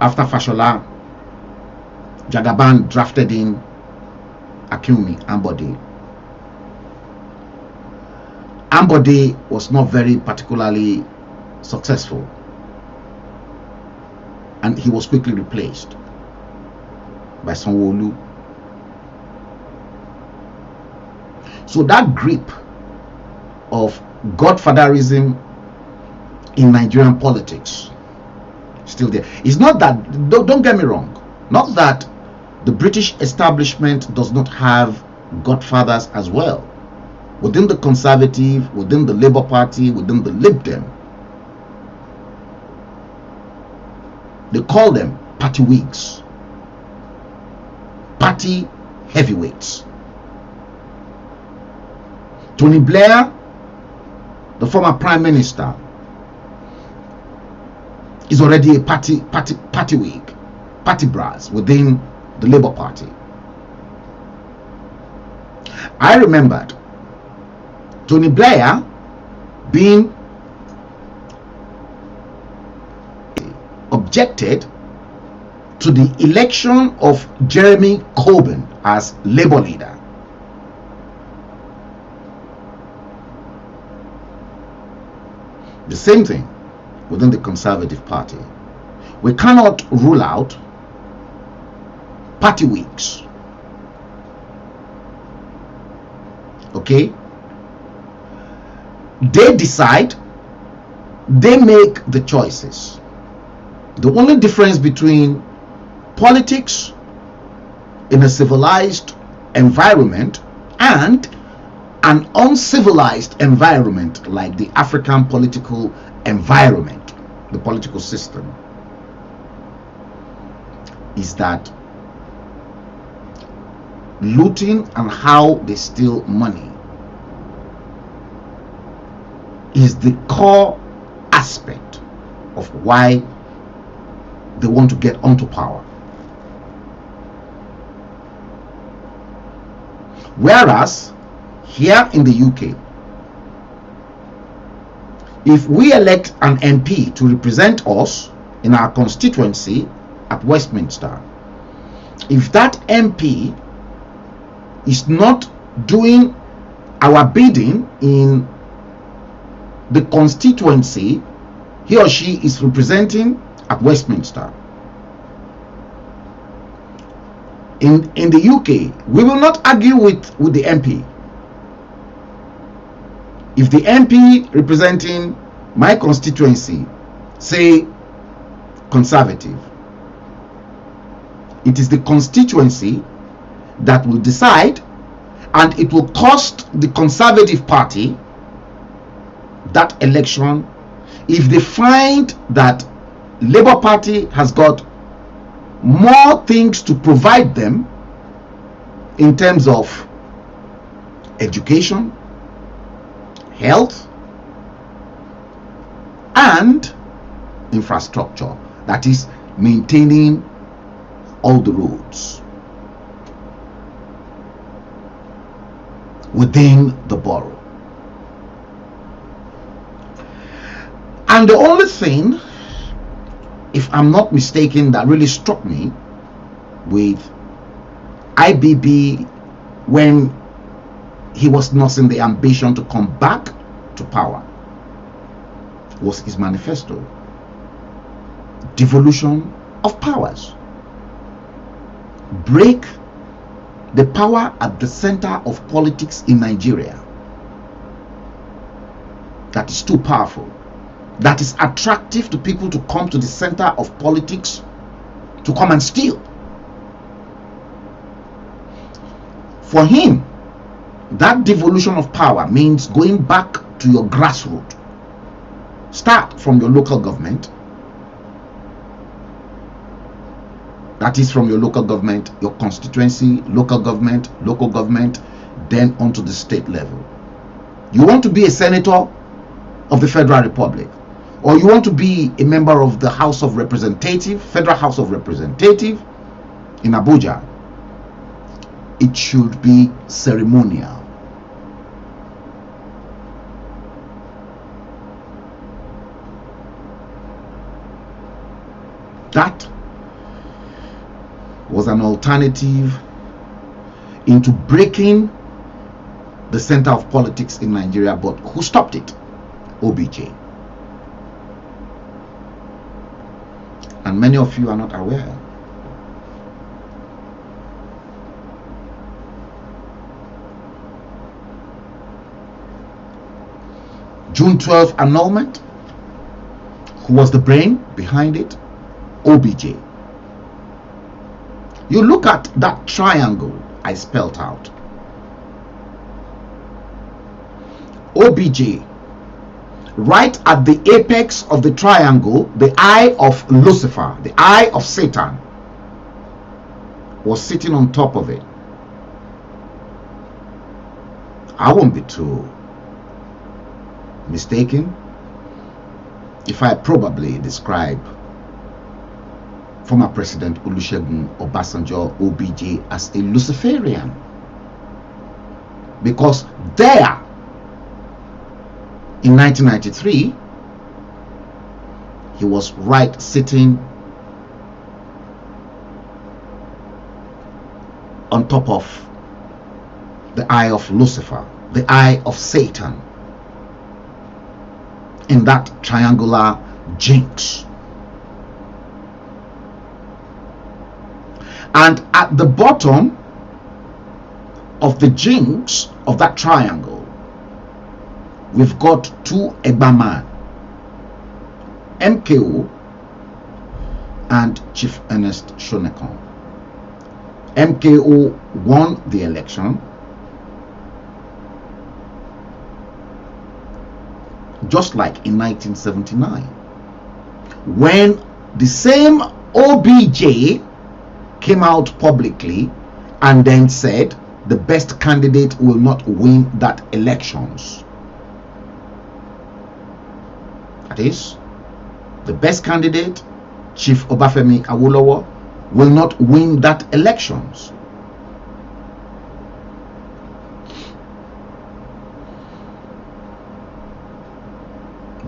After Fashola, Jagaban drafted in Akinwumi Ambode. Ambode was not very particularly successful, and he was quickly replaced by Sanwo-Olu. So that grip of godfatherism in Nigerian politics still there. It's not that, don't get me wrong, not that the British establishment does not have godfathers as well. Within the Conservative, within the Labour Party, within the Lib Dem, they call them party Whigs, party heavyweights. Tony Blair, the former Prime Minister, is already a party Whig, party brass within the Labour Party. I remembered Tony Blair being objected to the election of Jeremy Corbyn as Labour leader. The same thing within the Conservative Party. We cannot rule out party Whigs. Okay? They decide, they make the choices. The only difference between politics in a civilized environment and an uncivilized environment like the African political environment, the political system, is that looting and how they steal money is the core aspect of why they want to get onto power. Whereas here in the UK, if we elect an MP to represent us in our constituency at Westminster, if that MP is not doing our bidding in the constituency he or she is representing at Westminster, in the UK, we will not argue with the MP. If the MP representing my constituency say conservative, it is the constituency that will decide, and it will cost the Conservative Party that election if they find that Labour Party has got more things to provide them in terms of education, health, and infrastructure, that is maintaining all the roads within the borough. And the only thing, if I'm not mistaken, that really struck me with IBB when he was nursing the ambition to come back to power was his manifesto, devolution of powers. Break the power at the center of politics in Nigeria that is too powerful, that is attractive to people to come to the center of politics to come and steal. For him, that devolution of power means going back to your grassroots. Start from your local government. That is from your local government, your constituency, local government, then onto the state level. You want to be a senator of the Federal Republic, or you want to be a member of the House of Representatives, Federal House of Representatives in Abuja, it should be ceremonial. That was an alternative into breaking the center of politics in Nigeria, but who stopped it? OBJ. And many of you are not aware. June 12th annulment, who was the brain behind it? OBJ. You look at that triangle I spelled out. OBJ, right at the apex of the triangle, the eye of Lucifer, the eye of Satan, was sitting on top of it. I won't be too mistaken if I probably describe former President Olusegun Obasanjo, OBJ, as a Luciferian, because there in 1993 he was right sitting on top of the eye of Lucifer, the eye of Satan, in that triangular jinx. And at the bottom of the jinx of that triangle, we've got two Egbaman, MKO and Chief Ernest Shonekan. MKO won the election, just like in 1979, when the same OBJ came out publicly and then said the best candidate will not win that elections. That is, the best candidate, Chief Obafemi Awolowo, will not win that elections.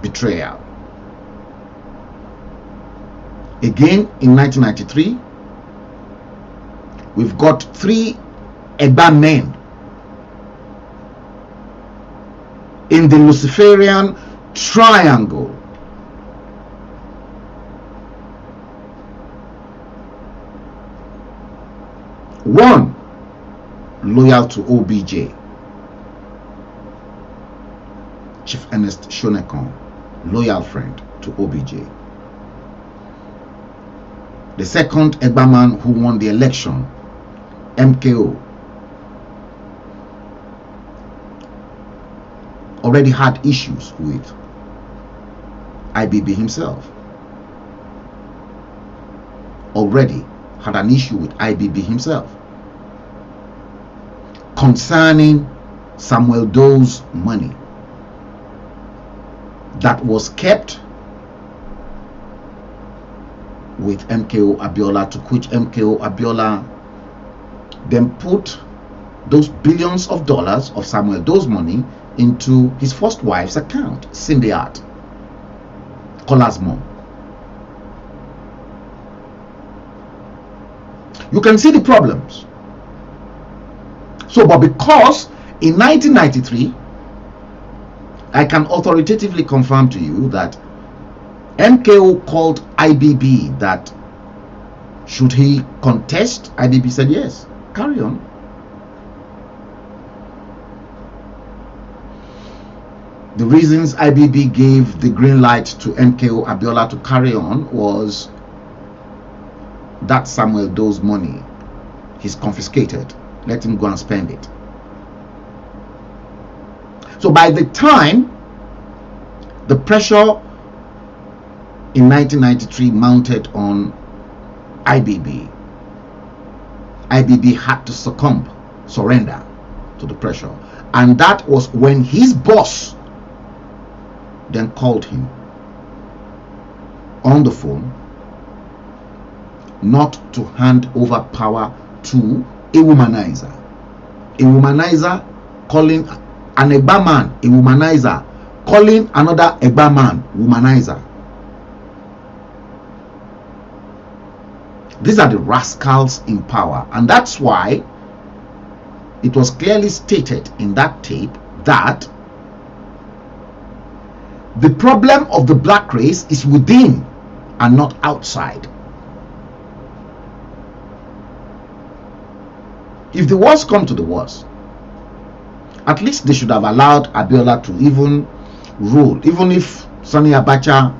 Betrayal. Again in 1993, we've got three Egba men in the Luciferian triangle. One, loyal to OBJ. Chief Ernest Shonekon, loyal friend to OBJ. The second Egba man who won the election, MKO, already had issues with IBB himself. Already had an issue with IBB himself concerning Samuel Doe's money that was kept with MKO Abiola, to which MKO Abiola then put those billions of dollars of Samuel Doe's money into his first wife's account, Cindy-Art, Kola's mom. You can see the problems. So, but because in 1993, I can authoritatively confirm to you that MKO called IBB that should he contest, IBB said yes, carry on. The reasons IBB gave the green light to MKO Abiola to carry on was that Samuel Doe's money, he's confiscated, let him go and spend it. So by the time the pressure in 1993 mounted on IBB, IBB had to surrender to the pressure. And that was when his boss then called him on the phone not to hand over power to a womanizer. A womanizer calling an Egba man a womanizer, calling another Egba man womanizer. These are the rascals in power, and that's why it was clearly stated in that tape that the problem of the black race is within and not outside. If the worst come to the worst, at least they should have allowed Abiola to even rule, even if Sani Abacha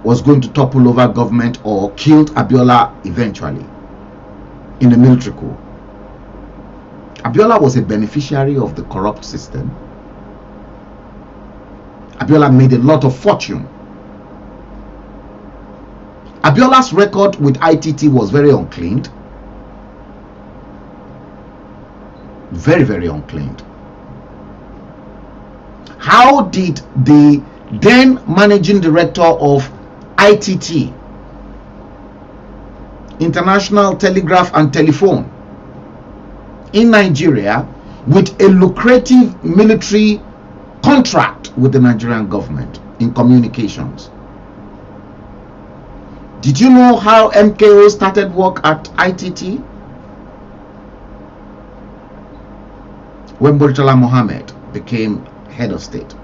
was going to topple over government or killed Abiola eventually in a military coup. Abiola was a beneficiary of the corrupt system. Abiola made a lot of fortune. Abiola's record with ITT was very uncleaned. Very, very uncleaned. How did the then managing director of ITT, International Telegraph and Telephone, in Nigeria, with a lucrative military contract with the Nigerian government in communications? Did you know how MKO started work at ITT? When Murtala Mohammed became head of state.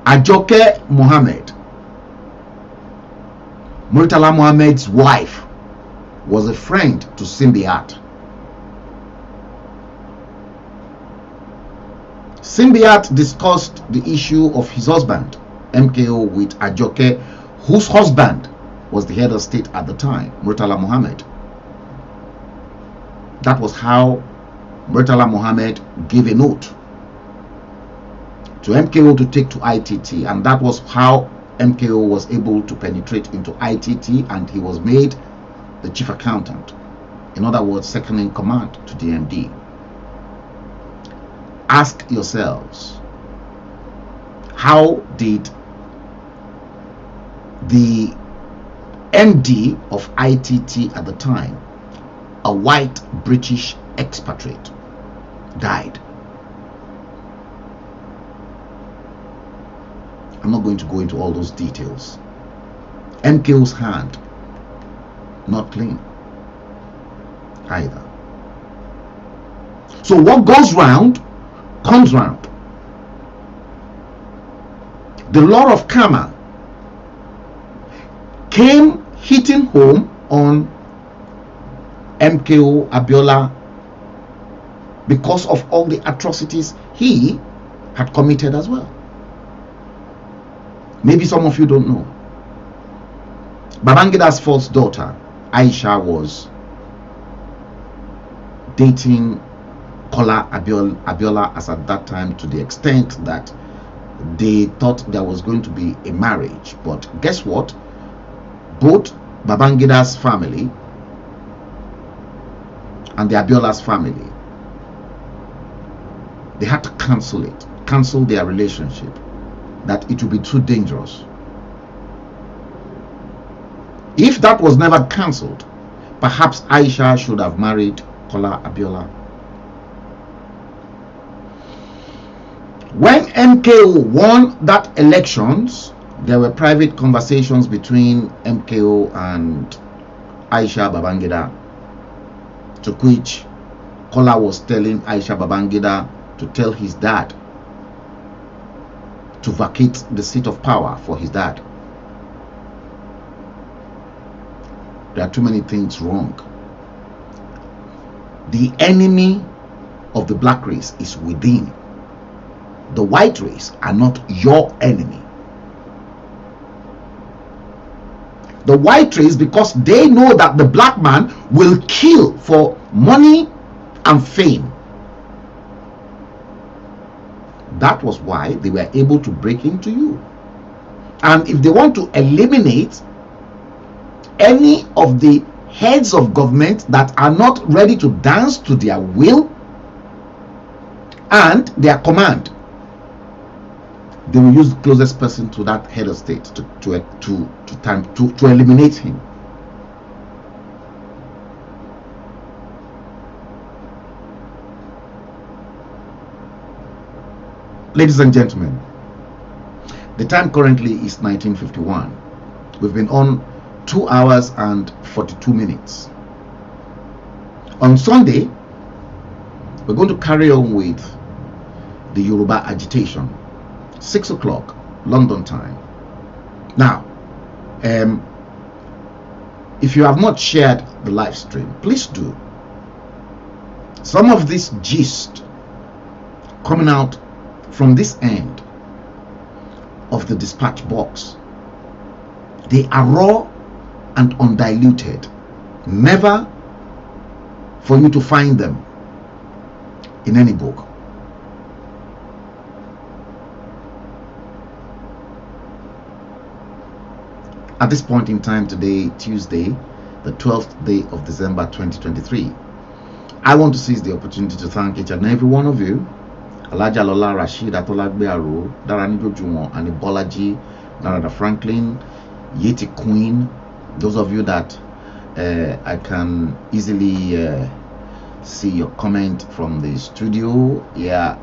Ajoke Mohammed, Murtala Mohammed's wife, was a friend to Cindy-Art. Cindy-Art discussed the issue of his husband, MKO, with Ajoke, whose husband was the head of state at the time, Murtala Mohammed. That was how Murtala Mohammed gave a note to MKO to take to ITT, and that was how MKO was able to penetrate into ITT, and he was made the chief accountant. In other words, second in command to DMD. Ask yourselves, how did the MD of ITT at the time, a white British expatriate, died? I'm not going to go into all those details. MKO's hand, not clean either. So what goes round comes round. The law of karma came hitting home on MKO Abiola because of all the atrocities he had committed as well. Maybe some of you don't know. Babangida's first daughter, Aisha, was dating Kola Abiola as at that time, to the extent that they thought there was going to be a marriage. But guess what? Both Babangida's family and the Abiola's family, they had to cancel their relationship, that it would be too dangerous. If that was never cancelled, perhaps Aisha should have married Kola Abiola. When MKO won that elections, there were private conversations between MKO and Aisha Babangida, to which Kola was telling Aisha Babangida to tell his dad to vacate the seat of power for his dad. There are too many things wrong. The enemy of the black race is within. The white race are not your enemy. The white race, because they know that the black man will kill for money and fame. That was why they were able to break into you. And if they want to eliminate any of the heads of government that are not ready to dance to their will and their command, they will use the closest person to that head of state to eliminate him. Ladies and gentlemen, the time currently is 1951. We've been on 2 hours and 42 minutes. On Sunday, we're going to carry on with the Yoruba agitation. 6 o'clock London time. Now, if you have not shared the live stream, please do. Some of this gist coming out from this end of the dispatch box, they are raw and undiluted. Never for you to find them in any book. At this point in time today, Tuesday, the 12th day of December 2023, I want to seize the opportunity to thank each and every one of you. Alaja Lola Rashid Atolagbe Aro, Daranijo Juwon, and Bolaji, Narada Franklin, Yeti Queen, those of you that I can easily see your comment from the studio. Yeah,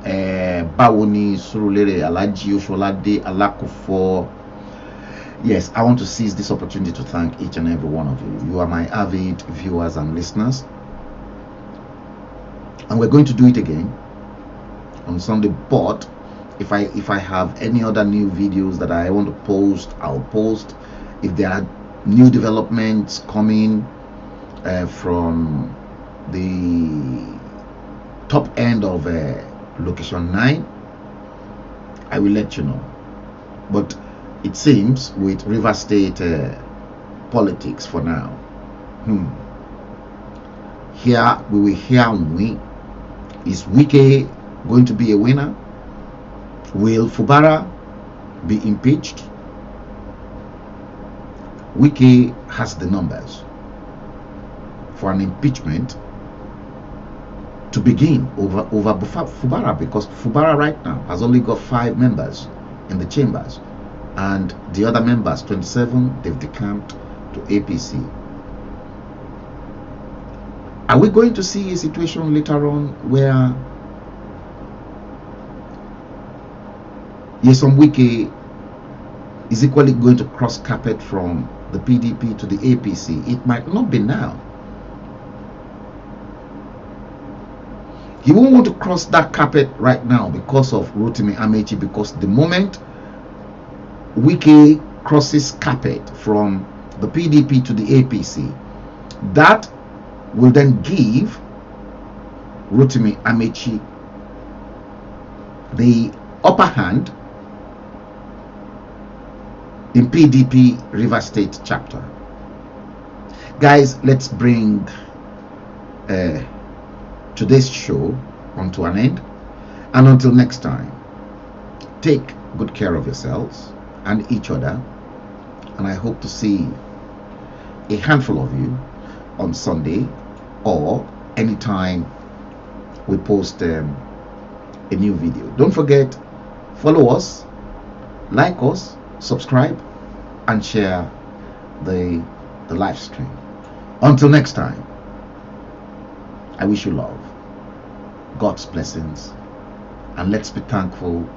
Bawoni Surulere, Alaji Osholade, Alakufo. Yes, I want to seize this opportunity to thank each and every one of you. You are my avid viewers and listeners, and we're going to do it again on Sunday. But if I have any other new videos that I want to post, I'll post. If there are new developments coming from the top end of location 9, I will let you know. But it seems with River State politics for now, here we will hear Nwi. Is Wike going to be a winner? Will Fubara be impeached? Wike has the numbers for an impeachment to begin over Fubara, because Fubara right now has only got 5 members in the chambers, and the other members, 27, they've decamped to APC. Are we going to see a situation later on where Nyesom Wike is equally going to cross carpet from the PDP to the APC? It might not be now. He won't want to cross that carpet right now because of Rotimi Amechi, because the moment Wike crosses carpet from the PDP to the APC, that will then give Rotimi Amechi the upper hand in PDP River State chapter. Guys, let's bring today's show onto an end, and until next time, take good care of yourselves and each other, and I hope to see a handful of you on Sunday or anytime we post a new video. Don't forget, follow us, like us, subscribe, and share the live stream. Until next time, I wish you love, God's blessings, and let's be thankful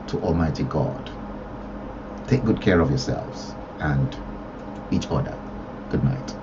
to Almighty God. Take good care of yourselves and each other. Good night.